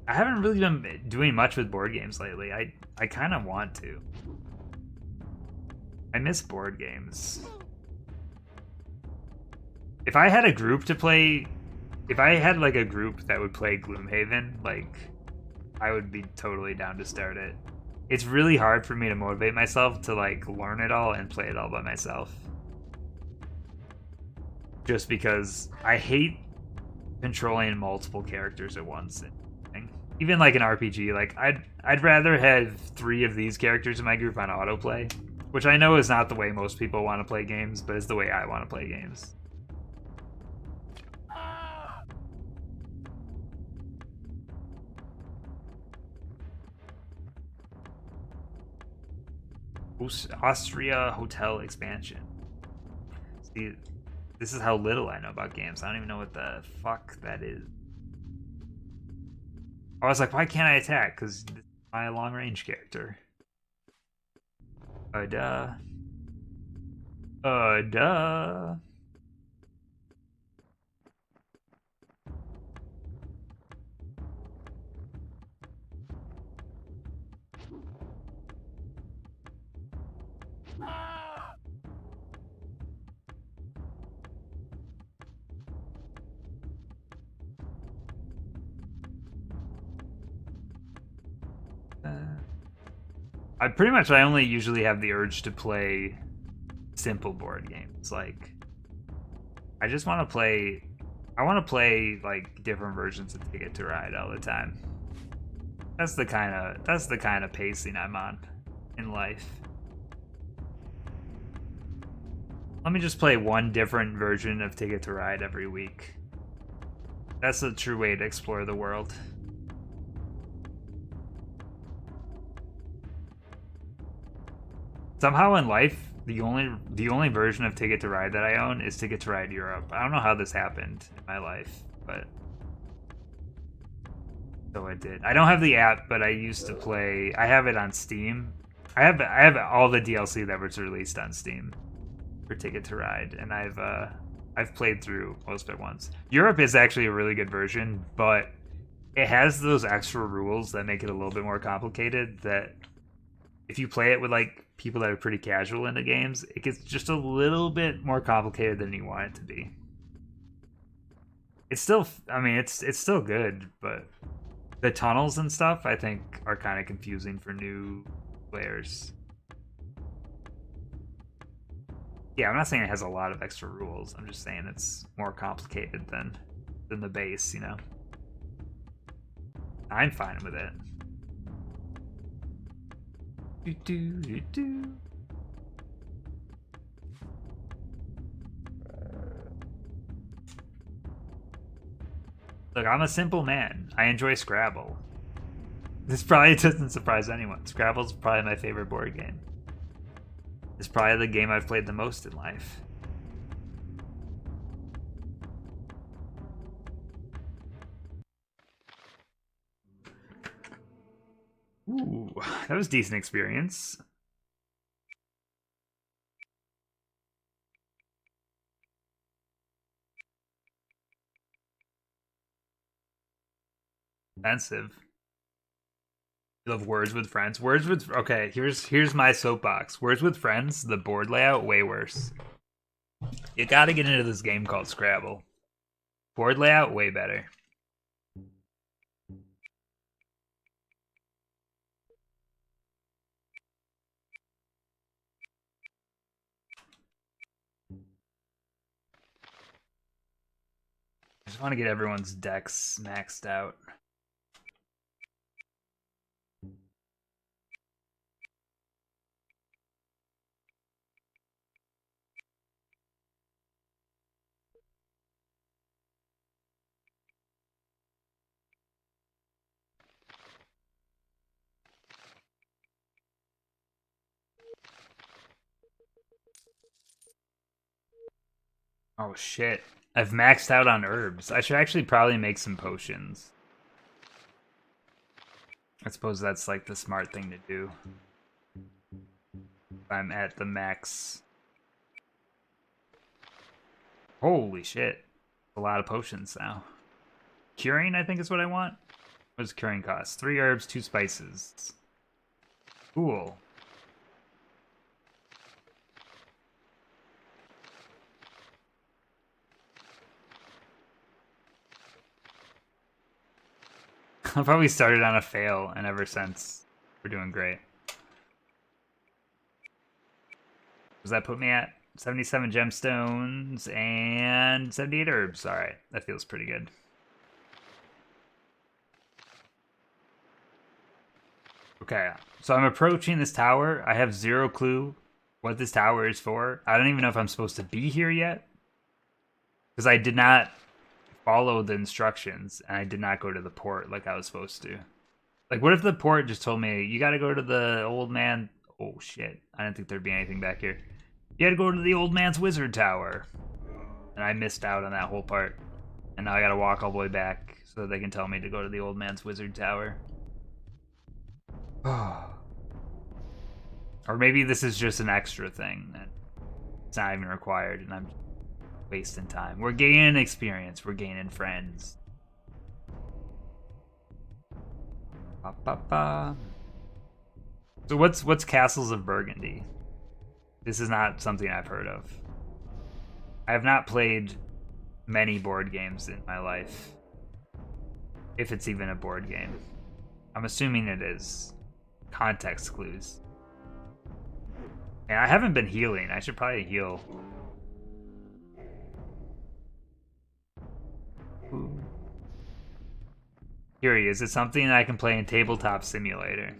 I haven't really been doing much with board games lately. I kind of want to. I miss board games. If I had a group to play... If I had like a group that would play Gloomhaven, like, I would be totally down to start it. It's really hard for me to motivate myself to like learn it all and play it all by myself. just because I hate controlling multiple characters at once. Even like an RPG, like I'd rather have 3 of these characters in my group on autoplay, which I know is not the way most people want to play games, but it's the way I want to play games. Austria hotel expansion. See, this is how little I know about games. I don't even know what the fuck that is. I was like, why can't I attack? Because this is my long range character. Duh. Duh. I only usually have the urge to play simple board games. Like, I just want to play. I want to play like different versions of Ticket to Ride all the time. That's the kind of pacing I'm on in life. Let me just play one different version of Ticket to Ride every week. That's the true way to explore the world. Somehow in life, the only version of Ticket to Ride that I own is Ticket to Ride Europe. I don't know how this happened in my life, but so it did. I don't have the app, but I used to play. I have it on Steam. I have all the DLC that was released on Steam for Ticket to Ride, and I've played through most of it once. Europe is actually a really good version, but it has those extra rules that make it a little bit more complicated. That if you play it with like people that are pretty casual into games, it gets just a little bit more complicated than you want it to be. It's still, I mean, it's still good, but the tunnels and stuff I think are kind of confusing for new players. Yeah, I'm not saying it has a lot of extra rules. I'm just saying it's more complicated than the base, you know. I'm fine with it. Look, I'm a simple man. I enjoy Scrabble. This probably doesn't surprise anyone. Scrabble's probably my favorite board game. It's probably the game I've played the most in life. Ooh, that was a decent experience. Expensive. You love Words with Friends. Okay, here's my soapbox. Words with Friends, the board layout way worse. You gotta get into this game called Scrabble. Board layout way better. I just want to get everyone's decks maxed out. Oh shit. I've maxed out on herbs. I should actually probably make some potions. I suppose that's like the smart thing to do. I'm at the max. Holy shit. A lot of potions now. Curing, I think, is what I want. What does curing cost? 3 herbs, 2 spices. Cool. I've probably started on a fail, and ever since, we're doing great. What does that put me at? 77 gemstones and 78 herbs. All right, that feels pretty good. Okay, so I'm approaching this tower. I have zero clue what this tower is for. I don't even know if I'm supposed to be here yet. Because I did not follow the instructions, and I did not go to the port like I was supposed to. Like, what if the port just told me, you gotta go to the old man... Oh, shit. I didn't think there'd be anything back here. You gotta go to the old man's wizard tower. And I missed out on that whole part. And now I gotta walk all the way back so that they can tell me to go to the old man's wizard tower. Or maybe this is just an extra thing that it's not even required, and I'm wasting time. We're gaining experience. We're gaining friends. Ba, ba, ba. So what's Castles of Burgundy? This is not something I've heard of. I have not played many board games in my life. If it's even a board game. I'm assuming it is. Context clues. And I haven't been healing. I should probably heal. Ooh. Here he is. It's something I can play in Tabletop Simulator.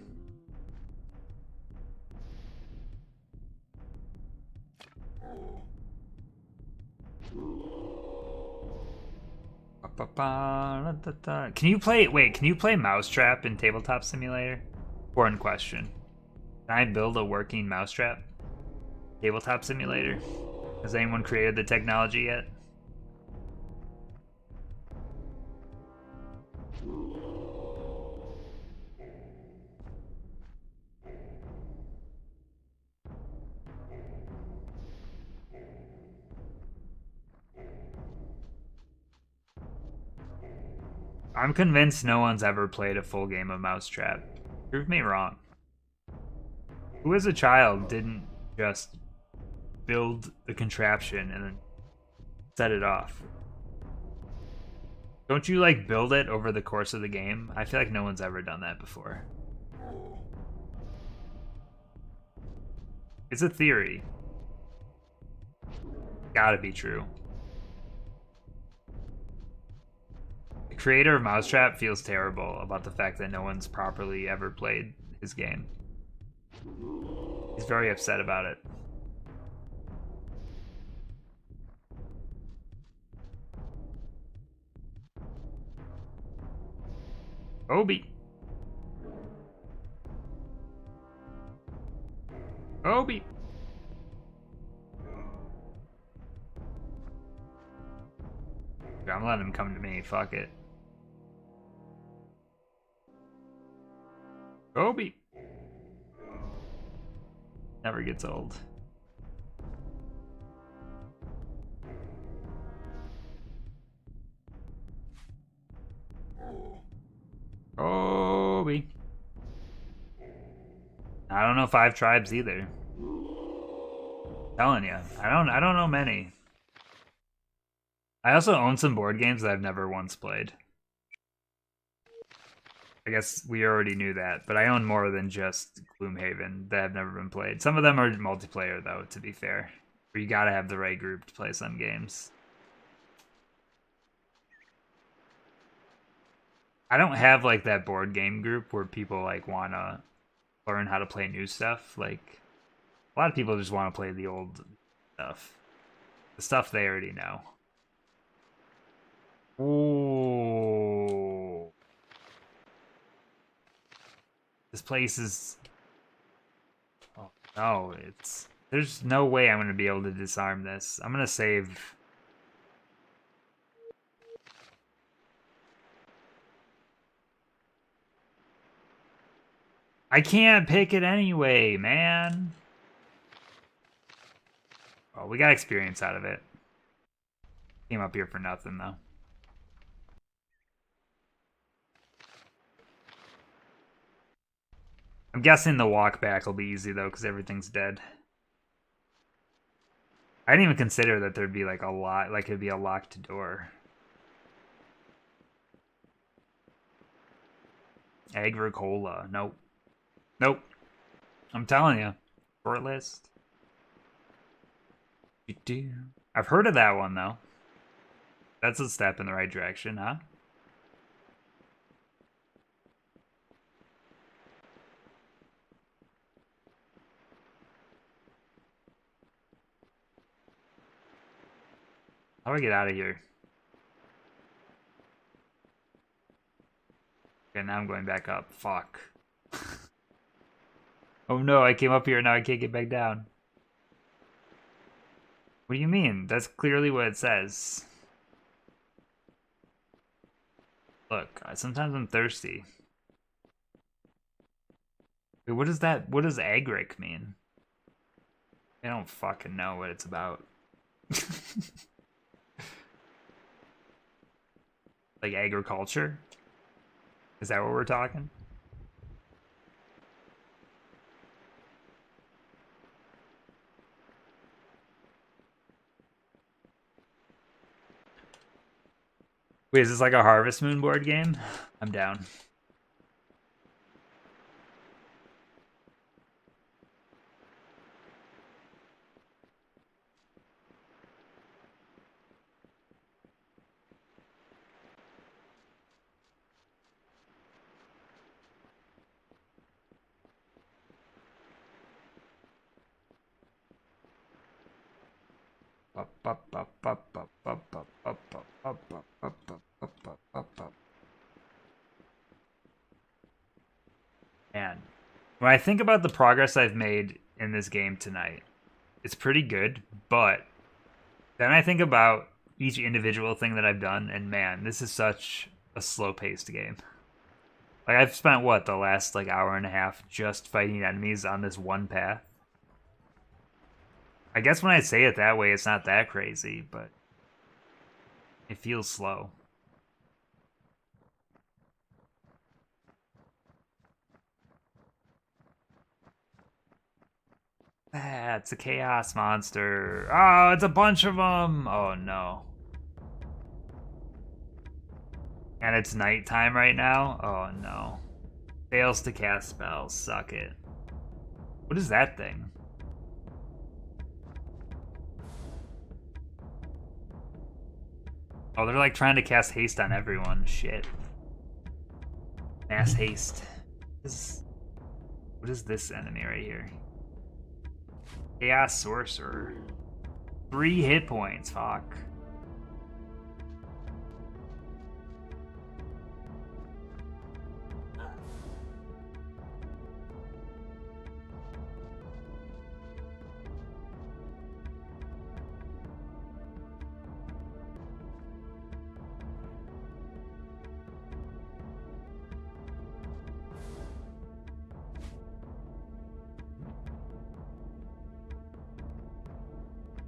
Can you play... Wait, can you play Mousetrap in Tabletop Simulator? Important question. Can I build a working mousetrap? Tabletop Simulator? Has anyone created the technology yet? I'm convinced no one's ever played a full game of Mousetrap. Prove me wrong. Who as a child didn't just build the contraption and then set it off? Don't you, like, build it over the course of the game? I feel like no one's ever done that before. It's a theory. Gotta be true. The creator of Mousetrap feels terrible about the fact that no one's properly ever played his game. He's very upset about it. Obi. Obi. I'm letting him come to me. Fuck it. Obi. Never gets old. Obi. I don't know 5 tribes either. Telling you, I don't know many. I also own some board games that I've never once played. I guess we already knew that, but I own more than just Gloomhaven that have never been played. Some of them are multiplayer, though, to be fair. Where you gotta have the right group to play some games. I don't have, like, that board game group where people, like, wanna learn how to play new stuff. Like, a lot of people just want to play the old stuff. The stuff they already know. Ooh. This place is... Oh, no, it's... There's no way I'm going to be able to disarm this. I'm going to save... I can't pick it anyway, man. Oh, we got experience out of it. Came up here for nothing, though. I'm guessing the walk back will be easy, though, because everything's dead. I didn't even consider that there'd be, like, a lot, like, it'd be a locked door. Agricola. Nope. Nope. I'm telling you. Short list. I've heard of that one, though. That's a step in the right direction, huh? How do I get out of here? Okay, now I'm going back up. Fuck. Oh no, I came up here, now I can't get back down. What do you mean? That's clearly what it says. Look, sometimes I'm thirsty. Wait, what is that? What does agric mean? I don't fucking know what it's about. Like agriculture? Is that what we're talking? Wait, is this like a Harvest Moon board game? I'm down. Man, when I think about the progress I've made in this game tonight, it's pretty good, but then I think about each individual thing that I've done, and man, this is such a slow-paced game. Like, I've spent, what, the last, like, hour and a half just fighting enemies on this one path? I guess when I say it that way, it's not that crazy, but it feels slow. Ah, it's a chaos monster. Oh, it's a bunch of them. Oh, no. And it's nighttime right now? Oh, no. Fails to cast spells. Suck it. What is that thing? Oh, they're like trying to cast haste on everyone. Shit. Mass haste. What is this enemy right here? Chaos Sorcerer. 3 hit points, fuck.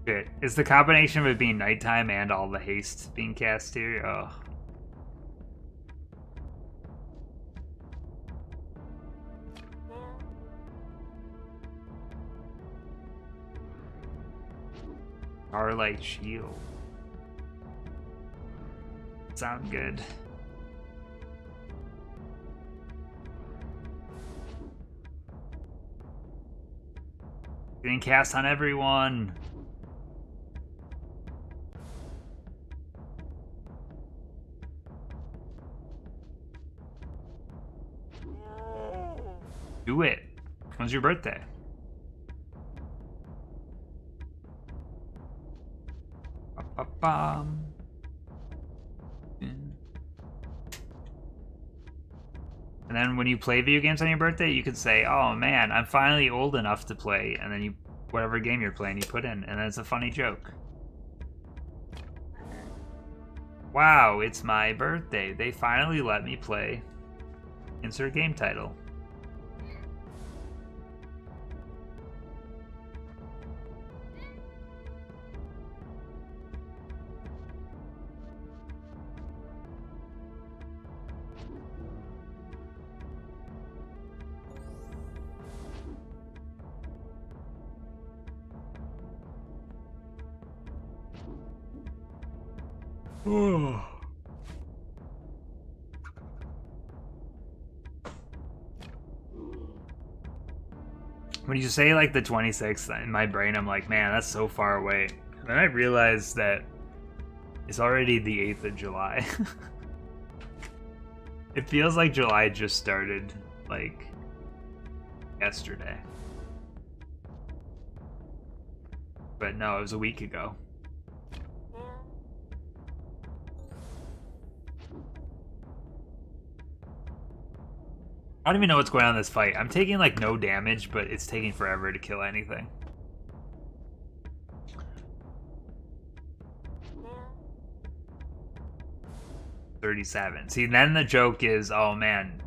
Shit. Is the combination of it being nighttime and all the haste being cast here? Oh. Starlight Shield. Sound good. Getting cast on everyone. Do it. When's your birthday? Ba-ba-bum. And then when you play video games on your birthday, you could say, "Oh man, I'm finally old enough to play," and then you, whatever game you're playing, you put in, and then it's a funny joke. Wow, it's my birthday. They finally let me play. Insert game title. When you say like the 26th, in my brain I'm like, man, that's so far away. Then I realized that it's already the 8th of July. It feels like July just started, like, yesterday. But no, it was a week ago. I don't even know what's going on in this fight. I'm taking, like, no damage, but it's taking forever to kill anything. $37. See, then the joke is, oh man,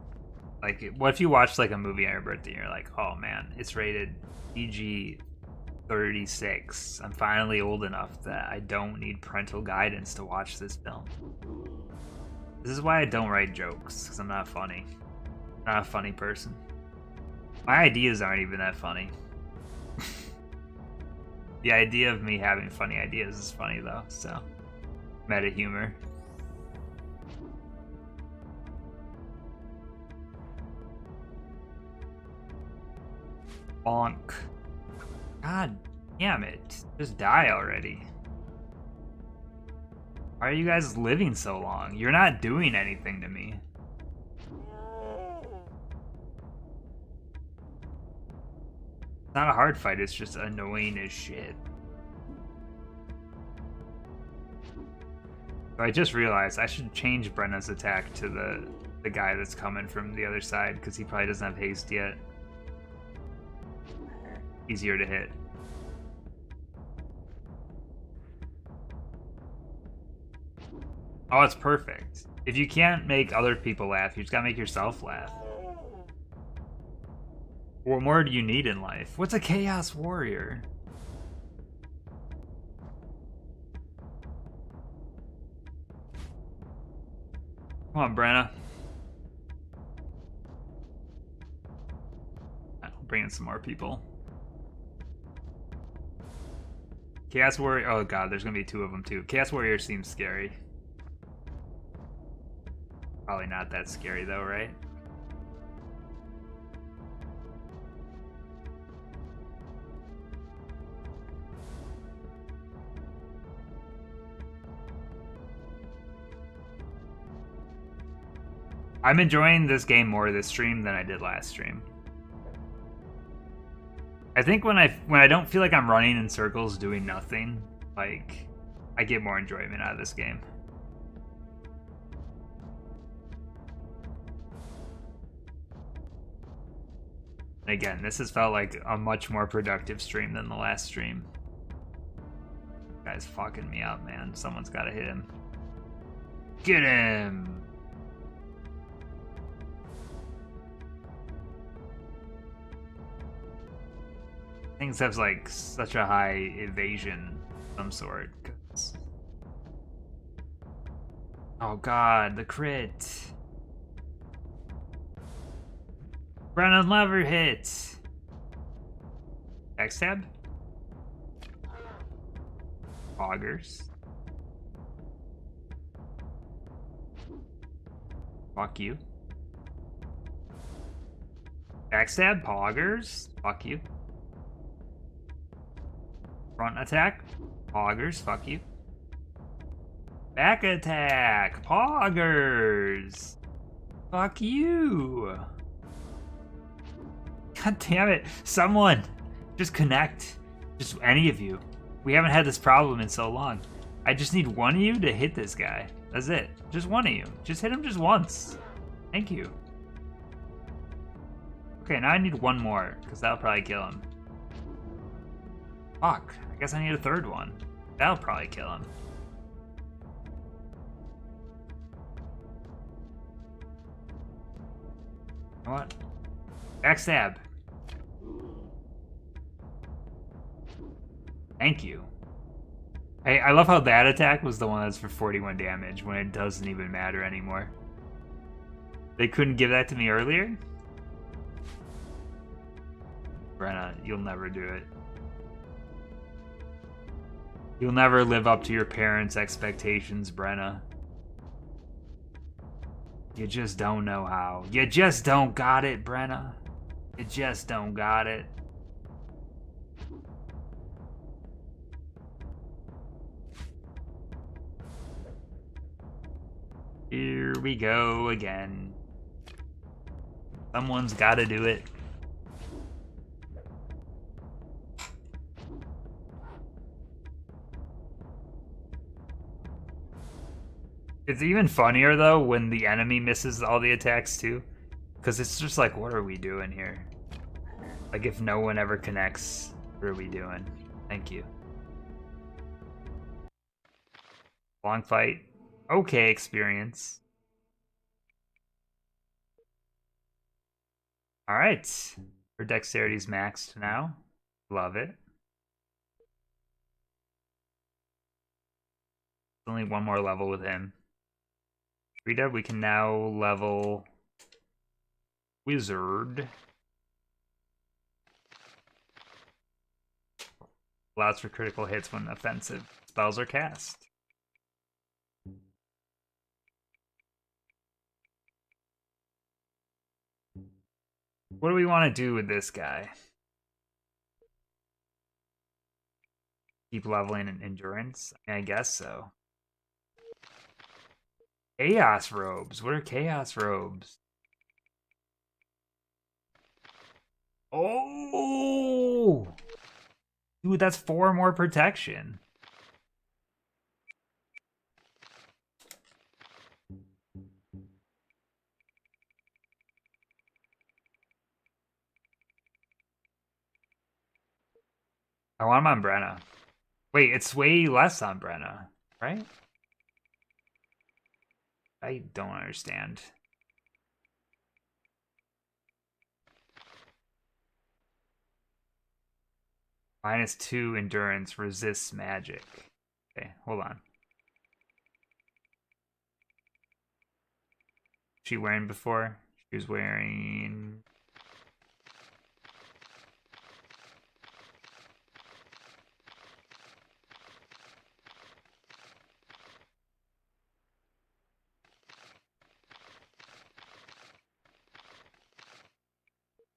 like, what if you watch like a movie on your birthday and you're like, oh man, it's rated PG 36. I'm finally old enough that I don't need parental guidance to watch this film. This is why I don't write jokes, because I'm not funny. I'm not a funny person. My ideas aren't even that funny. The idea of me having funny ideas is funny though, so meta humor. Bonk. God damn it. Just die already. Why are you guys living so long? You're not doing anything to me. It's not a hard fight, it's just annoying as shit. So I just realized I should change Brenna's attack to the guy that's coming from the other side, because he probably doesn't have haste yet. Easier to hit. Oh, it's perfect. If you can't make other people laugh, you just gotta make yourself laugh. What more do you need in life? What's a Chaos Warrior? Come on, Brenna. I'll bring in some more people. Chaos Warrior. Oh god, there's gonna be 2 of them too. Chaos Warrior seems scary. Probably not that scary though, right? I'm enjoying this game more this stream than I did last stream. I think when I don't feel like I'm running in circles doing nothing, like, I get more enjoyment out of this game. And again, this has felt like a much more productive stream than the last stream. This guy's fucking me up, man. Someone's gotta hit him. Get him! Things have like such a high evasion of some sort. Oh god, the crit. Brennan lever hit. Backstab. Poggers. Fuck you. Backstab, poggers. Fuck you. Front attack, poggers, fuck you. Back attack, poggers, fuck you. God damn it, someone, just connect, just any of you. We haven't had this problem in so long. I just need one of you to hit this guy, that's it, just one of you. Just hit him just once, thank you. Okay, now I need one more, because that'll probably kill him. Fuck, I guess I need a third one. That'll probably kill him. You know what? Backstab. Thank you. I love how that attack was the one that's for 41 damage when it doesn't even matter anymore. They couldn't give that to me earlier? Brenna, you'll never do it. You'll never live up to your parents' expectations, Brenna. You just don't know how. You just don't got it, Brenna. You just don't got it. Here we go again. Someone's gotta do it. It's even funnier though when the enemy misses all the attacks too. Because it's just like, what are we doing here? Like, if no one ever connects, what are we doing? Thank you. Long fight. Okay, experience. Alright. Her dexterity's maxed now. Love it. Only one more level with him. Rita, we can now level Wizard. Allows for critical hits when offensive spells are cast. What do we want to do with this guy? Keep leveling in endurance? I guess so. Chaos robes. What are chaos robes? Oh! Dude, that's 4 more protection. I want him on Brenna. Wait, it's way less on Brenna, right? I don't understand. -2 endurance resists magic. Okay, hold on. She wearing before? She was wearing...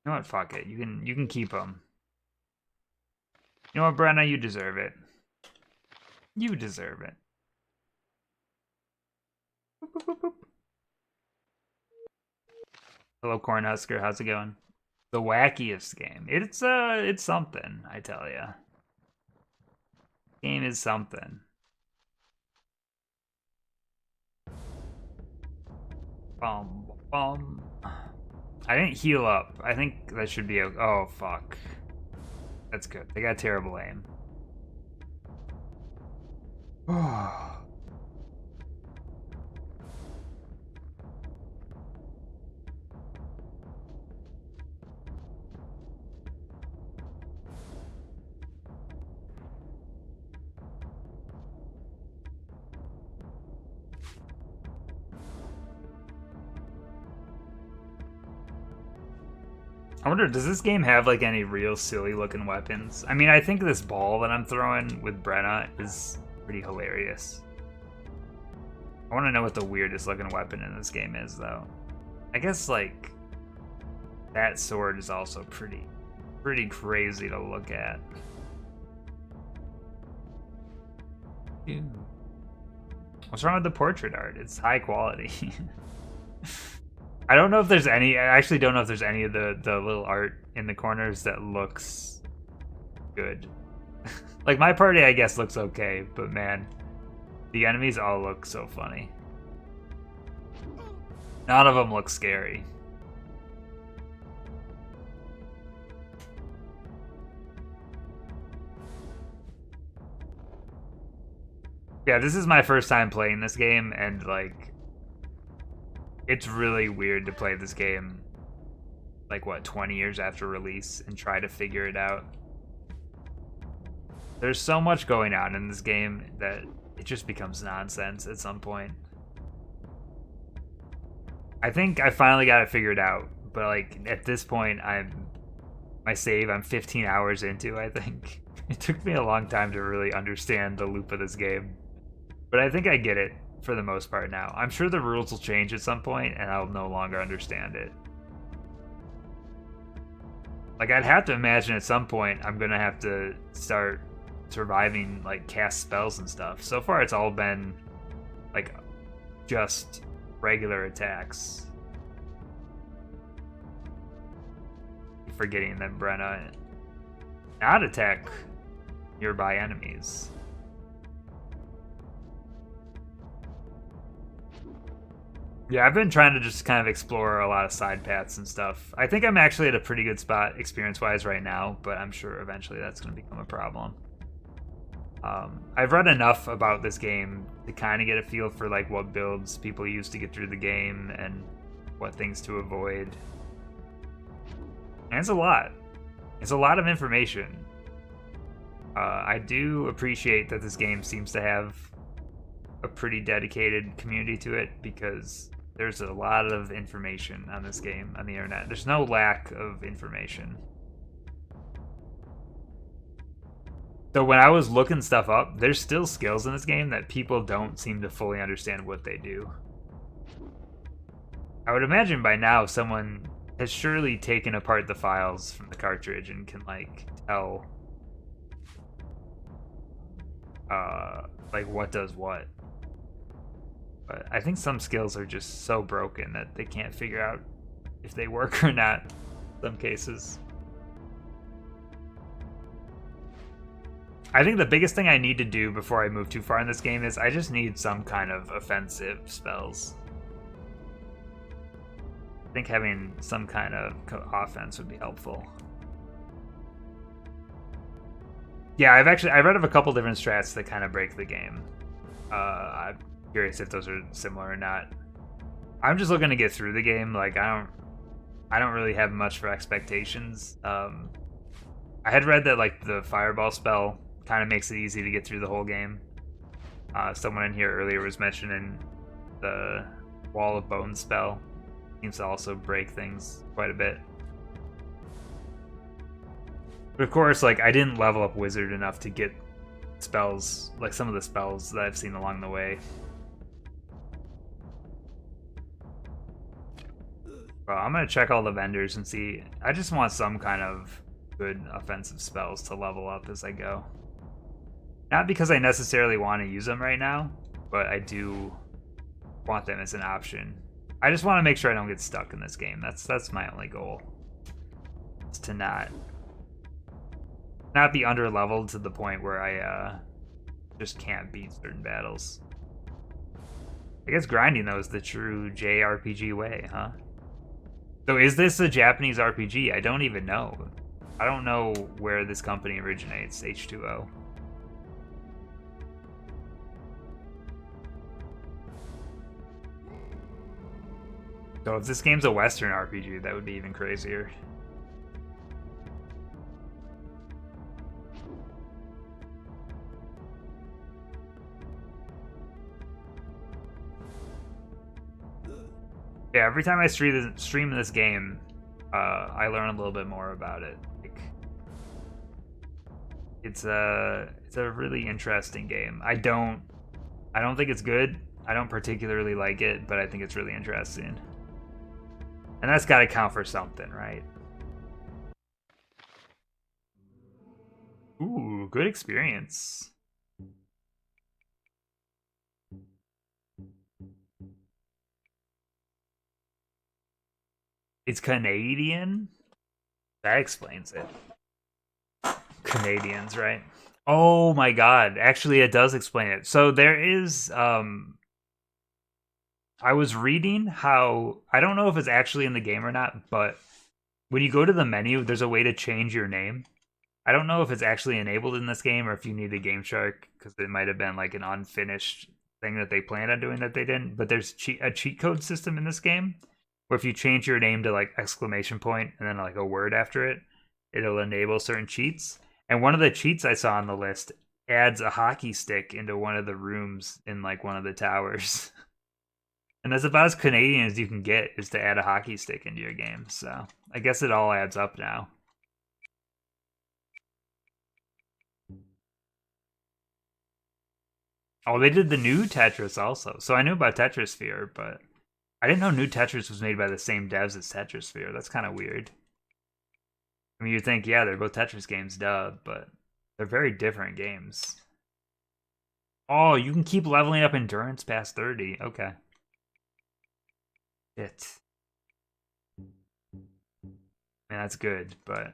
You know what? Fuck it. You can keep them. You know what, Brenna? You deserve it. You deserve it. Boop, boop, boop, boop. Hello, Cornhusker. How's it going? The wackiest game. It's something, I tell ya. Game is something. Bum, bum. I didn't heal up. I think that should be okay. Oh, fuck. That's good. They got terrible aim. I wonder, does this game have like any real silly looking weapons? I mean, I think this ball that I'm throwing with Brenna is pretty hilarious. I want to know what the weirdest looking weapon in this game is, though. I guess like that sword is also pretty crazy to look at. Ew. What's wrong with the portrait art? It's high quality. I don't know if there's any. I actually don't know if there's any of the little art in the corners that looks good. Like my party, I guess, looks okay, but man, the enemies all look so funny. None of them look scary. Yeah, this is my first time playing this game, and like, it's really weird to play this game like, what, 20 years after release and try to figure it out. There's so much going on in this game that it just becomes nonsense at some point. I think I finally got it figured out, but like at this point I'm 15 hours into, I think. It took me a long time to really understand the loop of this game. But I think I get it for the most part now. I'm sure the rules will change at some point and I'll no longer understand it. Like, I'd have to imagine at some point I'm gonna have to start surviving, like, cast spells and stuff. So far it's all been, like, just regular attacks. Forgetting that Brenna not attack nearby enemies. Yeah, I've been trying to just kind of explore a lot of side paths and stuff. I think I'm actually at a pretty good spot experience-wise right now, but I'm sure eventually that's going to become a problem. I've read enough about this game to kind of get a feel for like what builds people use to get through the game and what things to avoid. And it's a lot. It's a lot of information. I do appreciate that this game seems to have a pretty dedicated community to it, because there's a lot of information on this game on the internet. There's no lack of information. So when I was looking stuff up, there's still skills in this game that people don't seem to fully understand what they do. I would imagine by now someone has surely taken apart the files from the cartridge and can like tell like what does what. But I think some skills are just so broken that they can't figure out if they work or not in some cases. I think the biggest thing I need to do before I move too far in this game is I just need some kind of offensive spells. I think having some kind of offense would be helpful. Yeah, I read of a couple different strats that kind of break the game. I'm curious if those are similar or not. I'm just looking to get through the game. Like I don't really have much for expectations. I had read that like the fireball spell kind of makes it easy to get through the whole game. Someone in here earlier was mentioning the wall of bones spell. Seems to also break things quite a bit. But of course, like I didn't level up wizard enough to get spells, like some of the spells that I've seen along the way. Well, I'm gonna check all the vendors and see. I just want some kind of good offensive spells to level up as I go. Not because I necessarily want to use them right now, but I do want them as an option. I just want to make sure I don't get stuck in this game. That's my only goal. Is to not be under-leveled to the point where I just can't beat certain battles. I guess grinding, though, is the true JRPG way, huh? So is this a Japanese RPG? I don't even know. I don't know where this company originates, H2O. So if this game's a Western RPG, that would be even crazier. Yeah, every time I stream this game, I learn a little bit more about it. Like, it's a really interesting game. I don't think it's good. I don't particularly like it, but I think it's really interesting. And that's got to count for something, right? Ooh, good experience. It's Canadian? That explains it. Canadians, right? Oh my god. Actually, it does explain it. So there is... I was reading how... I don't know if it's actually in the game or not, but when you go to the menu, there's a way to change your name. I don't know if it's actually enabled in this game or if you need a Game Shark, because it might have been like an unfinished thing that they planned on doing that they didn't. But there's a cheat code system in this game where if you change your name to like exclamation point and then like a word after it, it'll enable certain cheats. And one of the cheats I saw on the list adds a hockey stick into one of the rooms in like one of the towers. And that's about as Canadian as you can get, is to add a hockey stick into your game. So I guess it all adds up now. Oh, they did the new Tetris also. So I knew about Tetrisphere, but I didn't know New Tetris was made by the same devs as Tetrisphere. That's kind of weird. I mean, you'd think, yeah, they're both Tetris games, duh, but they're very different games. Oh, you can keep leveling up endurance past 30. Okay. Shit. Man, that's good, but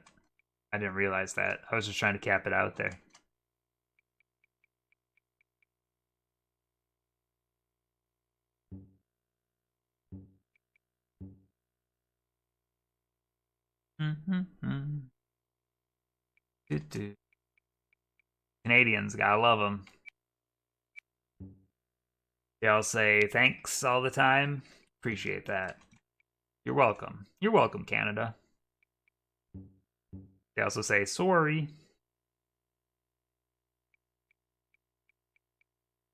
I didn't realize that. I was just trying to cap it out there. Canadians, gotta love them. They all say thanks all the time. Appreciate that. You're welcome. You're welcome, Canada. They also say sorry.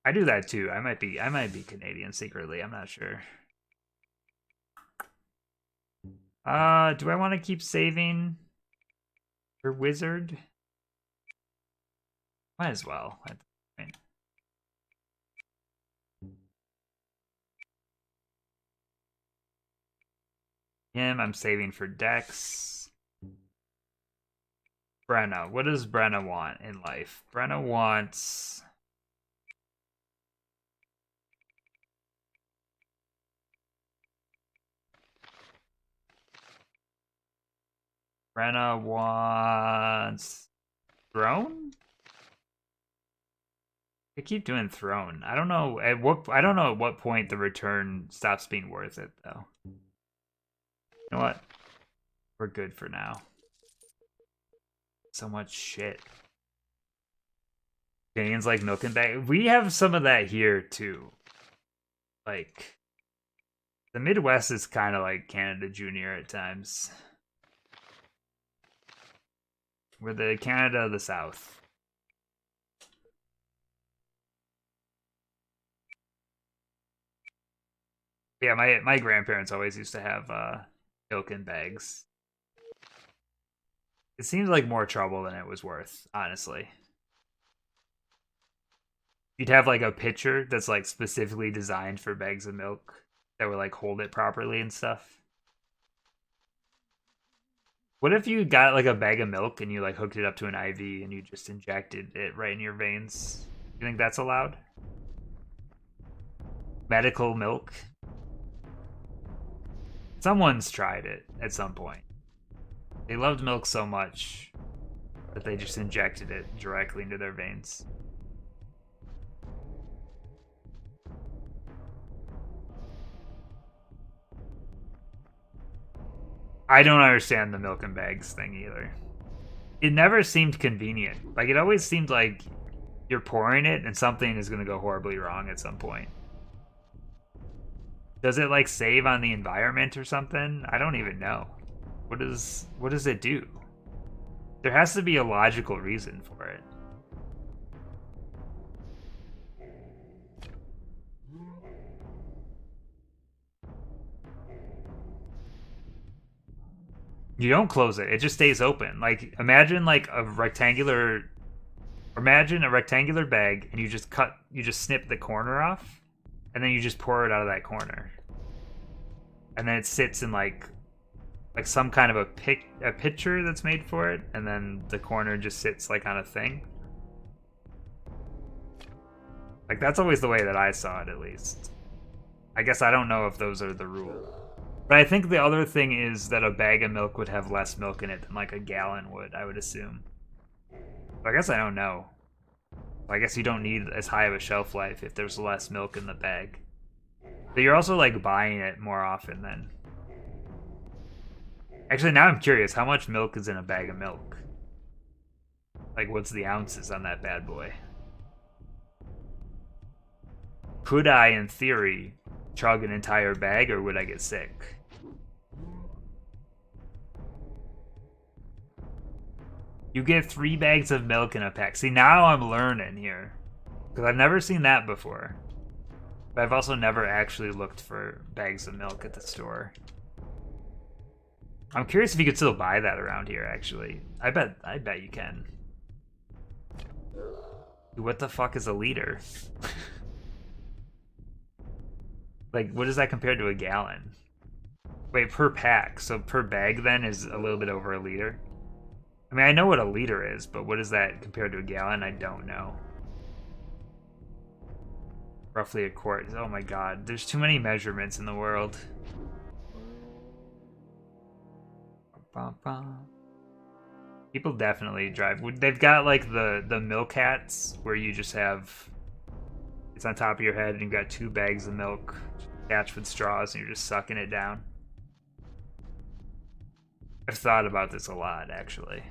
I do that too. I might be Canadian secretly. I'm not sure. Do I want to keep saving for wizard? Might as well. Him, I'm saving for Dex. Brenna. What does Brenna want in life? Brenna wants... Brenna wants... Throne? I keep doing throne. I don't know at what point the return stops being worth it though. You know what? We're good for now. So much shit. Canadians like milk and bag. We have some of that here too. Like the Midwest is kind of like Canada Junior at times. We're the Canada of the South. Yeah, my grandparents always used to have milk in bags. It seems like more trouble than it was worth, honestly. You'd have like a pitcher that's like specifically designed for bags of milk that would like hold it properly and stuff. What if you got like a bag of milk and you like hooked it up to an IV and you just injected it right in your veins? You think that's allowed? Medical milk? Someone's tried it at some point. They loved milk so much that they just injected it directly into their veins. I don't understand the milk and bags thing either. It never seemed convenient. Like, it always seemed like you're pouring it and something is going to go horribly wrong at some point. Does it, like, save on the environment or something? I don't even know. What does it do? There has to be a logical reason for it. You don't close it. It just stays open. Like, imagine a rectangular bag and you just snip the corner off and then you just pour it out of that corner. And then it sits in like some kind of a pitcher that's made for it, and then the corner just sits like on a thing. Like, that's always the way that I saw it, at least. I guess I don't know if those are the rules. But I think the other thing is that a bag of milk would have less milk in it than like a gallon would, I would assume. But I guess I don't know. I guess you don't need as high of a shelf life if there's less milk in the bag. But you're also like buying it more often then. Actually, now I'm curious, how much milk is in a bag of milk? Like, what's the ounces on that bad boy? Could I, in theory, chug an entire bag, or would I get sick? You get 3 bags of milk in a pack. See, now I'm learning here. Because I've never seen that before. But I've also never actually looked for bags of milk at the store. I'm curious if you could still buy that around here, actually. I bet you can. What the fuck is a liter? Like, what is that compared to a gallon? Wait, per pack. So per bag then is a little bit over a liter? I mean, I know what a liter is, but what is that compared to a gallon? I don't know. Roughly a quart. Oh my god, there's too many measurements in the world. People definitely drive. They've got like the milk hats where you just have it's on top of your head and you've got 2 bags of milk attached with straws and you're just sucking it down. I've thought about this a lot, actually.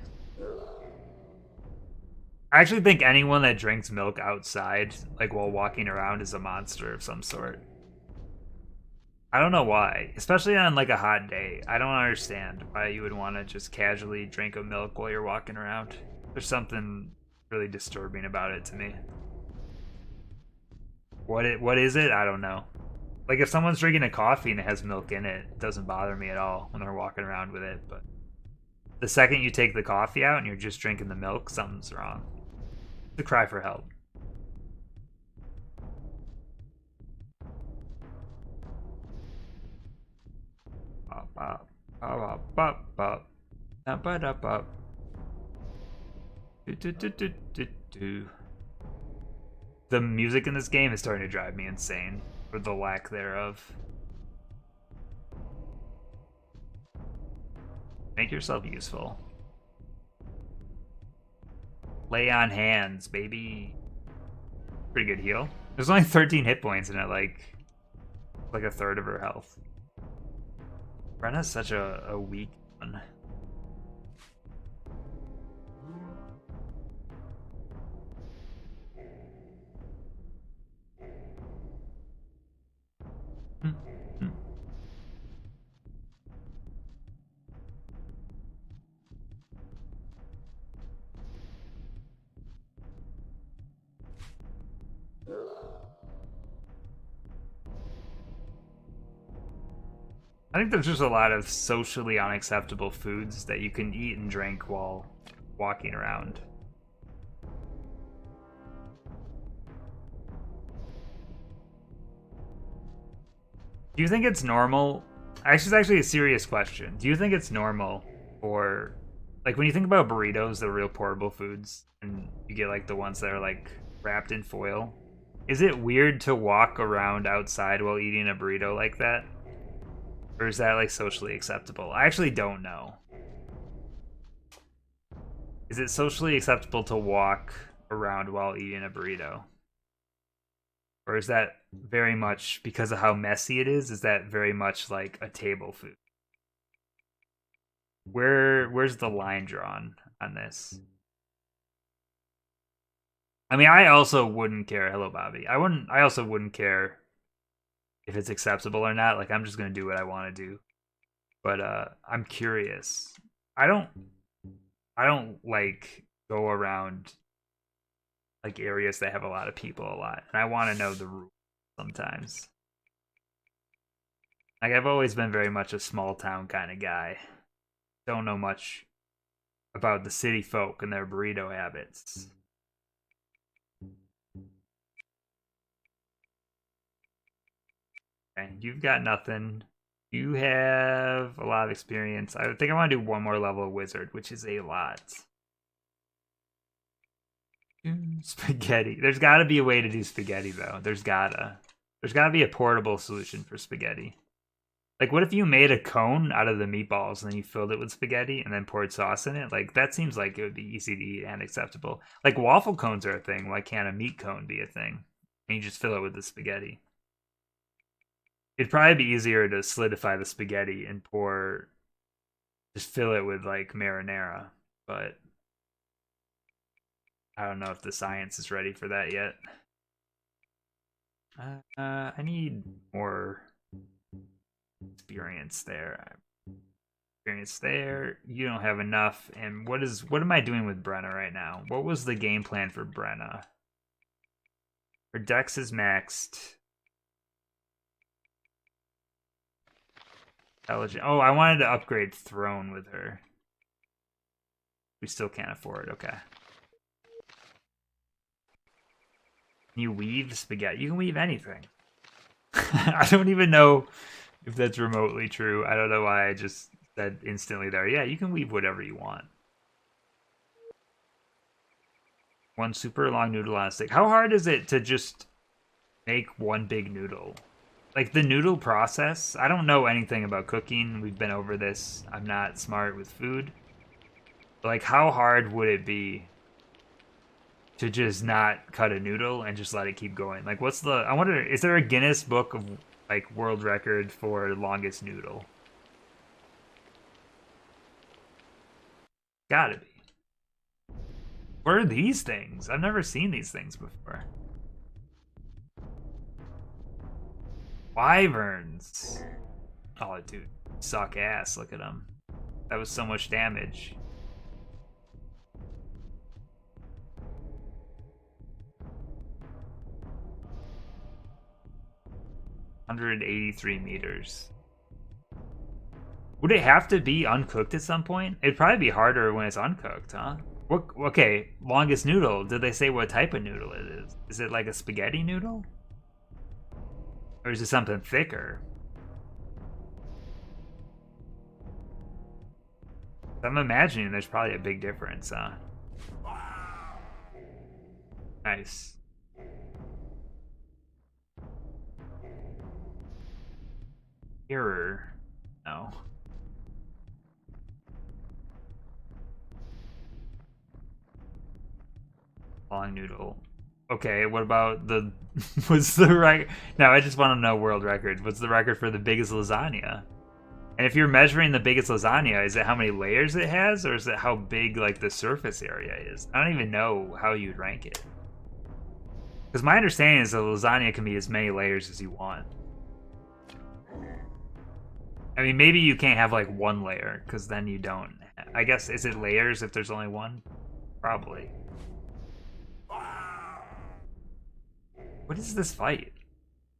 I actually think anyone that drinks milk outside, like while walking around, is a monster of some sort. I don't know why, especially on like a hot day. I don't understand why you would want to just casually drink a milk while you're walking around. There's something really disturbing about it to me. What is it? I don't know. Like if someone's drinking a coffee and it has milk in it, it doesn't bother me at all when they're walking around with it. But the second you take the coffee out and you're just drinking the milk, something's wrong. It's a cry for help. The music in this game is starting to drive me insane, or the lack thereof. Make yourself useful. Lay on hands, baby. Pretty good heal. There's only 13 hit points in it, like a third of her health. Brenna's such a weak one. I think there's just a lot of socially unacceptable foods that you can eat and drink while walking around. Do you think it's normal? Actually, it's actually a serious question. Do you think it's normal for, like, when you think about burritos, the real portable foods, and you get like the ones that are like wrapped in foil? Is it weird to walk around outside while eating a burrito like that? Or is that like socially acceptable? I actually don't know. Is it socially acceptable to walk around while eating a burrito? Or is that very much, because of how messy it is that very much like a table food? Where's the line drawn on this? I mean, I also wouldn't care. Hello, Bobby. I also wouldn't care if it's acceptable or not. Like, I'm just gonna do what I want to do. But I'm curious. I don't like go around like areas that have a lot of people a lot, and I want to know the rules sometimes. Like, I've always been very much a small town kind of guy. Don't know much about the city folk and their burrito habits. Okay, you've got nothing. You have a lot of experience. I think I want to do one more level of wizard, which is a lot. Spaghetti. There's got to be a way to do spaghetti, though. There's gotta be a portable solution for spaghetti. Like, what if you made a cone out of the meatballs and then you filled it with spaghetti and then poured sauce in it? Like, that seems like it would be easy to eat and acceptable. Like, waffle cones are a thing. Why can't a meat cone be a thing? And you just fill it with the spaghetti. It'd probably be easier to solidify the spaghetti and just fill it with like marinara, but I don't know if the science is ready for that yet. I need more experience there. Experience there. You don't have enough. And what am I doing with Brenna right now? What was the game plan for Brenna? Her dex is maxed. Intelligent. Oh, I wanted to upgrade throne with her. We still can't afford. Okay. Can you weave spaghetti? You can weave anything. I don't even know if that's remotely true. I don't know why I just said instantly there. Yeah, you can weave whatever you want. One super long noodle on a stick. How hard is it to just make one big noodle? Like the noodle process, I don't know anything about cooking. We've been over this. I'm not smart with food. But like, how hard would it be to just not cut a noodle and just let it keep going? Like, what's the? I wonder, is there a Guinness Book of like world record for longest noodle? Gotta be. What are these things? I've never seen these things before. Wyverns. Oh, dude. Suck ass. Look at them. That was so much damage. $183 meters. Would it have to be uncooked at some point? It'd probably be harder when it's uncooked, huh? What, okay, longest noodle. Did they say what type of noodle it is? Is it like a spaghetti noodle? Or is it something thicker? I'm imagining there's probably a big difference, huh? Nice. Error. No. Long noodle. Okay, what about the... what's the right... Now, I just want to know world record. What's the record for the biggest lasagna? And if you're measuring the biggest lasagna, is it how many layers it has? Or is it how big, like, the surface area is? I don't even know how you'd rank it. Because my understanding is that lasagna can be as many layers as you want. I mean, maybe you can't have, like, one layer, because then you don't... I guess, is it layers if there's only one? Probably. What is this fight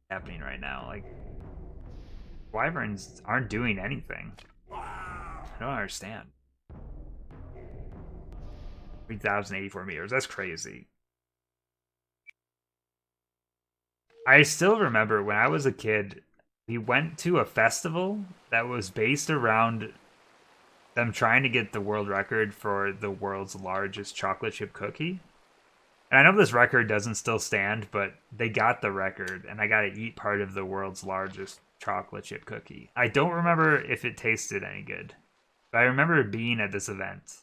happening right now? Like, wyverns aren't doing anything. I don't understand. 3,084 meters. That's crazy. I still remember when I was a kid, we went to a festival that was based around them trying to get the world record for the world's largest chocolate chip cookie. And I know this record doesn't still stand, but they got the record, and I got to eat part of the world's largest chocolate chip cookie. I don't remember if it tasted any good, but I remember being at this event.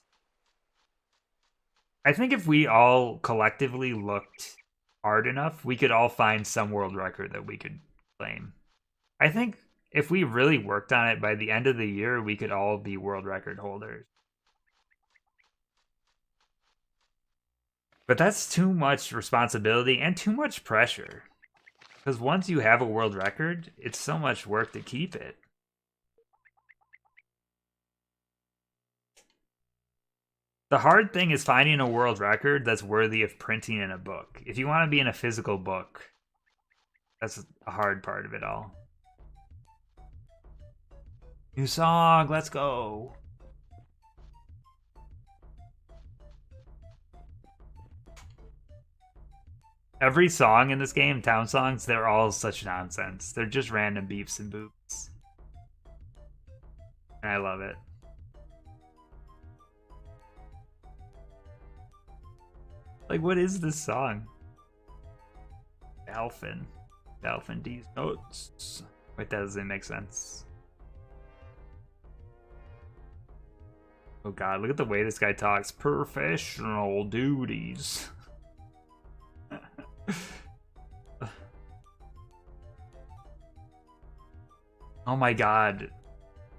I think if we all collectively looked hard enough, we could all find some world record that we could claim. I think if we really worked on it, by the end of the year, we could all be world record holders. But that's too much responsibility and too much pressure. Because once you have a world record, it's so much work to keep it. The hard thing is finding a world record that's worthy of printing in a book. If you want to be in a physical book, that's a hard part of it all. New song, let's go. Every song in this game, town songs, they're all such nonsense. They're just random beeps and boops. And I love it. Like, what is this song? Dolphin. Dolphin D's notes. Wait, that doesn't make sense. Oh god, look at the way this guy talks. Professional duties. Oh my god.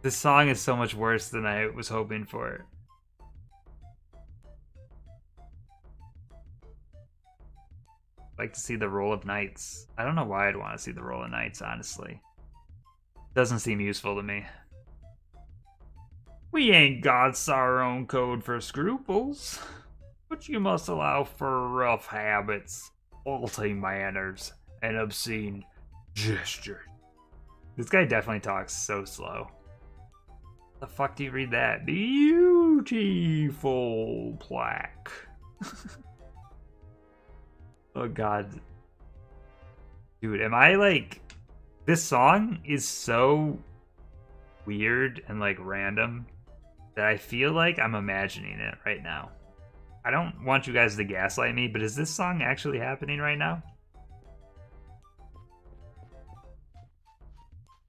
This song is so much worse than I was hoping for. I'd like to see the roll of knights. I don't know why I'd want to see the roll of knights, honestly. Doesn't seem useful to me. We ain't got our own code for scruples, but you must allow for rough habits, faulty manners, and obscene gestures. This guy definitely talks so slow. The fuck do you read that? Beautiful plaque. Oh god. Dude, am I like... This song is so weird and like random that I feel like I'm imagining it right now. I don't want you guys to gaslight me, but is this song actually happening right now?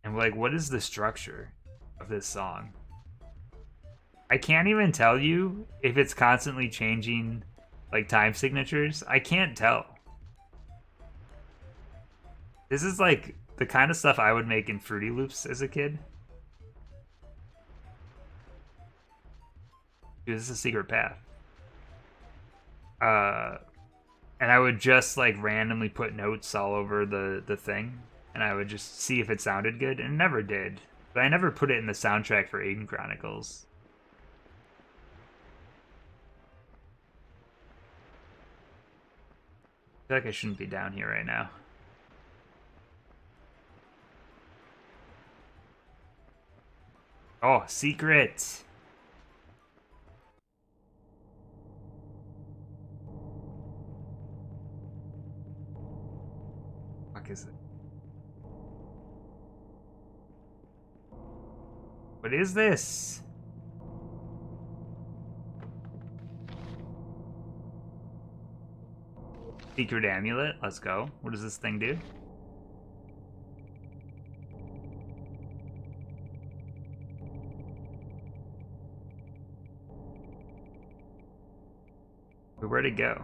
And like, what is the structure of this song? I can't even tell you if it's constantly changing like time signatures. I can't tell. This is like the kind of stuff I would make in Fruity Loops as a kid. Dude, this is a secret path. And I would just like randomly put notes all over the thing, and I would just see if it sounded good, and it never did. But I never put it in the soundtrack for Aidyn Chronicles. I feel like I shouldn't be down here right now. Oh, secret! Fuck is it? What is this? Secret amulet. Let's go. What does this thing do? Where'd it go?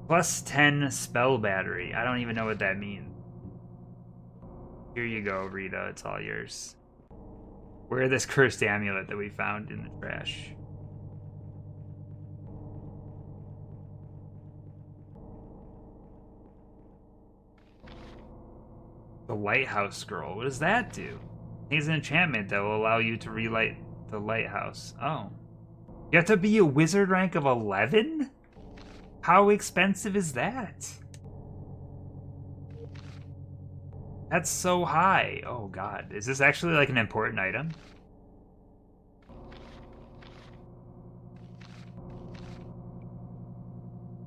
Plus 10 spell battery. I don't even know what that means. Here you go, Rita. It's all yours. Wear this cursed amulet that we found in the trash. The lighthouse scroll. What does that do? It's an enchantment that will allow you to relight the lighthouse. Oh. You have to be a wizard rank of 11? How expensive is that? That's so high. Oh god. Is this actually like an important item?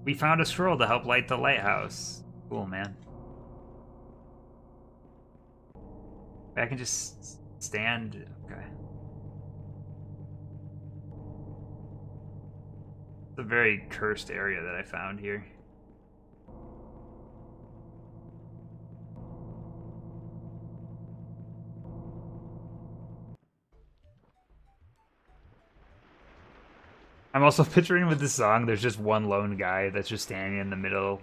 We found a scroll to help light the lighthouse. Cool, man. I can just stand. Okay. It's a very cursed area that I found here. I'm also picturing with this song, there's just one lone guy that's just standing in the middle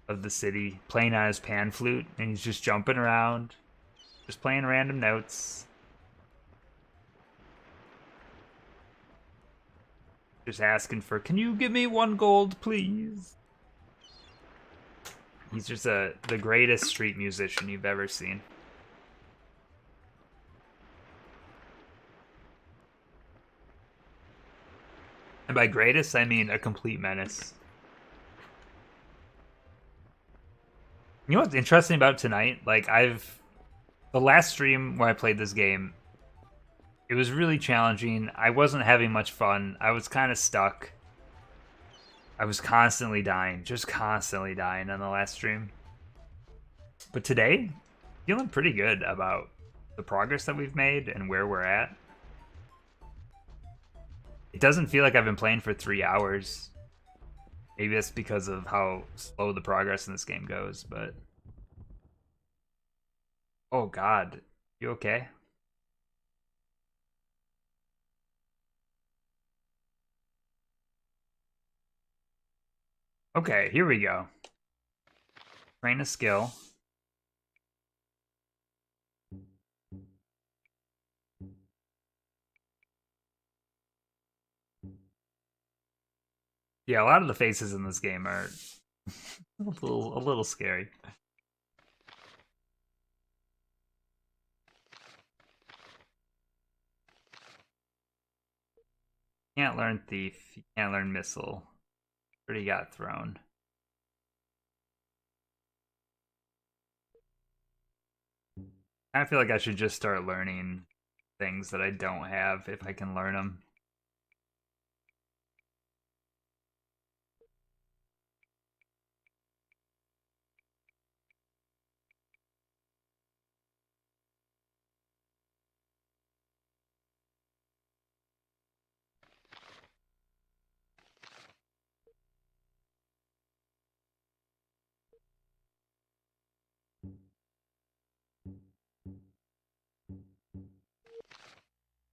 of the city, playing on his pan flute, and he's just jumping around, just playing random notes. Just asking for, can you give me 1 gold, please? He's just the greatest street musician you've ever seen. And by greatest, I mean a complete menace. You know what's interesting about tonight? Like, the last stream where I played this game, it was really challenging. I wasn't having much fun. I was kind of stuck. I was constantly dying, just constantly dying on the last stream. But today, feeling pretty good about the progress that we've made and where we're at. It doesn't feel like I've been playing for 3 hours. Maybe that's because of how slow the progress in this game goes, but... Oh god. You okay? Okay, here we go. Train a skill. Yeah, a lot of the faces in this game are a little scary. Can't learn thief. You can't learn missile. Already got thrown. I feel like I should just start learning things that I don't have if I can learn them.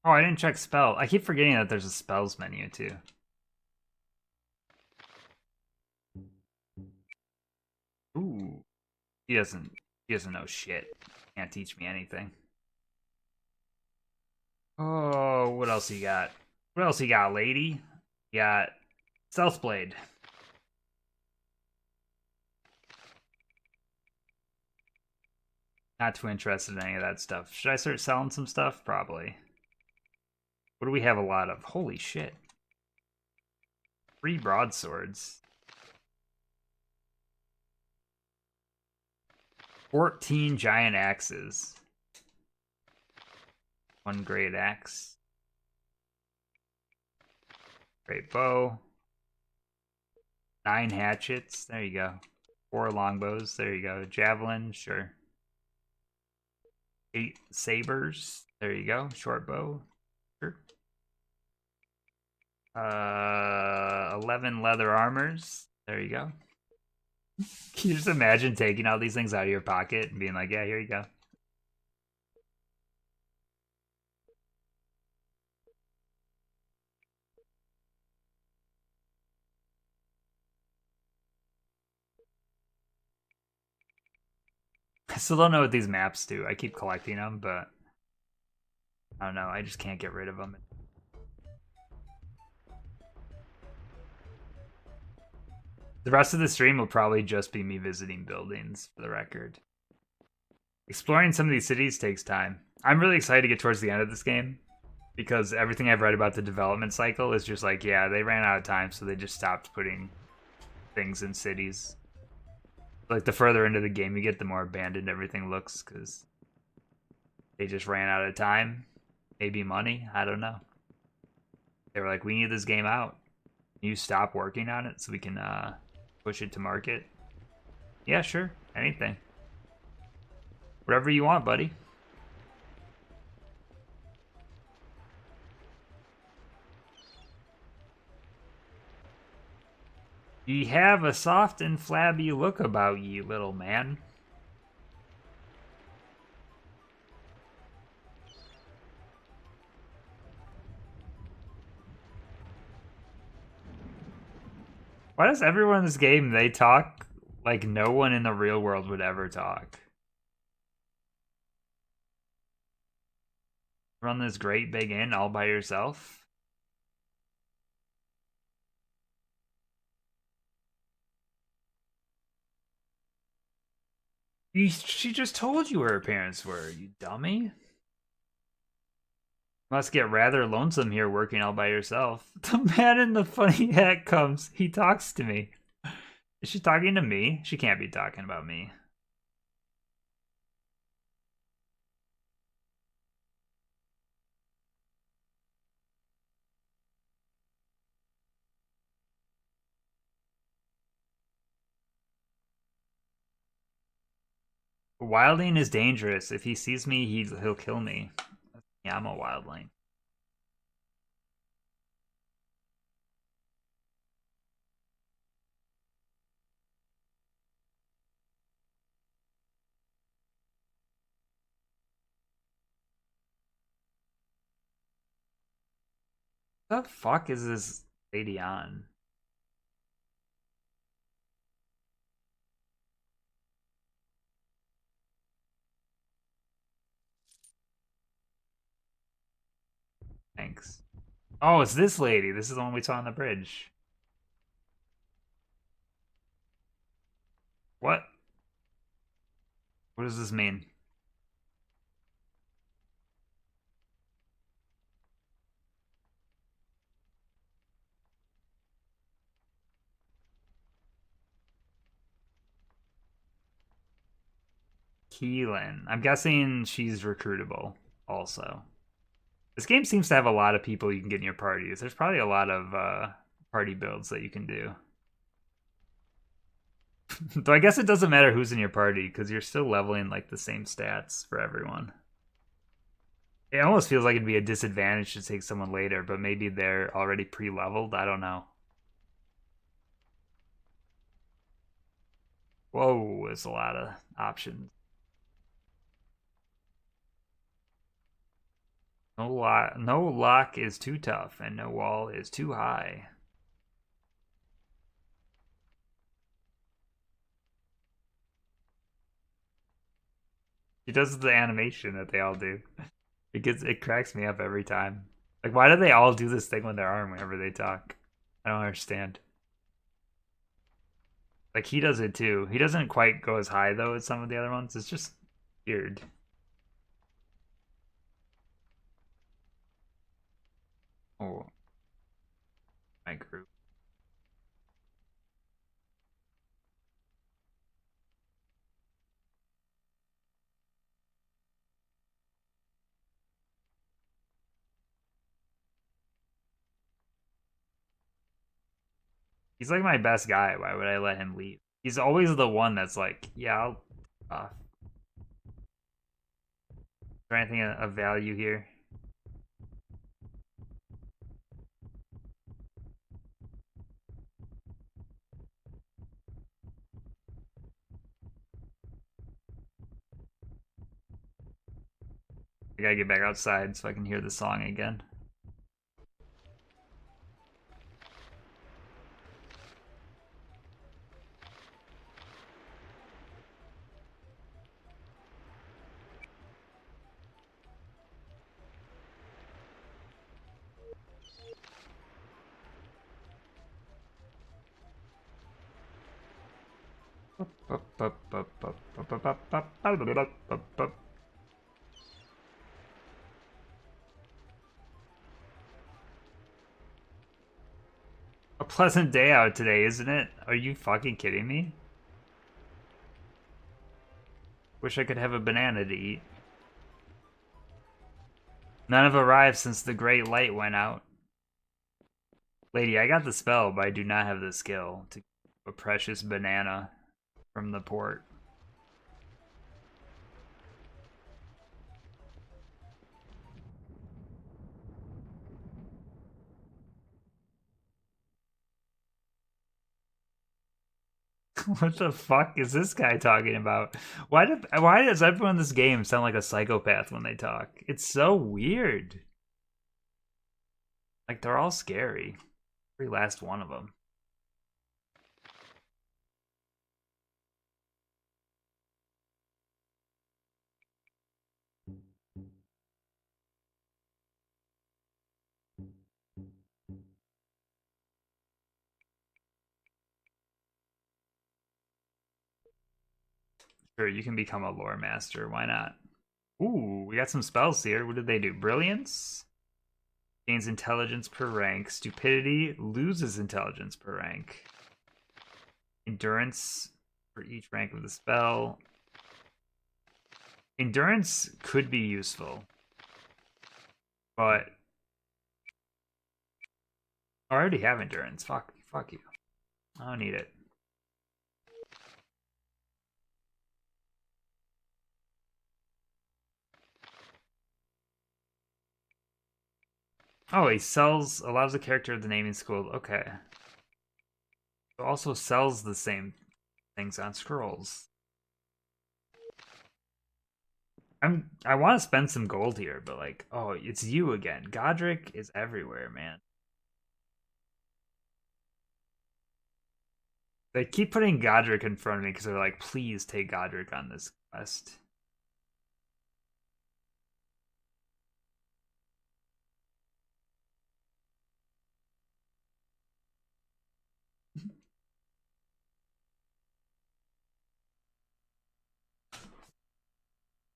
Oh, I didn't check spell. I keep forgetting that there's a spells menu too. Ooh. He doesn't know shit. Can't teach me anything. Oh, what else you got? What else you got, lady? You got Stealth Blade. Not too interested in any of that stuff. Should I start selling some stuff? Probably. What do we have a lot of? Holy shit. 3 broadswords. 14 giant axes. 1 great axe. Great bow. 9 hatchets. There you go. 4 longbows. There you go. Javelin. Sure. 8 sabers. There you go. Short bow. Sure. 11 leather armors. There you go. Can you just imagine taking all these things out of your pocket and being like, yeah, here you go. I still don't know what these maps do. I keep collecting them, but I don't know. I just can't get rid of them. The rest of the stream will probably just be me visiting buildings, for the record. Exploring some of these cities takes time. I'm really excited to get towards the end of this game, because everything I've read about the development cycle is just like, yeah, they ran out of time, so they just stopped putting things in cities. Like, the further into the game you get, the more abandoned everything looks, because they just ran out of time. Maybe money, I don't know. They were like, we need this game out. You stop working on it so we can push it to market. Yeah, sure. Anything. Whatever you want, buddy. You have a soft and flabby look about you, little man. Why does everyone in this game, they talk like no one in the real world would ever talk? Run this great big inn all by yourself? She just told you where her parents were, you dummy. Must get rather lonesome here working all by yourself. The man in the funny hat comes. He talks to me. Is she talking to me? She can't be talking about me. Wilding is dangerous. If he sees me, he'll kill me. Yeah, I'm a wildling. What the fuck is this lady on? Thanks. Oh, it's this lady. This is the one we saw on the bridge. What? What does this mean? Keelan. I'm guessing she's recruitable also. This game seems to have a lot of people you can get in your parties. There's probably a lot of party builds that you can do. Though I guess it doesn't matter who's in your party, because you're still leveling like the same stats for everyone. It almost feels like it'd be a disadvantage to take someone later, but maybe they're already pre-leveled. I don't know. Whoa, there's a lot of options. No lock is too tough, and no wall is too high. He does the animation that they all do. It cracks me up every time. Like, why do they all do this thing with their arm whenever they talk? I don't understand. Like, he does it too. He doesn't quite go as high though as some of the other ones. It's just weird. Oh, my group. He's like my best guy. Why would I let him leave? He's always the one that's like, yeah, I'll. Is there anything of value here? I gotta get back outside so I can hear the song again. A pleasant day out today, isn't it? Are you fucking kidding me? Wish I could have a banana to eat. None have arrived since the great light went out. Lady, I got the spell, but I do not have the skill to keep a precious banana from the port. What the fuck is this guy talking about? Why does everyone in this game sound like a psychopath when they talk? It's so weird. Like, they're all scary. Every last one of them. Sure, you can become a lore master. Why not? Ooh, we got some spells here. What did they do? Brilliance? Gains intelligence per rank. Stupidity loses intelligence per rank. Endurance for each rank of the spell. Endurance could be useful. But I already have endurance. Fuck you. I don't need it. Oh, he allows the character of the naming school. Okay. It also sells the same things on scrolls. I want to spend some gold here, but like, oh, it's you again. Godric is everywhere, man. They keep putting Godric in front of me because they're like, please take Godric on this quest.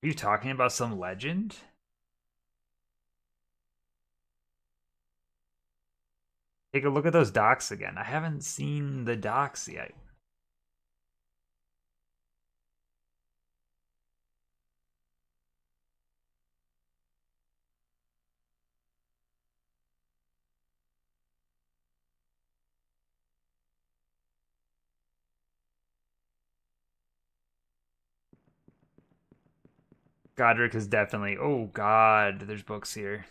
Are you talking about some legend? Take a look at those docks again. I haven't seen the docks yet. Godric is definitely. Oh God, there's books here.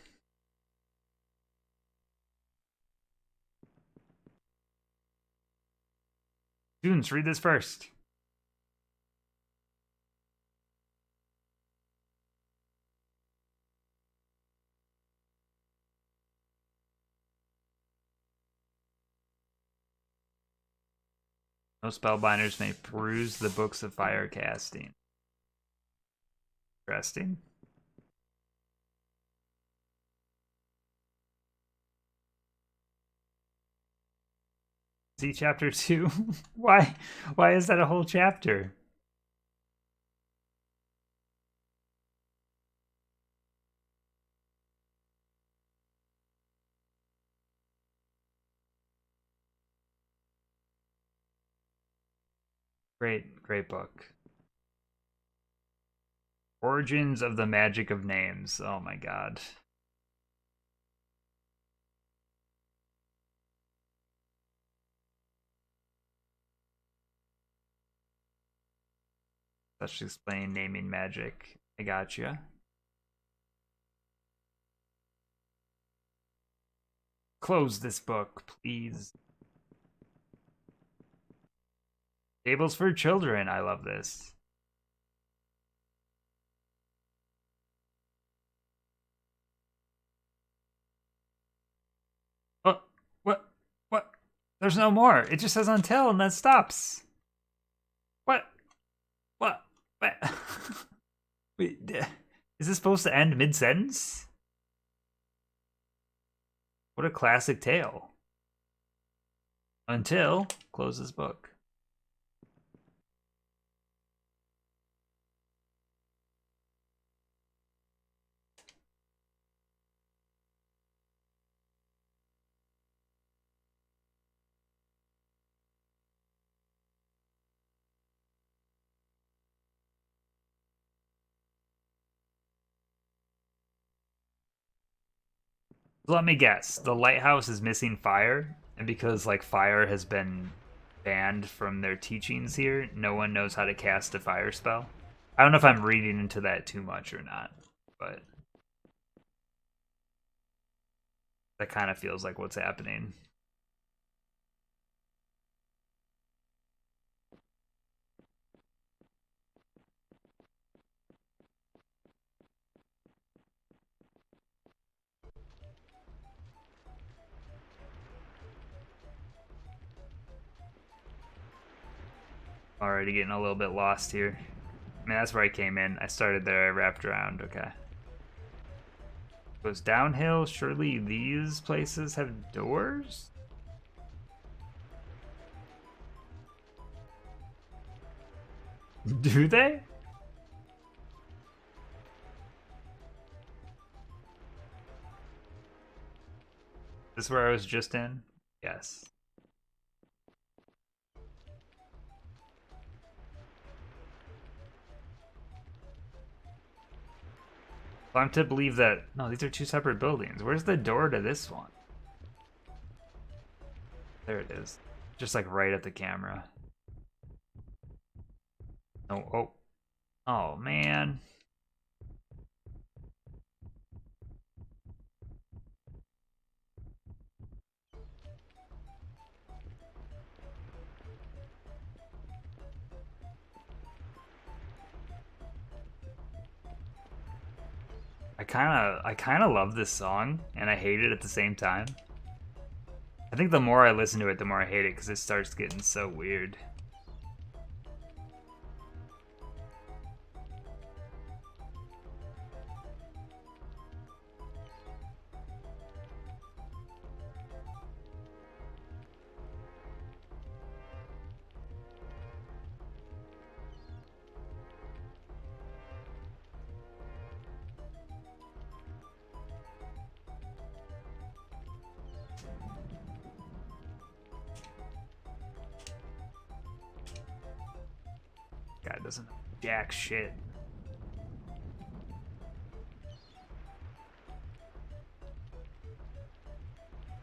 Students, read this first. No spellbinders may peruse the books of fire casting. Interesting. See chapter 2? Why is that a whole chapter? Great book. Origins of the Magic of Names. Oh my god. Let's explain naming magic. I gotcha. Close this book, please. Tables for children. I love this. Oh, what? What? There's no more. It just says until and then stops. What? What? Wait, is this supposed to end mid-sentence? What a classic tale. Until close this book. Let me guess. The lighthouse is missing fire, and because like fire has been banned from their teachings here, no one knows how to cast a fire spell. I don't know if I'm reading into that too much or not, but that kind of feels like what's happening. Already getting a little bit lost here. I mean, that's where I came in. I started there, I wrapped around, okay. Goes downhill, surely these places have doors? Do they? This is where I was just in? Yes. So I'm to believe that... No, these are two separate buildings. Where's the door to this one? There it is. Just like right at the camera. Oh, oh. Oh, man. I kind of love this song, and I hate it at the same time. I think the more I listen to it, the more I hate it, because it starts getting so weird. God doesn't know jack shit.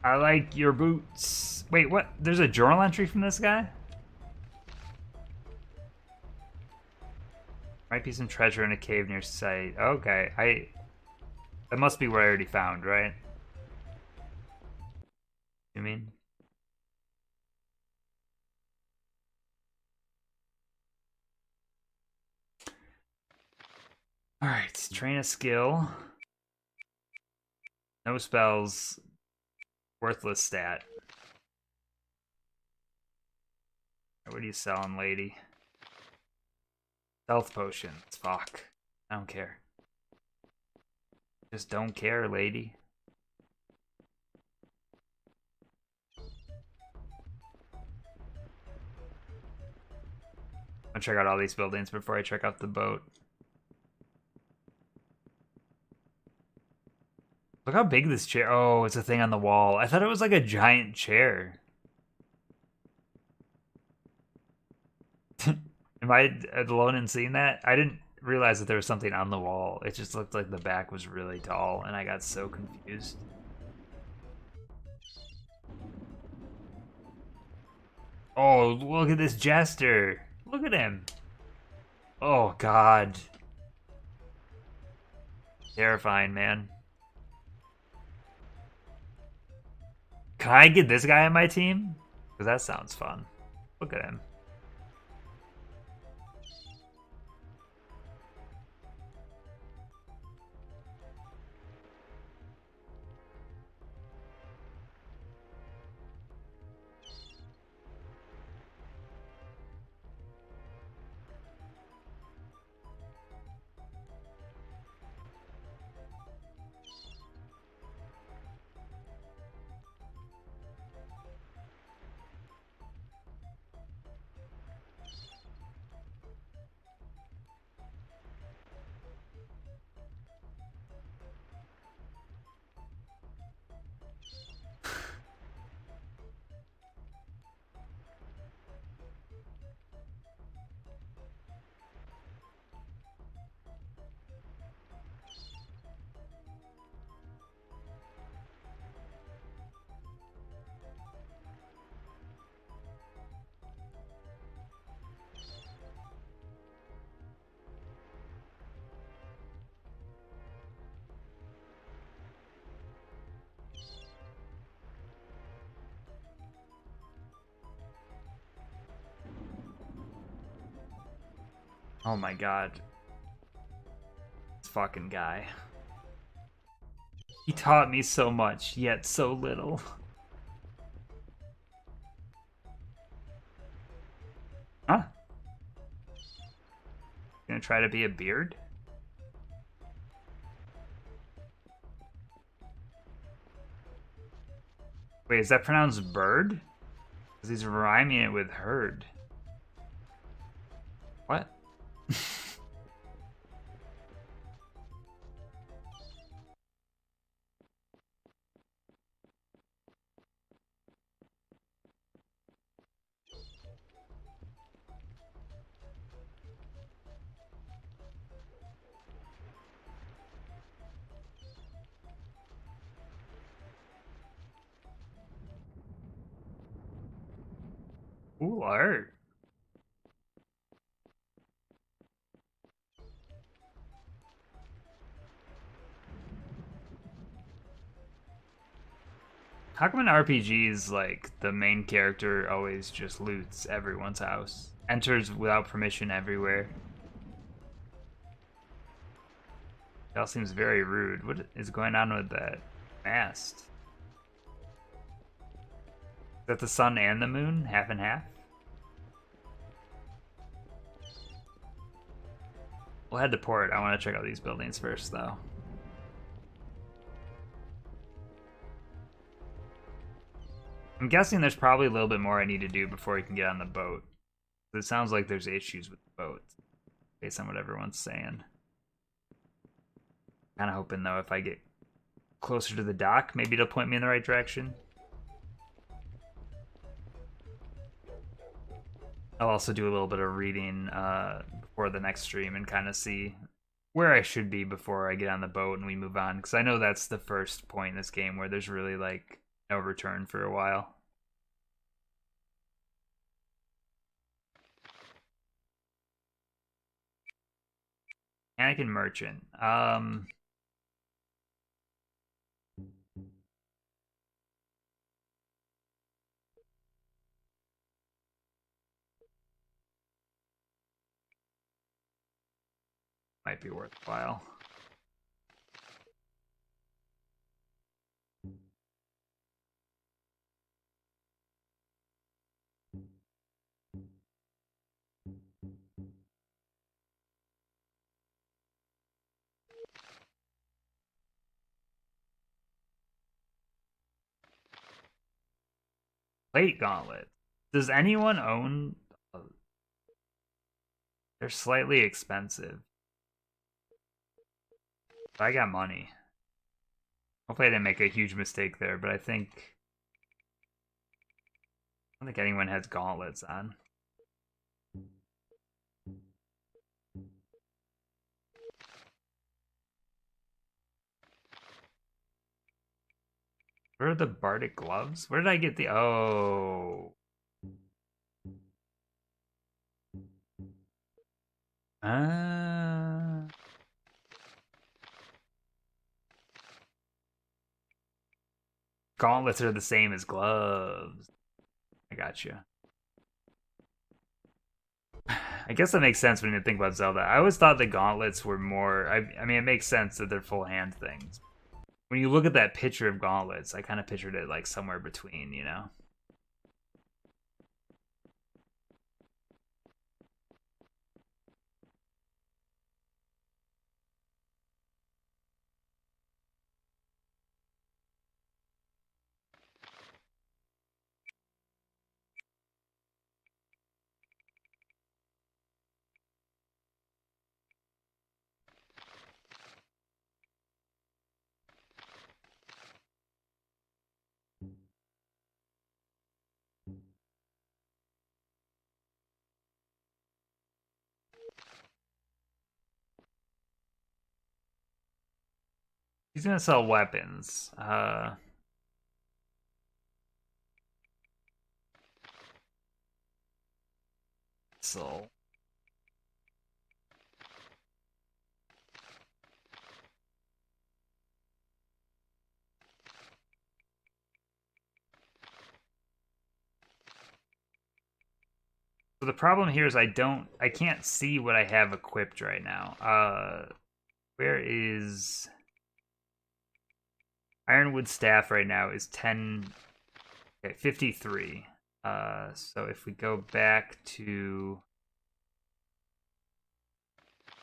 I like your boots. Wait, what? There's a journal entry from this guy? Might be some treasure in a cave near site. Okay, that must be what I already found, right? You mean? Alright, train a skill. No spells. Worthless stat. What are you selling, lady? Health potions. Fuck. I don't care. Just don't care, lady. I'll check out all these buildings before I check out the boat. Look how big this chair. Oh, it's a thing on the wall. I thought it was like a giant chair. Am I alone in seeing that? I didn't realize that there was something on the wall. It just looked like the back was really tall, and I got so confused. Oh, look at this jester. Look at him. Oh, God. Terrifying, man. Can I get this guy on my team? Because that sounds fun. Look at him. Oh my God. This fucking guy. He taught me so much, yet so little. Huh? Gonna try to be a beard? Wait, is that pronounced bird? Because he's rhyming it with herd. What? Ooh, art. How come in RPGs, like, the main character always just loots everyone's house? Enters without permission everywhere. It all seems very rude. What is going on with that mast? Is that the sun and the moon? Half and half? We'll head to port. I want to check out these buildings first, though. I'm guessing there's probably a little bit more I need to do before we can get on the boat. It sounds like there's issues with the boat, based on what everyone's saying. Kind of hoping, though, if I get closer to the dock, maybe it'll point me in the right direction. I'll also do a little bit of reading before the next stream and kind of see where I should be before I get on the boat and we move on. Because I know that's the first point in this game where there's really, like, no return for a while. Anakin Merchant. Might be worthwhile. Plate gauntlet. Does anyone own? They're slightly expensive. I got money. Hopefully I didn't make a huge mistake there, but I don't think anyone has gauntlets on. Where are the bardic gloves? Where did I get the... Oh. Gauntlets are the same as gloves. I got you. I guess that makes sense when you think about Zelda. I always thought the gauntlets were more... I mean, it makes sense that they're full hand things. When you look at that picture of gauntlets, I kind of pictured it like somewhere between, you know? He's gonna sell weapons. So the problem here is I can't see what I have equipped right now. Where is Ironwood staff right now is 10, okay, 53. So if we go back to, is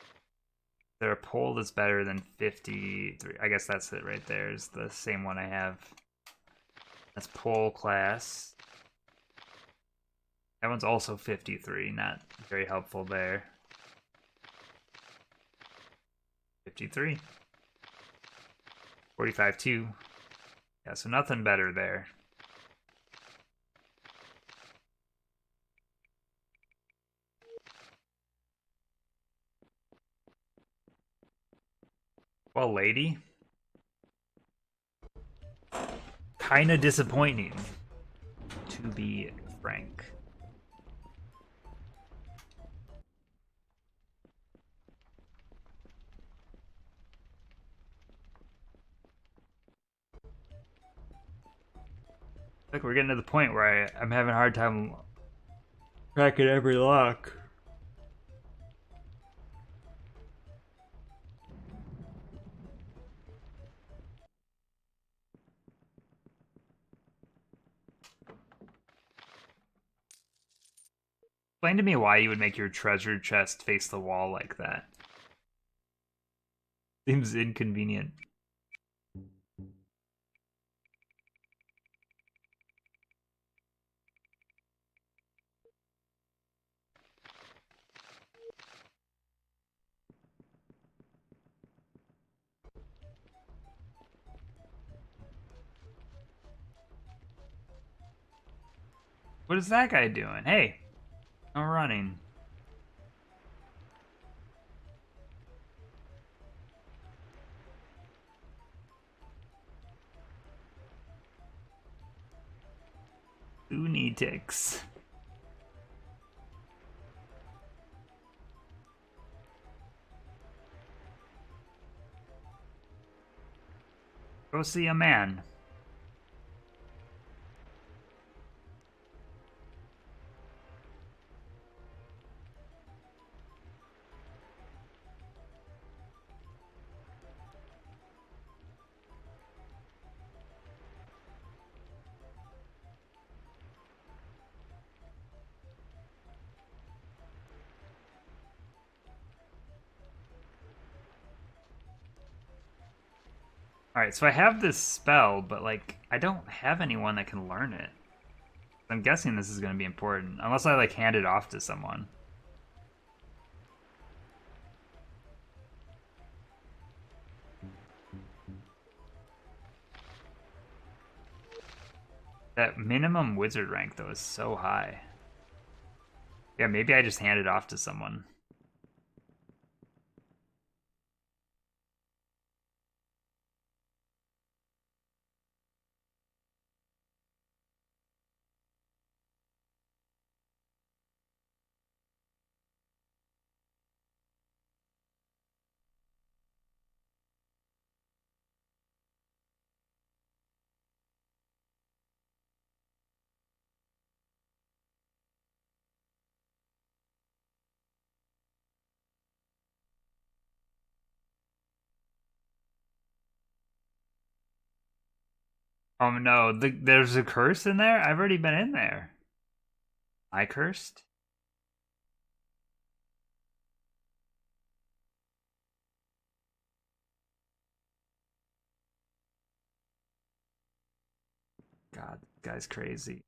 there a pole that's better than 53? I guess that's it right there. Is the same one I have. That's pole class. That one's also 53, not very helpful there. 53. 45 too. Yeah, so nothing better there. Well, lady. Kinda disappointing, to be frank. Look, we're getting to the point where I'm having a hard time cracking every lock. Explain to me why you would make your treasure chest face the wall like that. Seems inconvenient. What is that guy doing? Hey, I'm running. Lunatics. Go see a man. Alright, so I have this spell, but, like, I don't have anyone that can learn it. I'm guessing this is going to be important. Unless I, like, hand it off to someone. That minimum wizard rank, though, is so high. Yeah, maybe I just hand it off to someone. Oh no, there's a curse in there? I've already been in there. I cursed? God, this guy's crazy.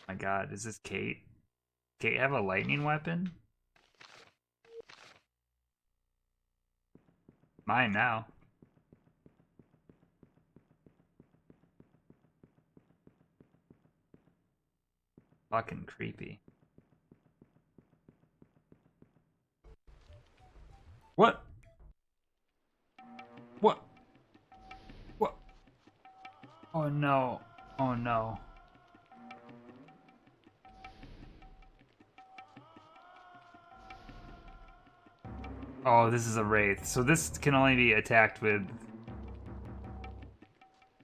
My God, is this Kate? Kate have a lightning weapon? Mine now. Fucking creepy. What? What? What? Oh no. Oh no. Oh, this is a wraith. So this can only be attacked with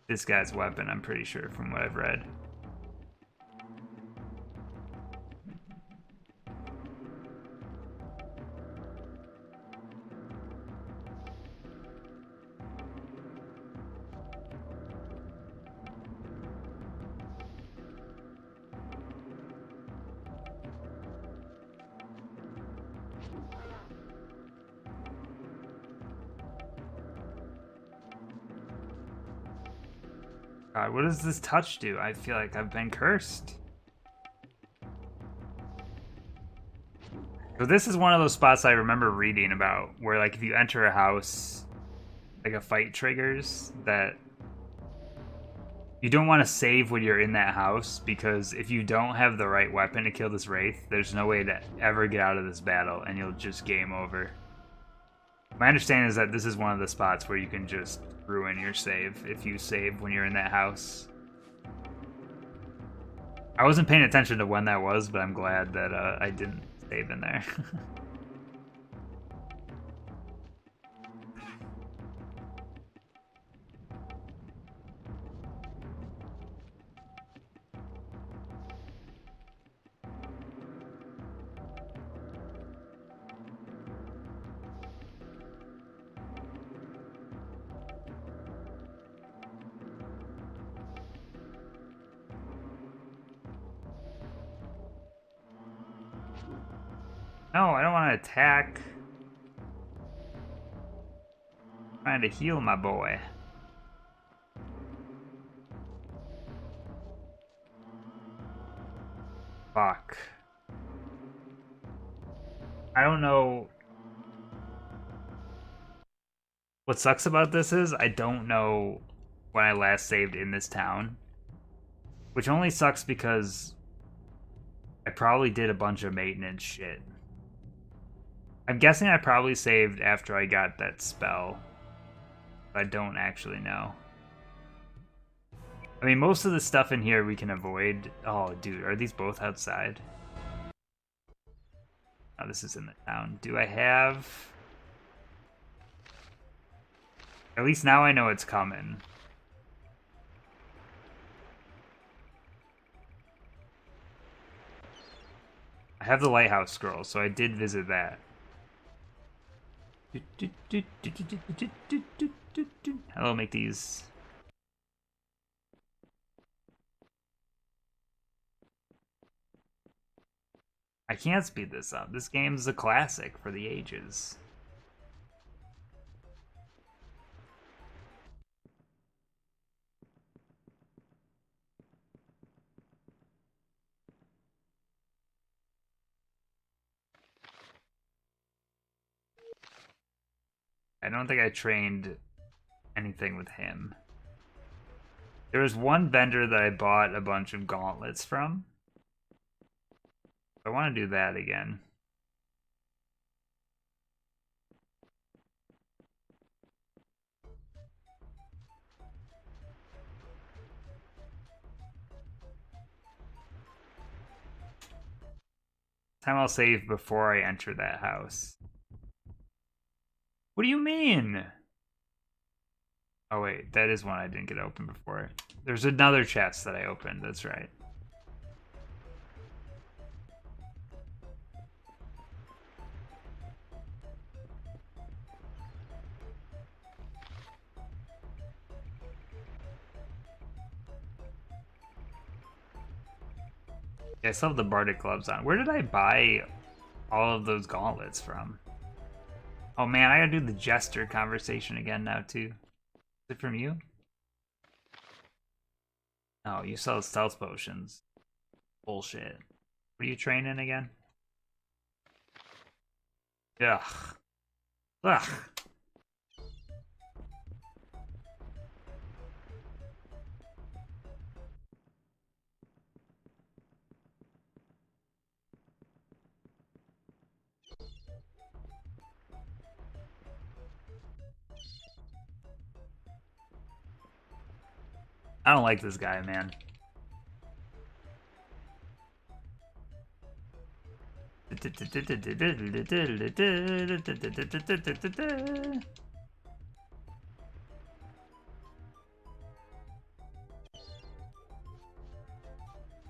this guy's weapon, I'm pretty sure, from what I've read. God, what does this touch do? I feel like I've been cursed. So this is one of those spots I remember reading about where, like, if you enter a house, like, a fight triggers that you don't want to save when you're in that house, because if you don't have the right weapon to kill this wraith, there's no way to ever get out of this battle and you'll just game over. My understanding is that this is one of the spots where you can just ruin your save if you save when you're in that house. I wasn't paying attention to when that was, but I'm glad that I didn't save in there. No, I don't want to attack. I'm trying to heal my boy. Fuck. I don't know. What sucks about this is I don't know when I last saved in this town. Which only sucks because I probably did a bunch of maintenance shit. I'm guessing I probably saved after I got that spell. But I don't actually know. I mean, most of the stuff in here we can avoid. Oh, dude, are these both outside? Oh, this is in the town. Do I have... At least now I know it's coming. I have the lighthouse scroll, so I did visit that. Hello, make these. I can't speed this up. This game's a classic for the ages. I don't think I trained anything with him. There was one vendor that I bought a bunch of gauntlets from. I want to do that again. Time I'll save before I enter that house. What do you mean? Oh wait, that is one I didn't get open before. There's another chest that I opened, that's right. Yeah, I still have the Bardic gloves on. Where did I buy all of those gauntlets from? Oh man, I gotta do the Jester conversation again now too. Is it from you? Oh, you sell stealth potions. Bullshit. What are you training again? Ugh. Ugh. I don't like this guy, man.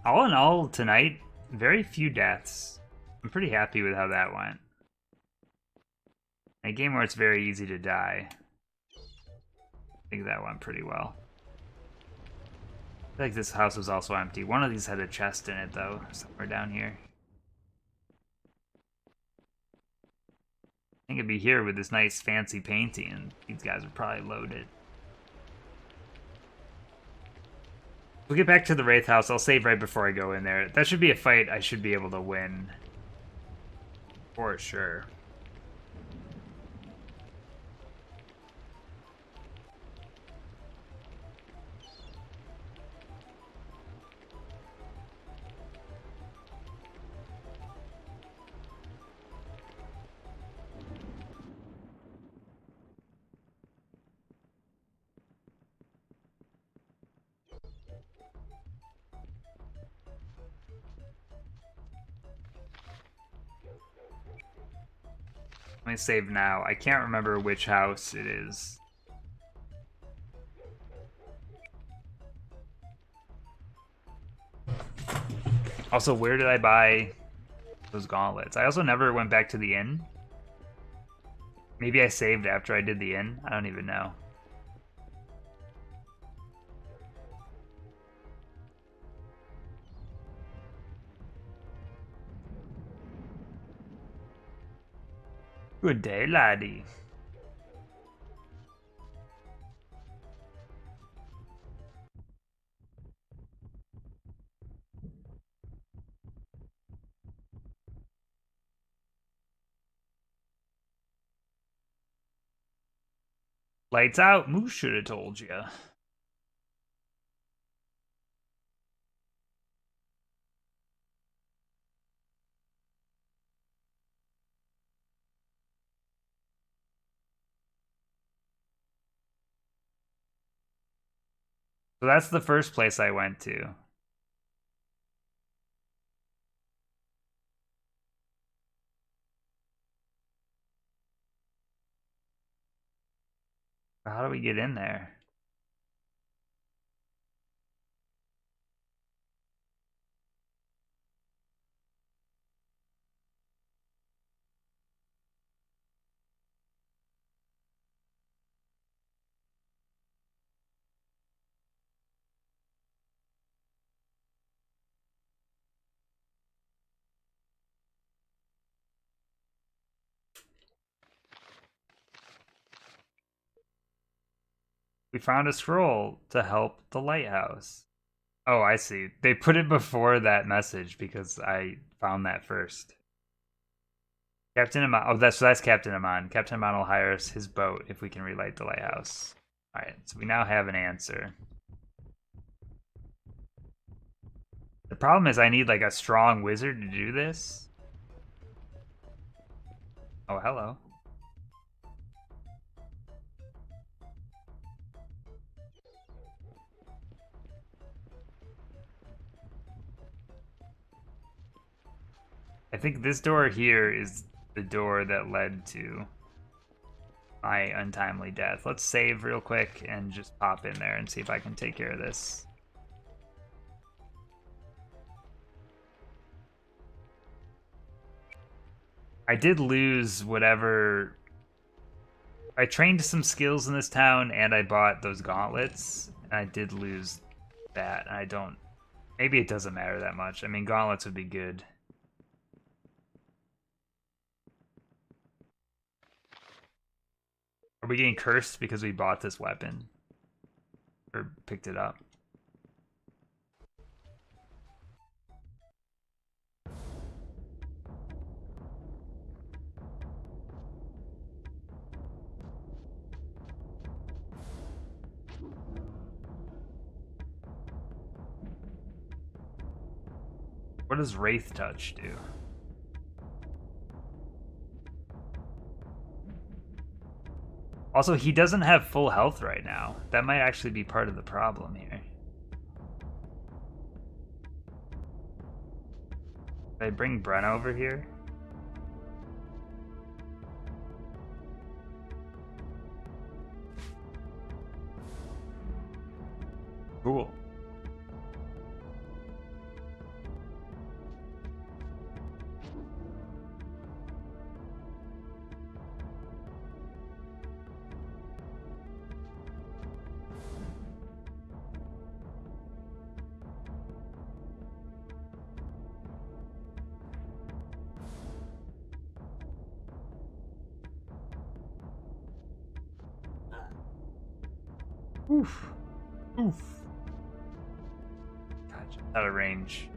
All in all, tonight, very few deaths. I'm pretty happy with how that went. In a game where it's very easy to die, I think that went pretty well. I feel like this house was also empty. One of these had a chest in it, though, somewhere down here. I think it'd be here with this nice fancy painting, and these guys are probably loaded. We'll get back to the Wraith house. I'll save right before I go in there. That should be a fight I should be able to win. For sure. Let me save now. I can't remember which house it is. Also, where did I buy those gauntlets? I also never went back to the inn. Maybe I saved after I did the inn. I don't even know. Good day, laddie. Lights out. Moose should have told you. So that's the first place I went to. How do we get in there? We found a scroll to help the lighthouse. Oh, I see. They put it before that message because I found that first. Captain Amon. Oh, that's Captain Amon. Captain Amon will hire us his boat if we can relight the lighthouse. All right, so we now have an answer. The problem is I need like a strong wizard to do this. Oh, hello. I think this door here is the door that led to my untimely death. Let's save real quick and just pop in there and see if I can take care of this. I did lose whatever. I trained some skills in this town and I bought those gauntlets, and I did lose that. I don't. Maybe it doesn't matter that much. I mean, gauntlets would be good. Are we getting cursed because we bought this weapon? Or picked it up? What does Wraith Touch do? Also, he doesn't have full health right now. That might actually be part of the problem here. Did I bring Bren over here? Cool. Oof. Oof. God, just out of range.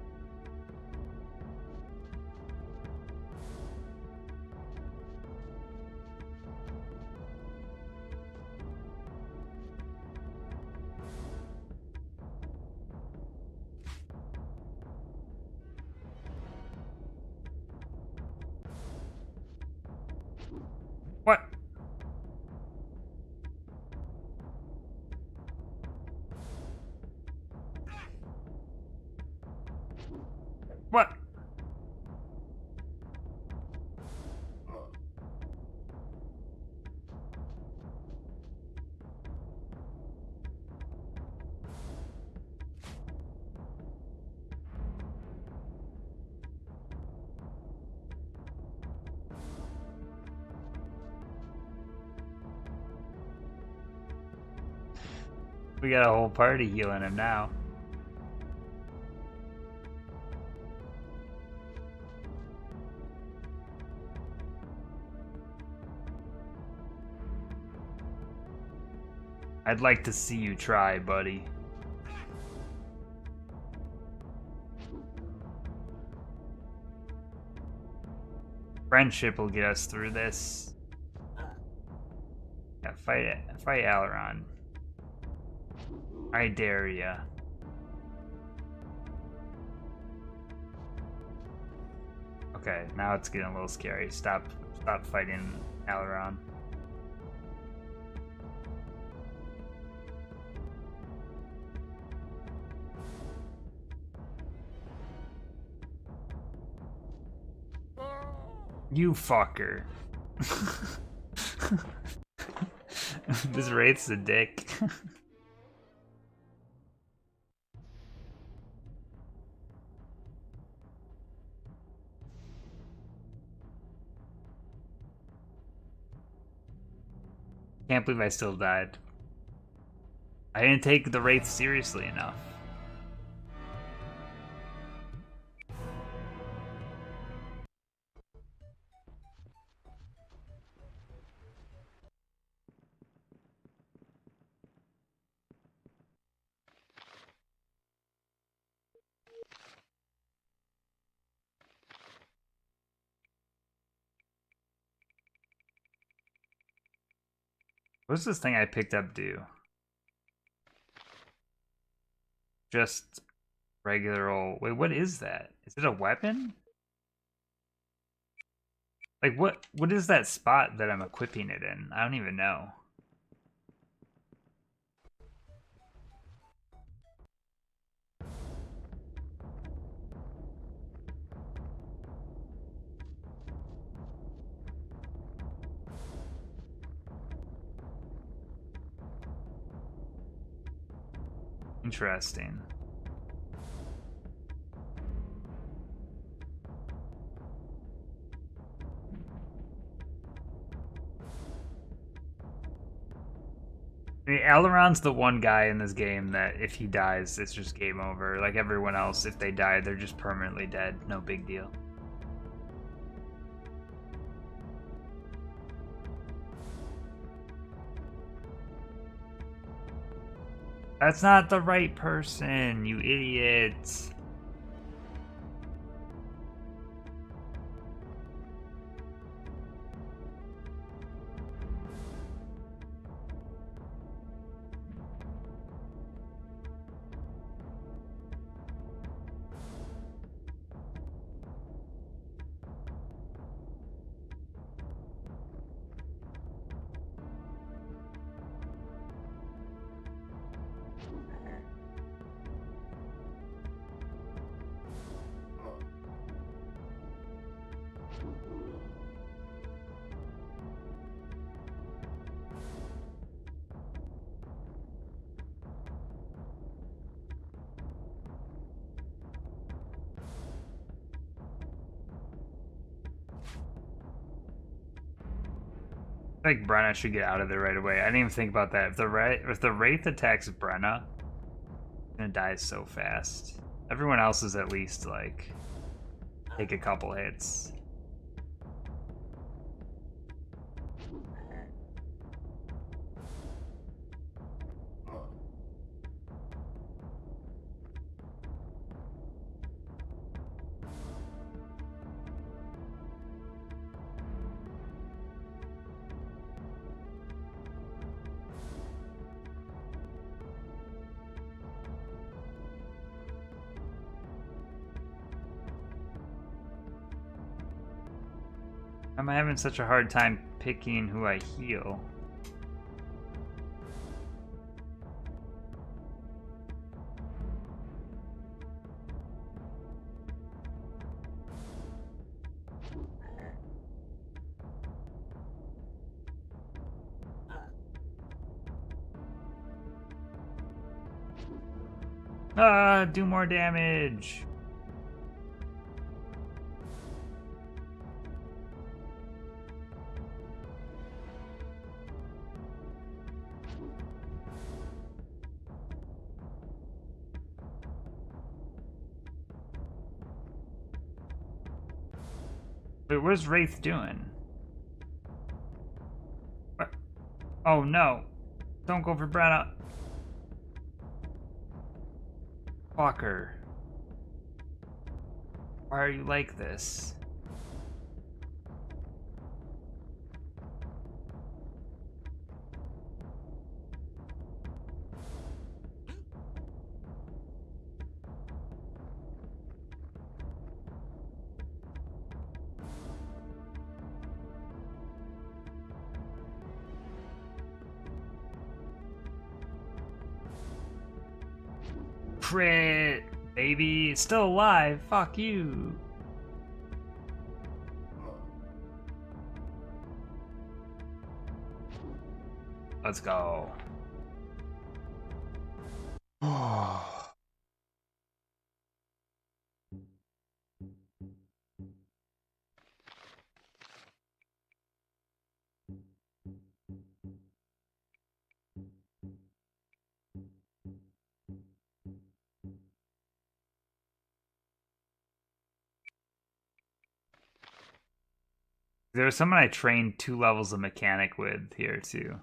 What? What? We got a whole party healing him now. I'd like to see you try, buddy. Friendship will get us through this. Yeah, fight Aileron. I dare ya. Okay, now it's getting a little scary. Stop fighting Aileron. You fucker. This Wraith's a dick. Can't believe I still died. I didn't take the Wraith seriously enough. What does this thing I picked up do? Just regular old... Wait, what is that? Is it a weapon? Like, what is that spot that I'm equipping it in? I don't even know. Interesting. I mean, Aileron's the one guy in this game that if he dies, it's just game over. Like everyone else, if they die, they're just permanently dead. No big deal. That's not the right person, you idiot. I think Brenna should get out of there right away. I didn't even think about that. If the Wraith attacks Brenna, it's gonna die so fast. Everyone else is at least like take a couple hits. I'm having such a hard time picking who I heal. Ah, do more damage. Wait, what's Wraith doing? What? Oh no. Don't go for Brenna. Fucker. Why are you like this? Crit, baby. It's still alive. Fuck you. Let's go. There was someone I trained 2 levels of mechanic with here too.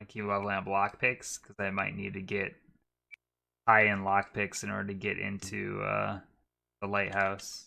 I keep leveling up block picks because I might need to get high-end lockpicks in order to get into the lighthouse.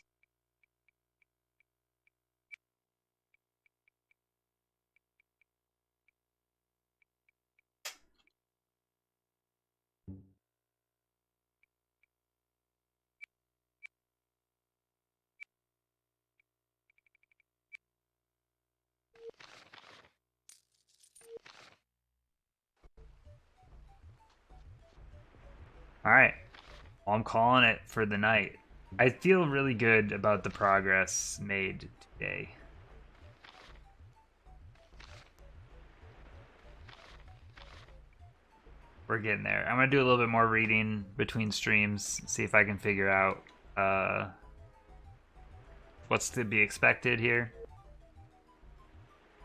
All right. Well, I'm calling it for the night. I feel really good about the progress made today. We're getting there. I'm gonna do a little bit more reading between streams, see if I can figure out what's to be expected here,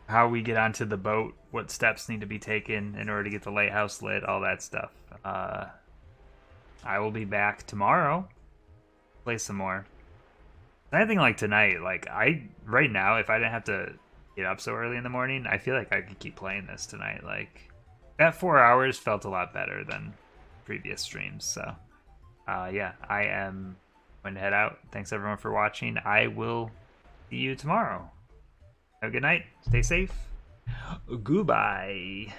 how we get onto the boat, what steps need to be taken in order to get the lighthouse lit, all that stuff. I will be back tomorrow. Play some more. Anything like tonight, like right now, if I didn't have to get up so early in the morning, I feel like I could keep playing this tonight. Like that 4 hours felt a lot better than previous streams. So yeah, I am going to head out. Thanks everyone for watching. I will see you tomorrow. Have a good night. Stay safe. Goodbye.